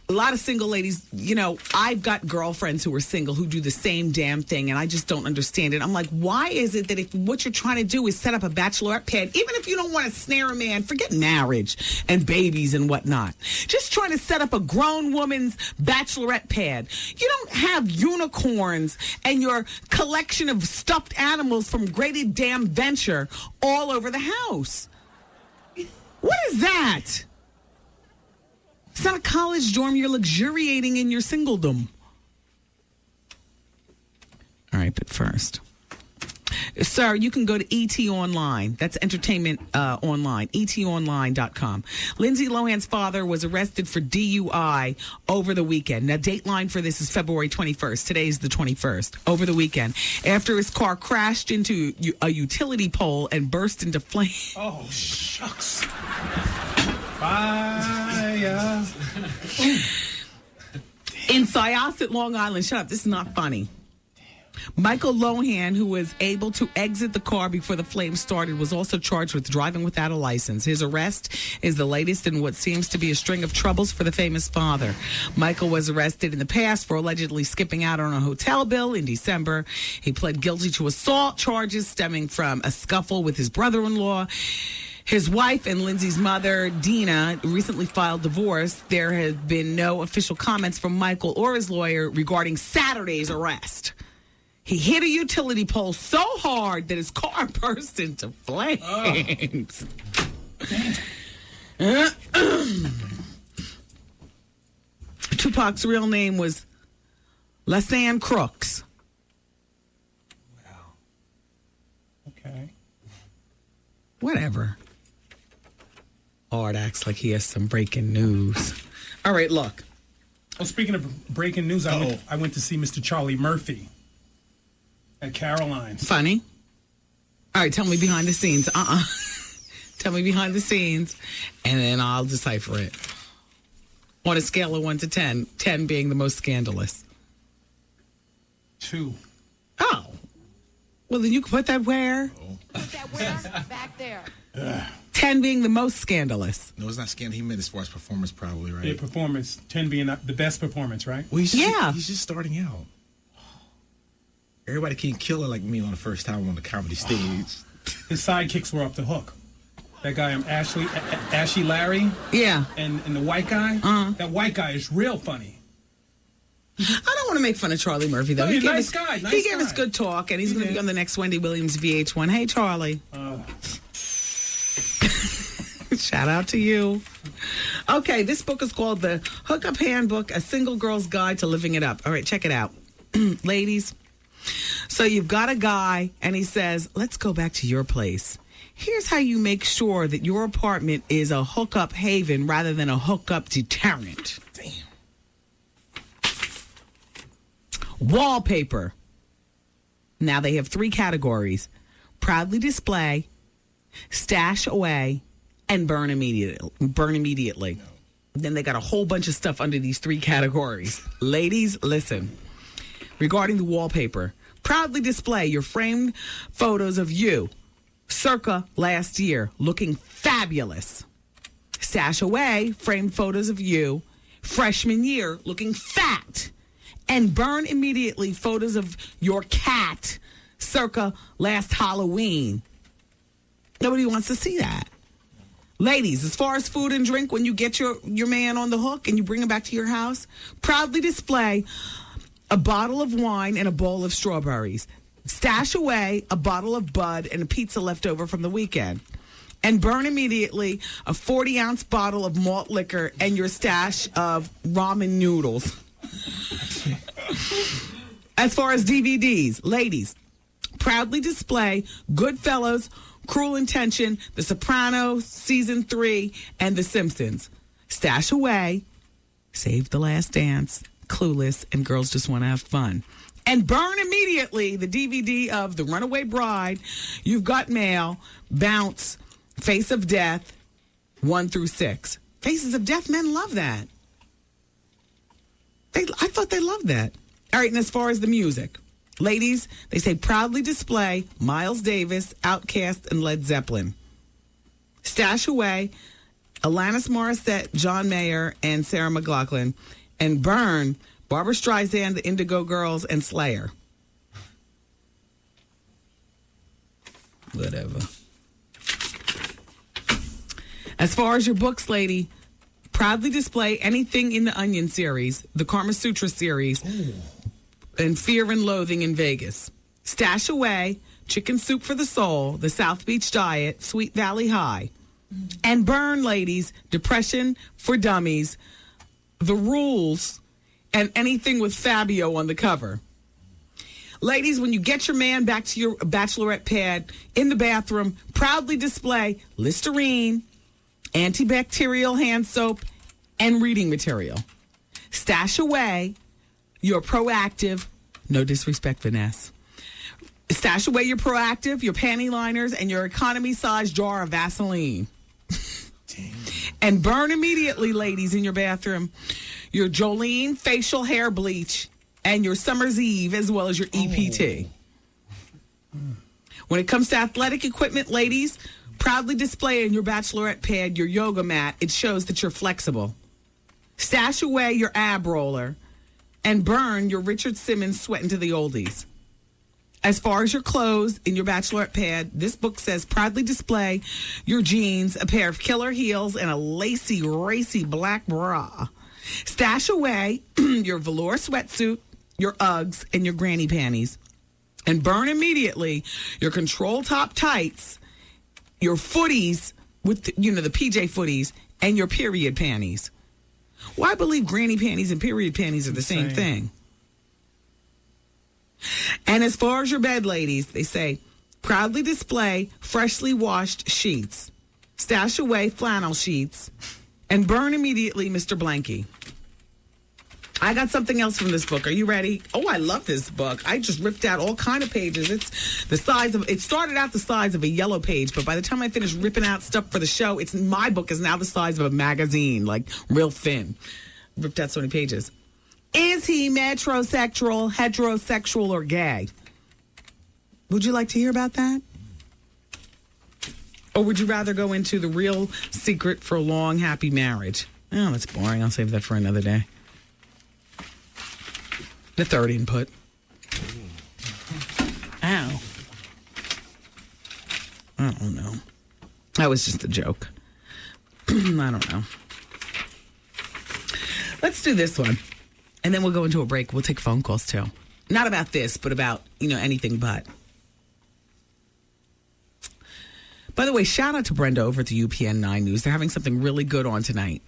a lot of single ladies, you know, I've got girlfriends who are single who do the same damn thing, and I just don't understand it. I'm like, why is it that if what you're trying to do is set up a bachelorette pad, even if you don't want to snare a man, forget marriage and babies and whatnot, just trying to set up a grown woman's bachelorette pad. You don't have unicorns and your collection of stuffed animals from Graded Damn Venture all over the house. What is that? It's not a college dorm. You're luxuriating in your singledom. All right, but first, Sir, you can go to ET Online. That's entertainment online, etonline.com. Lindsay Lohan's father was arrested for DUI over the weekend. Now, dateline for this is February 21st. Today is the 21st. Over the weekend. After his car crashed into a utility pole and burst into flames. Oh, shucks. Fire. In Syosset, Long Island. Shut up. This is not funny. Michael Lohan, who was able to exit the car before the flames started, was also charged with driving without a license. His arrest is the latest in what seems to be a string of troubles for the famous father. Michael was arrested in the past for allegedly skipping out on a hotel bill in December. He pled guilty to assault charges stemming from a scuffle with his brother-in-law. His wife and Lindsay's mother, Dina, recently filed divorce. There have been no official comments from Michael or his lawyer regarding Saturday's arrest. He hit a utility pole so hard that his car burst into flames. Tupac's real name was Lasan Crooks. Wow. Okay. Whatever. Hard acts like he has some breaking news. All right, look. Oh, speaking of breaking news, I went to see Mr. Charlie Murphy at Caroline's. Funny. All right, tell me behind the scenes. Tell me behind the scenes, and then I'll decipher it. On a scale of 1 to 10, 10 being the most scandalous. 2. Oh. Well, then you can put that where? Put that where? Back there. 10 being the most scandalous. No, it's not scandalous. He meant as far as performance, probably, right? Yeah, performance. 10 being the best performance, right? Well, he's just starting out. Everybody can't kill it like me on the first time on the comedy stage. His sidekicks were up the hook. That guy, Ashley Larry. Yeah. And the white guy. That white guy is real funny. I don't want to make fun of Charlie Murphy, though. No, he's a nice guy. He gave us good talk, and he's going to be on the next Wendy Williams VH1. Hey, Charlie. Shout out to you. Okay, this book is called The Hookup Handbook, A Single Girl's Guide to Living It Up. All right, check it out. Ladies, so you've got a guy, and he says, let's go back to your place. Here's how you make sure that your apartment is a hookup haven rather than a hookup deterrent. Damn. Wallpaper. Now they have 3 categories: proudly display, stash away, and burn immediately. Then they got a whole bunch of stuff under these 3 categories. Ladies, listen. Regarding the wallpaper, proudly display your framed photos of you circa last year, looking fabulous. Stash away framed photos of you freshman year, looking fat. And burn immediately photos of your cat circa last Halloween. Nobody wants to see that. Ladies, as far as food and drink, when you get your man on the hook and you bring him back to your house, proudly display a bottle of wine and a bowl of strawberries. Stash away a bottle of Bud and a pizza left over from the weekend. And burn immediately a 40-ounce bottle of malt liquor and your stash of ramen noodles. As far as DVDs, ladies, proudly display Goodfellas, Cruel Intention, The Sopranos, Season 3, and The Simpsons. Stash away Save the Last Dance, Clueless, and Girls Just Want to Have Fun. And burn immediately the DVD of The Runaway Bride, You've Got Mail, Bounce, Face of Death, 1 through 6. Faces of Death, men love that. I thought they loved that. All right, and as far as the music, ladies, they say proudly display Miles Davis, Outkast, and Led Zeppelin. Stash away Alanis Morissette, John Mayer, and Sarah McLachlan. And burn Barbra Streisand, the Indigo Girls, and Slayer. Whatever. As far as your books, lady, proudly display anything in the Onion series, the Kama Sutra series, and Fear and Loathing in Vegas. Stash away Chicken Soup for the Soul, the South Beach Diet, Sweet Valley High. And burn, ladies, Depression for Dummies, The Rules, and anything with Fabio on the cover. Ladies, when you get your man back to your bachelorette pad in the bathroom, proudly display Listerine, antibacterial hand soap, and reading material. Stash away your Proactive, no disrespect, Vanessa. Stash away your Proactive, your panty liners, and your economy-sized jar of Vaseline. And burn immediately, ladies, in your bathroom, your Jolene facial hair bleach and your Summer's Eve, as well as your EPT. When it comes to athletic equipment, ladies, proudly display in your bachelorette pad your yoga mat. It shows that you're flexible. Stash away your ab roller and burn your Richard Simmons Sweatin' to the Oldies. As far as your clothes in your bachelorette pad, this book says proudly display your jeans, a pair of killer heels, and a lacy, racy black bra. Stash away your velour sweatsuit, your Uggs, and your granny panties. And burn immediately your control top tights, your footies with, the PJ footies, and your period panties. Well, I believe granny panties and period panties are the same thing. And as far as your bed, ladies, they say, proudly display freshly washed sheets. Stash away flannel sheets. And burn immediately Mr. Blanky. I got something else from this book. Are you ready? Oh, I love this book. I just ripped out all kind of pages. It's the size of, it started out the size of a yellow page, but by the time I finished ripping out stuff for the show, my book is now the size of a magazine, like real thin. Ripped out so many pages. Is he metrosexual, heterosexual, or gay? Would you like to hear about that? Or would you rather go into the real secret for a long, happy marriage? Oh, that's boring. I'll save that for another day. The third input. Ow. I don't know. That was just a joke. I don't know. Let's do this one. And then we'll go into a break. We'll take phone calls, too. Not about this, but about, anything but. By the way, shout out to Brenda over at the UPN 9 News. They're having something really good on tonight.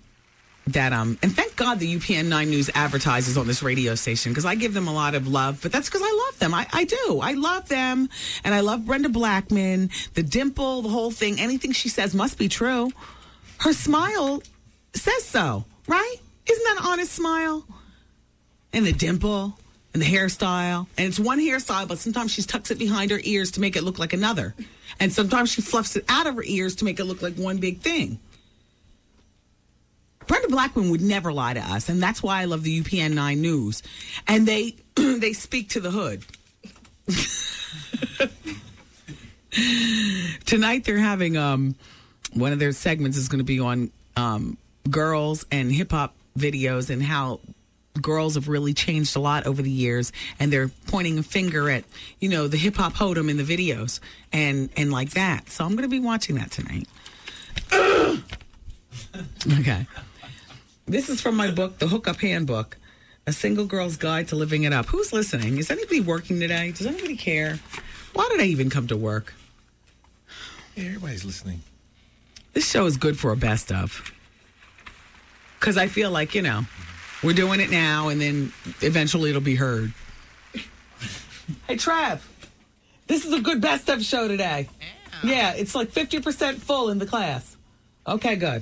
And thank God the UPN 9 News advertises on this radio station, because I give them a lot of love, but that's because I love them. I do. I love them, and I love Brenda Blackman, the dimple, the whole thing. Anything she says must be true. Her smile says so, right? Isn't that an honest smile? And the dimple, and the hairstyle. And it's one hairstyle, but sometimes she tucks it behind her ears to make it look like another. And sometimes she fluffs it out of her ears to make it look like one big thing. Brenda Blackman would never lie to us, and that's why I love the UPN 9 News. And they they speak to the hood. Tonight they're having one of their segments is going to be on girls and hip-hop videos and how girls have really changed a lot over the years, and they're pointing a finger at, the hip-hop hoedom in the videos and like that. So I'm going to be watching that tonight. Okay. This is from my book, The Hookup Handbook, A Single Girl's Guide to Living It Up. Who's listening? Is anybody working today? Does anybody care? Why did I even come to work? Yeah, everybody's listening. This show is good for a best of. Because I feel like, we're doing it now, and then eventually it'll be heard. Hey, Trav, this is a good best of show today. Yeah, it's like 50% full in the class. Okay, good.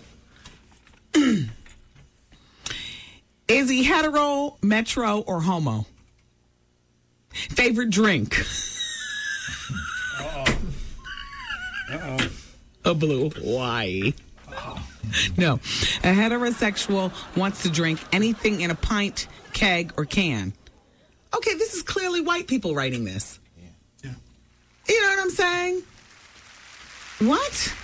Is he hetero, metro, or homo? Favorite drink? Uh-oh. A blue Hawaii. No. A heterosexual wants to drink anything in a pint, keg, or can. Okay, this is clearly white people writing this. Yeah. You know what I'm saying? What?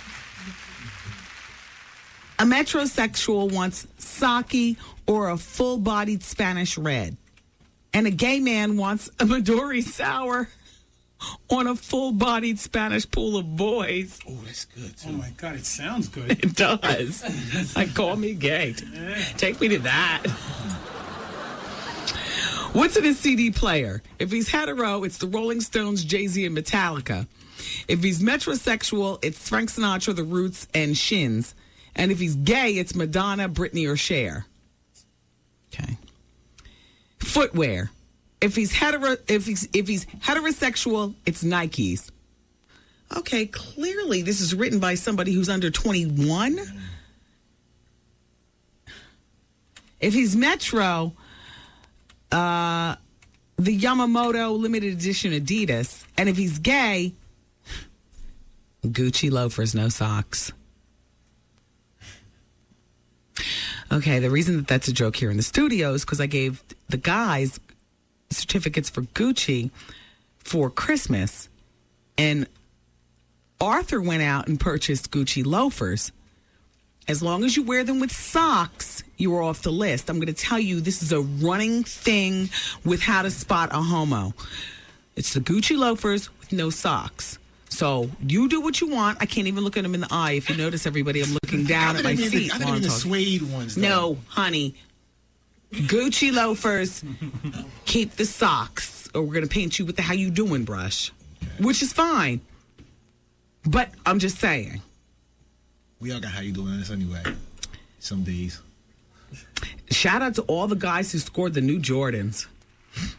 A metrosexual wants sake or a full-bodied Spanish red. And a gay man wants a Midori sour on a full-bodied Spanish pool of boys. Oh, that's good, too. Oh, my God, it sounds good. It does. Like, call me gay. Take me to that. What's in his CD player? If he's hetero, it's the Rolling Stones, Jay-Z, and Metallica. If he's metrosexual, it's Frank Sinatra, The Roots, and Shins. And if he's gay, it's Madonna, Britney, or Cher. Okay. Footwear. If he's heterosexual, it's Nikes. Okay, clearly this is written by somebody who's under 21. If he's Metro, the Yamamoto limited edition Adidas. And if he's gay, Gucci loafers, no socks. Okay, the reason that that's a joke here in the studio is because I gave the guys certificates for Gucci for Christmas. And Arthur went out and purchased Gucci loafers. As long as you wear them with socks, you are off the list. I'm going to tell you, this is a running thing with how to spot a homo. It's the Gucci loafers with no socks. So you do what you want. I can't even look at them in the eye. If you notice, everybody, I'm looking down at my feet. I think even the suede ones, though. No, honey. Gucci loafers, keep the socks, or we're going to paint you with the how you doing brush, which is fine. But I'm just saying. We all got how you doing this anyway. Some days. Shout out to all the guys who scored the new Jordans.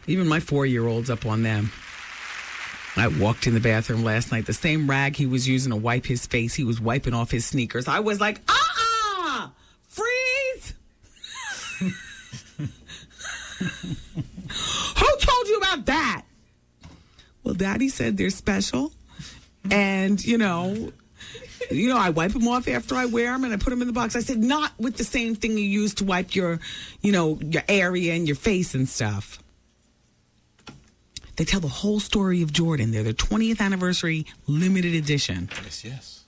Even my 4-year-old's up on them. I walked in the bathroom last night. The same rag he was using to wipe his face, he was wiping off his sneakers. I was like, freeze! Who told you about that? Well, Daddy said they're special. And, you know, I wipe them off after I wear them and I put them in the box. I said, not with the same thing you use to wipe your area and your face and stuff. They tell the whole story of Jordan. They're their 20th anniversary limited edition. Yes.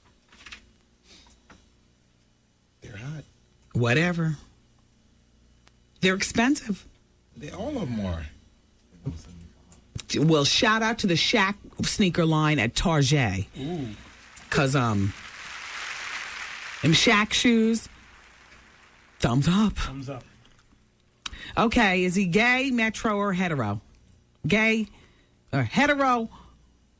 They're hot. Whatever. They're expensive. All of them are. Well, shout out to the Shaq sneaker line at Target. Ooh. Because, them Shaq shoes, thumbs up. Thumbs up. Okay, is he gay, metro, or hetero? Gay, or hetero,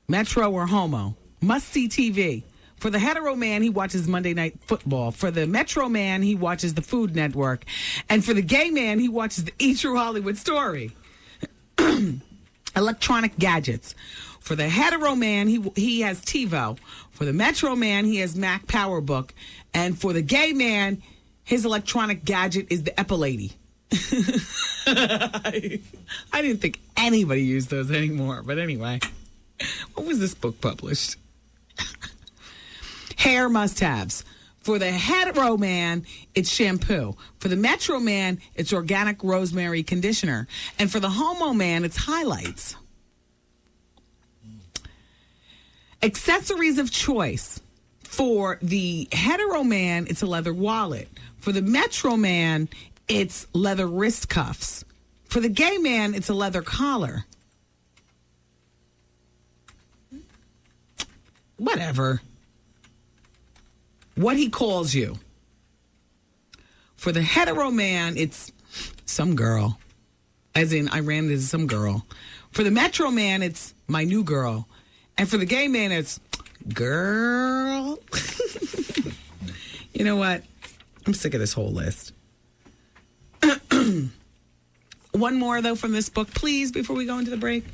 metro, or homo? Must-see TV. For the hetero man, he watches Monday Night Football. For the metro man, he watches the Food Network. And for the gay man, he watches the E! True Hollywood Story. Electronic gadgets. For the hetero man, he has TiVo. For the metro man, he has Mac PowerBook. And for the gay man, his electronic gadget is the Epilady. I didn't think anybody used those anymore. But anyway, when was this book published? Hair must-haves. For the hetero man, it's shampoo. For the metro man, it's organic rosemary conditioner. And for the homo man, it's highlights. Accessories of choice. For the hetero man, it's a leather wallet. For the metro man, it's leather wrist cuffs. For the gay man, it's a leather collar. Whatever. What he calls you. For the hetero man, it's some girl. As in, I ran into some girl. For the metro man, it's my new girl. And for the gay man, it's girl. You know what? I'm sick of this whole list. One more, though, from this book, please, before we go into the break.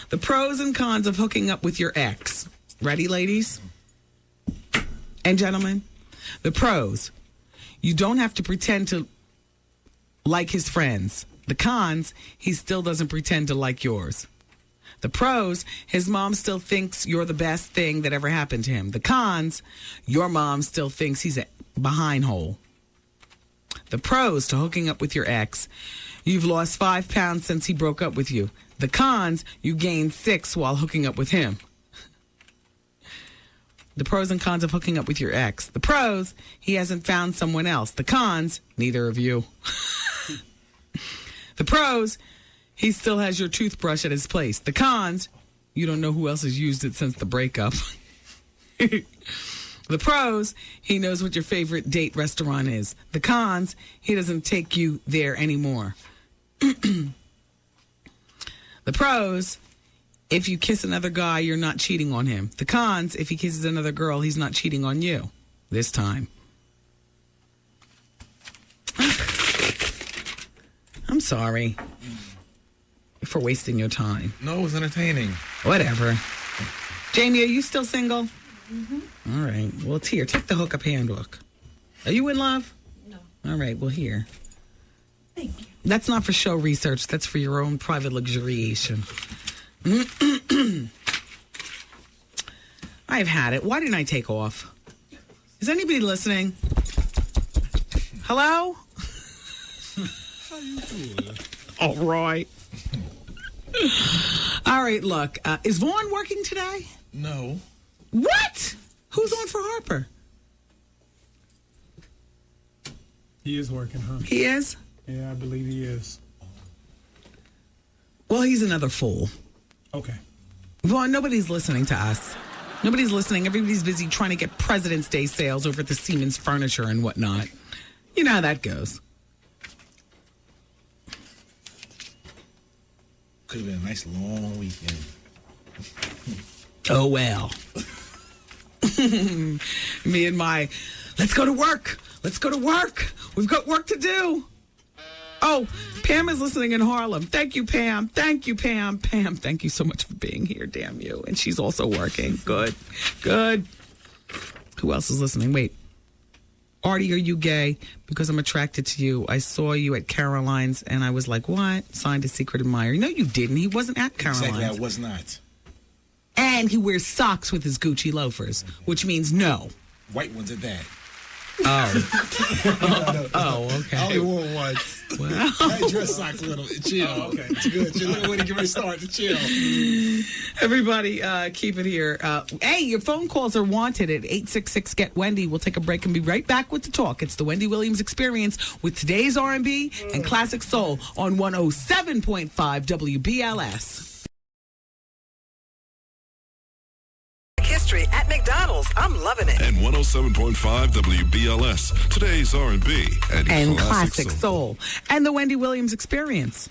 The pros and cons of hooking up with your ex. Ready, ladies? And gentlemen? The pros. You don't have to pretend to like his friends. The cons, he still doesn't pretend to like yours. The pros, his mom still thinks you're the best thing that ever happened to him. The cons, your mom still thinks he's a behindhole. The pros to hooking up with your ex, you've lost 5 pounds since he broke up with you. The cons, you gained 6 while hooking up with him. The pros and cons of hooking up with your ex. The pros, he hasn't found someone else. The cons, neither of you. The pros, he still has your toothbrush at his place. The cons, you don't know who else has used it since the breakup. The pros, he knows what your favorite date restaurant is. The cons, he doesn't take you there anymore. The pros, if you kiss another guy, you're not cheating on him. The cons, if he kisses another girl, he's not cheating on you this time. I'm sorry. for wasting your time. No, it was entertaining. Whatever. Jamie, are you still single? Mm-hmm. All right. Well, it's here. Take the Hookup Handbook. Are you in love? No. All right. Well, here. Thank you. That's not for show research. That's for your own private luxuriation. I've had it. Why didn't I take off? Is anybody listening? Hello? How you doing? All right. All right, look. Is Vaughn working today? No. What? Who's on for Harper? He is working, huh? He is? Yeah, I believe he is. Well, he's another fool. Okay. Vaughn, nobody's listening to us. Nobody's listening. Everybody's busy trying to get President's Day sales over at the Siemens Furniture and whatnot. You know how that goes. Could have been a nice long weekend. Oh, well. Me and my, let's go to work. Let's go to work. We've got work to do. Oh, Pam is listening in Harlem. Thank you, Pam. Thank you, Pam. Pam, thank you so much for being here. Damn you. And she's also working. Good. Good. Who else is listening? Wait. Artie, are you gay? Because I'm attracted to you. I saw you at Caroline's, and I was like, what? Signed a secret admirer. No, you didn't. He wasn't at Caroline's. Exactly, I was not. And he wears socks with his Gucci loafers, which means no. White ones at that. Oh. Oh, okay. I only wore it once. Well. I dress socks with them. Chill. Oh, okay. It's good. Chill. Let me get ready to start. Chill. Everybody, keep it here. Hey, your phone calls are wanted at 866-GET-WENDY. We'll take a break and be right back with the talk. It's the Wendy Williams Experience with today's R&B and classic soul on 107.5 WBLS. History at McDonald's. I'm loving it. And 107.5 WBLS. Today's R&B and classic soul. And the Wendy Williams Experience.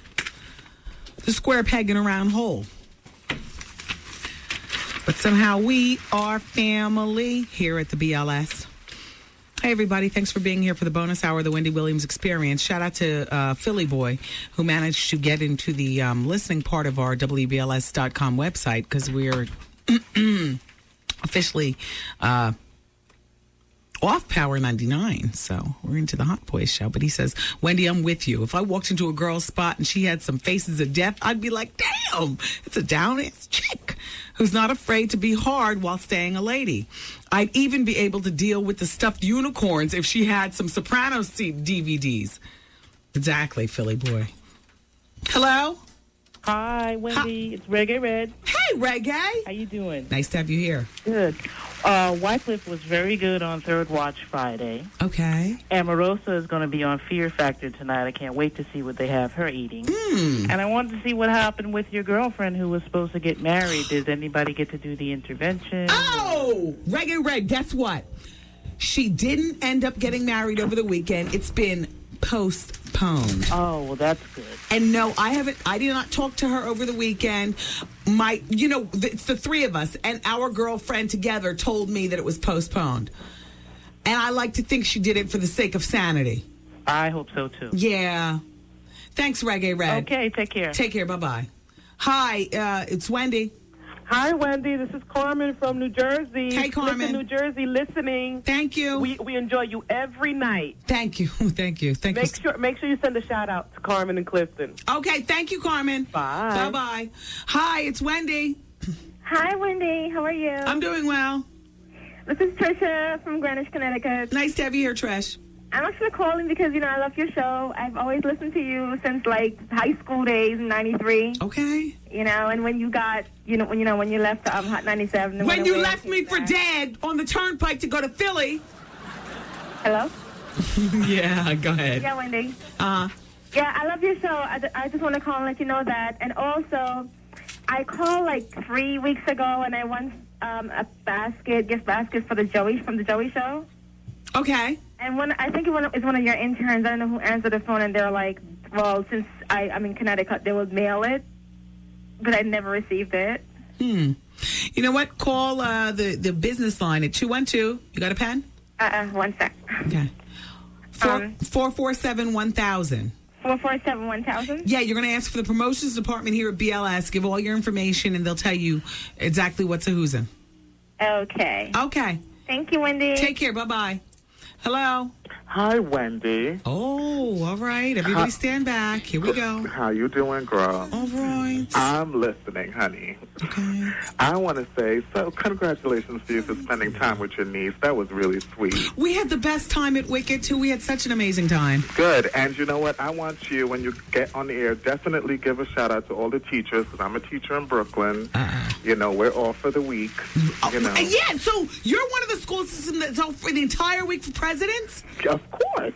The square peg in a round hole. But somehow we are family here at the BLS. Hey, everybody. Thanks for being here for the bonus hour of the Wendy Williams Experience. Shout out to Philly Boy, who managed to get into the listening part of our WBLS.com website, because we're officially off Power 99, so we're into the Hot Boys show. But he says, Wendy, I'm with you. If I walked into a girl's spot and she had some faces of death, I'd be like, damn, it's a down-ass chick who's not afraid to be hard while staying a lady. I'd even be able to deal with the stuffed unicorns if she had some Sopranos DVDs. Exactly, Philly Boy. Hello? Hi, Wendy. It's Reggae Red. Hey, Reggae. How you doing? Nice to have you here. Good. Wycliffe was very good on Third Watch Friday. Okay. Amarosa is going to be on Fear Factor tonight. I can't wait to see what they have her eating. Mm. And I wanted to see what happened with your girlfriend who was supposed to get married. Did anybody get to do the intervention? Oh, Reggae Red, guess what? She didn't end up getting married over the weekend. It's been postponed. Oh, well, that's good. And no, I did not talk to her over the weekend. It's the three of us, and our girlfriend together told me that it was postponed. And I like to think she did it for the sake of sanity. I hope so, too. Yeah. Thanks, Reggae Red. Okay, take care. Take care. Bye-bye. Hi, it's Wendy. Hi, Wendy. This is Carmen from New Jersey. Hey, Carmen. Clifton, New Jersey, listening. Thank you. We enjoy you every night. Thank you. Thank you. Make sure you send a shout out to Carmen and Clifton. Okay. Thank you, Carmen. Bye. Bye-bye. Hi, it's Wendy. Hi, Wendy. How are you? I'm doing well. This is Trisha from Greenwich, Connecticut. Nice to have you here, Trish. I'm actually calling because, I love your show. I've always listened to you since, high school days in 93. Okay. And when you got, when you left Hot 97. When you left me for dead on the turnpike to go to Philly. Hello? Yeah, go ahead. Yeah, Wendy. Yeah, I love your show. I just want to call and let you know that. And also, I called 3 weeks ago, and I won a gift basket for from the Joey Show. Okay. And I think it was one of your interns. I don't know who answered the phone, and they're like, well, since I'm in Connecticut, they would mail it, but I never received it. You know what? Call the business line at 212. You got a pen? 1 sec. Okay. 447-1000. 447-1000. Yeah, you're going to ask for the promotions department here at BLS. Give all your information, and they'll tell you exactly what's a who's in. Okay. Okay. Thank you, Wendy. Take care. Bye-bye. Hello. Hi, Wendy. Oh, all right. Everybody stand back. Here we go. How you doing, girl? All right. I'm listening, honey. Okay. I want to say, so congratulations to you for spending time with your niece. That was really sweet. We had the best time at Wicked, too. We had such an amazing time. Good. And you know what? I want you, when you get on the air, definitely give a shout-out to all the teachers, because I'm a teacher in Brooklyn. You know, we're off for the week. You know. Yeah, so you're one of the school systems that's off for the entire week for presidents? Of course.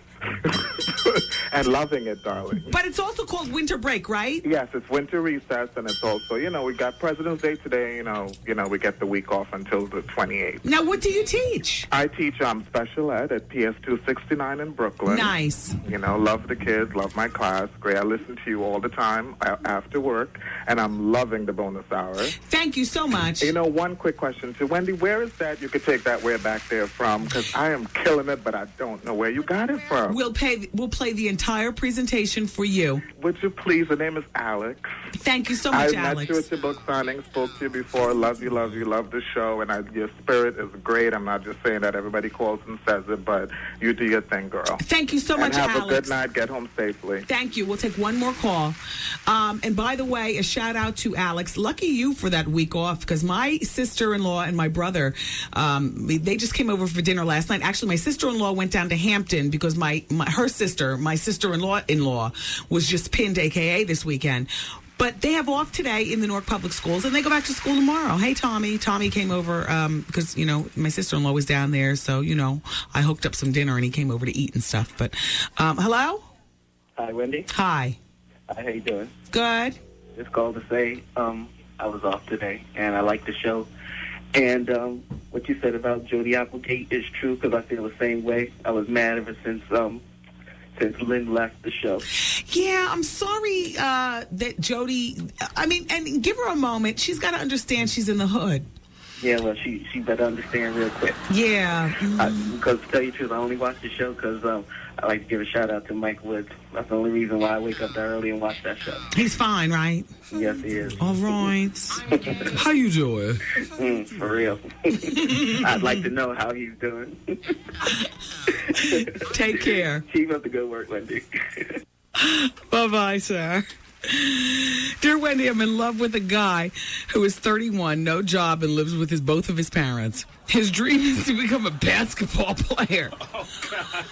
And loving it, darling. But it's also called winter break, right? Yes, it's winter recess, and it's also, you know, we got President's Day today. You know, we get the week off until the 28th. Now, what do you teach? I teach special ed at PS 269 in Brooklyn. Nice. You know, love the kids, love my class. Great. I listen to you all the time after work, and I'm loving the bonus hour. Thank you so much. You know, one quick question to Wendy. Where is that? You could take that way back there from, because I am killing it, but I don't know where you got it from. We'll play the entire presentation for you. Would you please? The name is Alex. Thank you so much, I Alex. met you at your book signing, spoke to you before. Love you, love the show, and your spirit is great. I'm not just saying that everybody calls and says it, but you do your thing, girl. Thank you so much, Alex. Have Alex. a good night. Get home safely. Thank you. We'll take one more call. And by the way, a shout out to Alex. Lucky you for that week off, because my sister-in-law and my brother, they just came over for dinner last night. Actually, my sister-in-law went down to Hampton because my sister-in-law was just pinned, a.k.a. this weekend. But they have off today in the Newark Public Schools, and they go back to school tomorrow. Hey, Tommy. Tommy came over because, you know, my sister-in-law was down there. So, you know, I hooked up some dinner, and he came over to eat and stuff. But, hello? Hi, Wendy. Hi. Hi, how you doing? Good. Just called to say I was off today, and I like the show. And what you said about Jody Applegate is true, because I feel the same way. I was mad ever since Lynn left the show. Yeah, I'm sorry that Jody, and give her a moment. She's got to understand she's in the hood. Yeah, well, she better understand real quick. Yeah. Because to tell you the truth, I only watch the show because I like to give a shout-out to Mike Woods. That's the only reason why I wake up that early and watch that show. He's fine, right? Yes, he is. All right. How you doing? For real. I'd like to know how he's doing. Take care. Keep up the good work, Wendy. Bye-bye, sir. Dear Wendy, I'm in love with a guy who is 31, no job, and lives with both of his parents. His dream is to become a basketball player. Oh, God.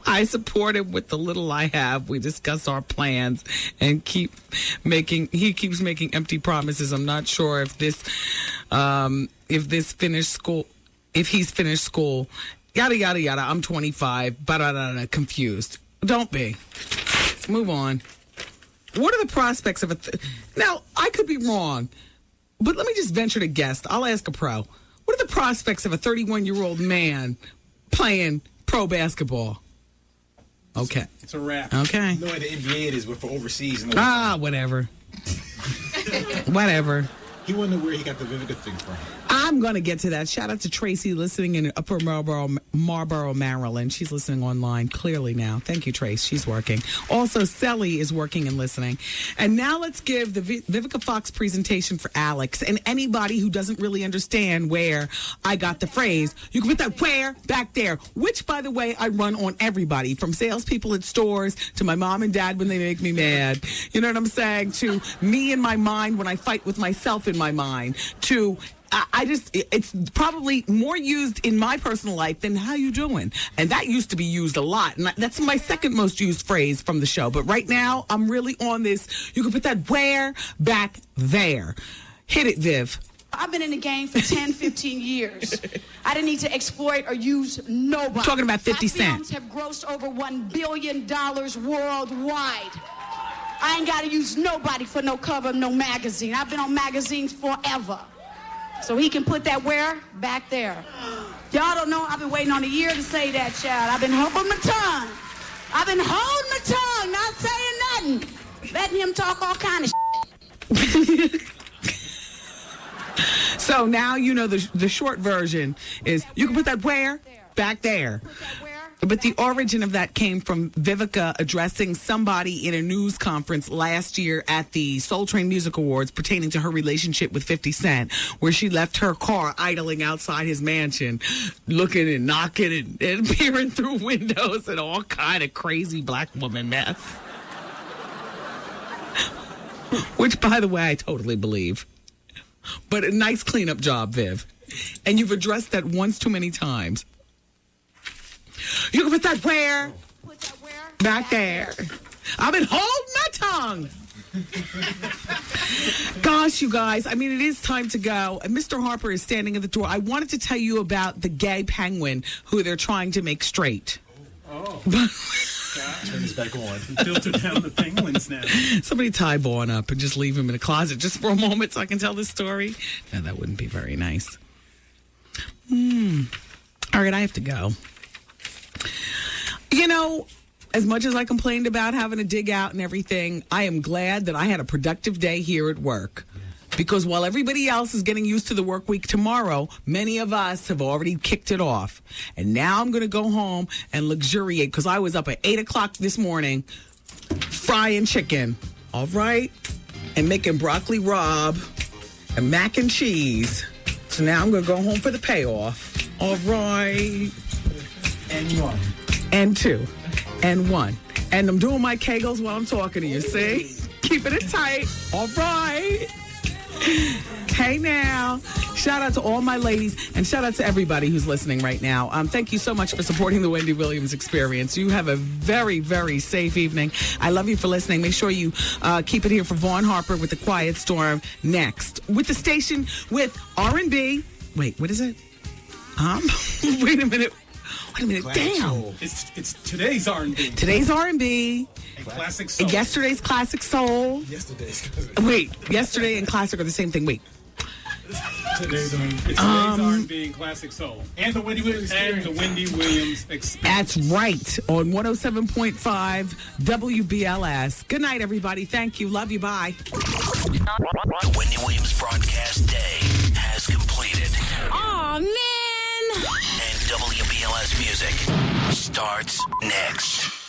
I support him with the little I have. We discuss our plans and he keeps making empty promises. I'm not sure if he's finished school, yada, yada, yada. I'm 25, confused. Don't be. Move on. What are the prospects of now, I could be wrong, but let me just venture to guess. I'll ask a pro. What are the prospects of a 31-year-old man playing pro basketball? Okay. It's a wrap. Okay. You know where the NBA it is, but for overseas. Whatever. Whatever. He wondered where he got the Vivica thing from. I'm going to get to that. Shout out to Tracy listening in Upper Marlboro, Maryland. She's listening online clearly now. Thank you, Trace. She's working. Also, Sally is working and listening. And now let's give the Vivica Fox presentation for Alex and anybody who doesn't really understand where I got the phrase. You can put that where back there, which, by the way, I run on everybody, from salespeople at stores to my mom and dad when they make me mad. You know what I'm saying? To me in my mind when I fight with myself in my mind. To it's probably more used in my personal life than how you doing. And that used to be used a lot. And that's my second most used phrase from the show. But right now, I'm really on this. You can put that where back there. Hit it, Viv. I've been in the game for 10, 15 years. I didn't need to exploit or use nobody. Talking about 50 Cent. My films have grossed over $1 billion worldwide. I ain't got to use nobody for no cover of no magazine. I've been on magazines forever. So he can put that where? Back there. Y'all don't know, I've been waiting on a year to say that, child. I've been holding my tongue. I've been holding my tongue, not saying nothing. Letting him talk all kind of shit. So now you know the short version is you can put that where? Back there. But the origin of that came from Vivica addressing somebody in a news conference last year at the Soul Train Music Awards pertaining to her relationship with 50 Cent, where she left her car idling outside his mansion, looking and knocking and peering through windows and all kind of crazy black woman mess. Which, by the way, I totally believe. But a nice cleanup job, Viv. And you've addressed that once too many times. You can put that where? Put that where? Back there. I've been holding my tongue. Gosh, you guys, I mean, it is time to go. And Mr. Harper is standing at the door. I wanted to tell you about the gay penguin who they're trying to make straight. Oh. Turn this back on. Filter down the penguins now. Somebody tie Vaughn up and just leave him in a closet just for a moment so I can tell this story. No, that wouldn't be very nice. All right, I have to go. You know, as much as I complained about having to dig out and everything, I am glad that I had a productive day here at work. Because while everybody else is getting used to the work week tomorrow, many of us have already kicked it off. And now I'm going to go home and luxuriate because I was up at 8 o'clock this morning frying chicken, all right? And making broccoli rabe and mac and cheese. So now I'm going to go home for the payoff, all right? And one. And two. And one. And I'm doing my Kegels while I'm talking to you, see? Keeping it tight, all right? Hey now, shout out to all my ladies and shout out to everybody who's listening right now. Thank you so much for supporting the Wendy Williams Experience. You have a very, very safe evening. I love you for listening. Make sure you keep it here for Vaughn Harper with The Quiet Storm next. With the station with R&B. Wait, what is it? Wait a minute. Damn. It's today's R&B. Today's R&B. And classic soul. And yesterday's classic soul. Wait, yesterday and classic are the same thing. Wait. Today's R&B and classic soul. And the Wendy Williams Experience. And the Wendy Williams Experience. That's right. On 107.5 WBLS. Good night, everybody. Thank you. Love you. Bye. The Wendy Williams broadcast day has completed. Aw, man. And WBLS music starts next.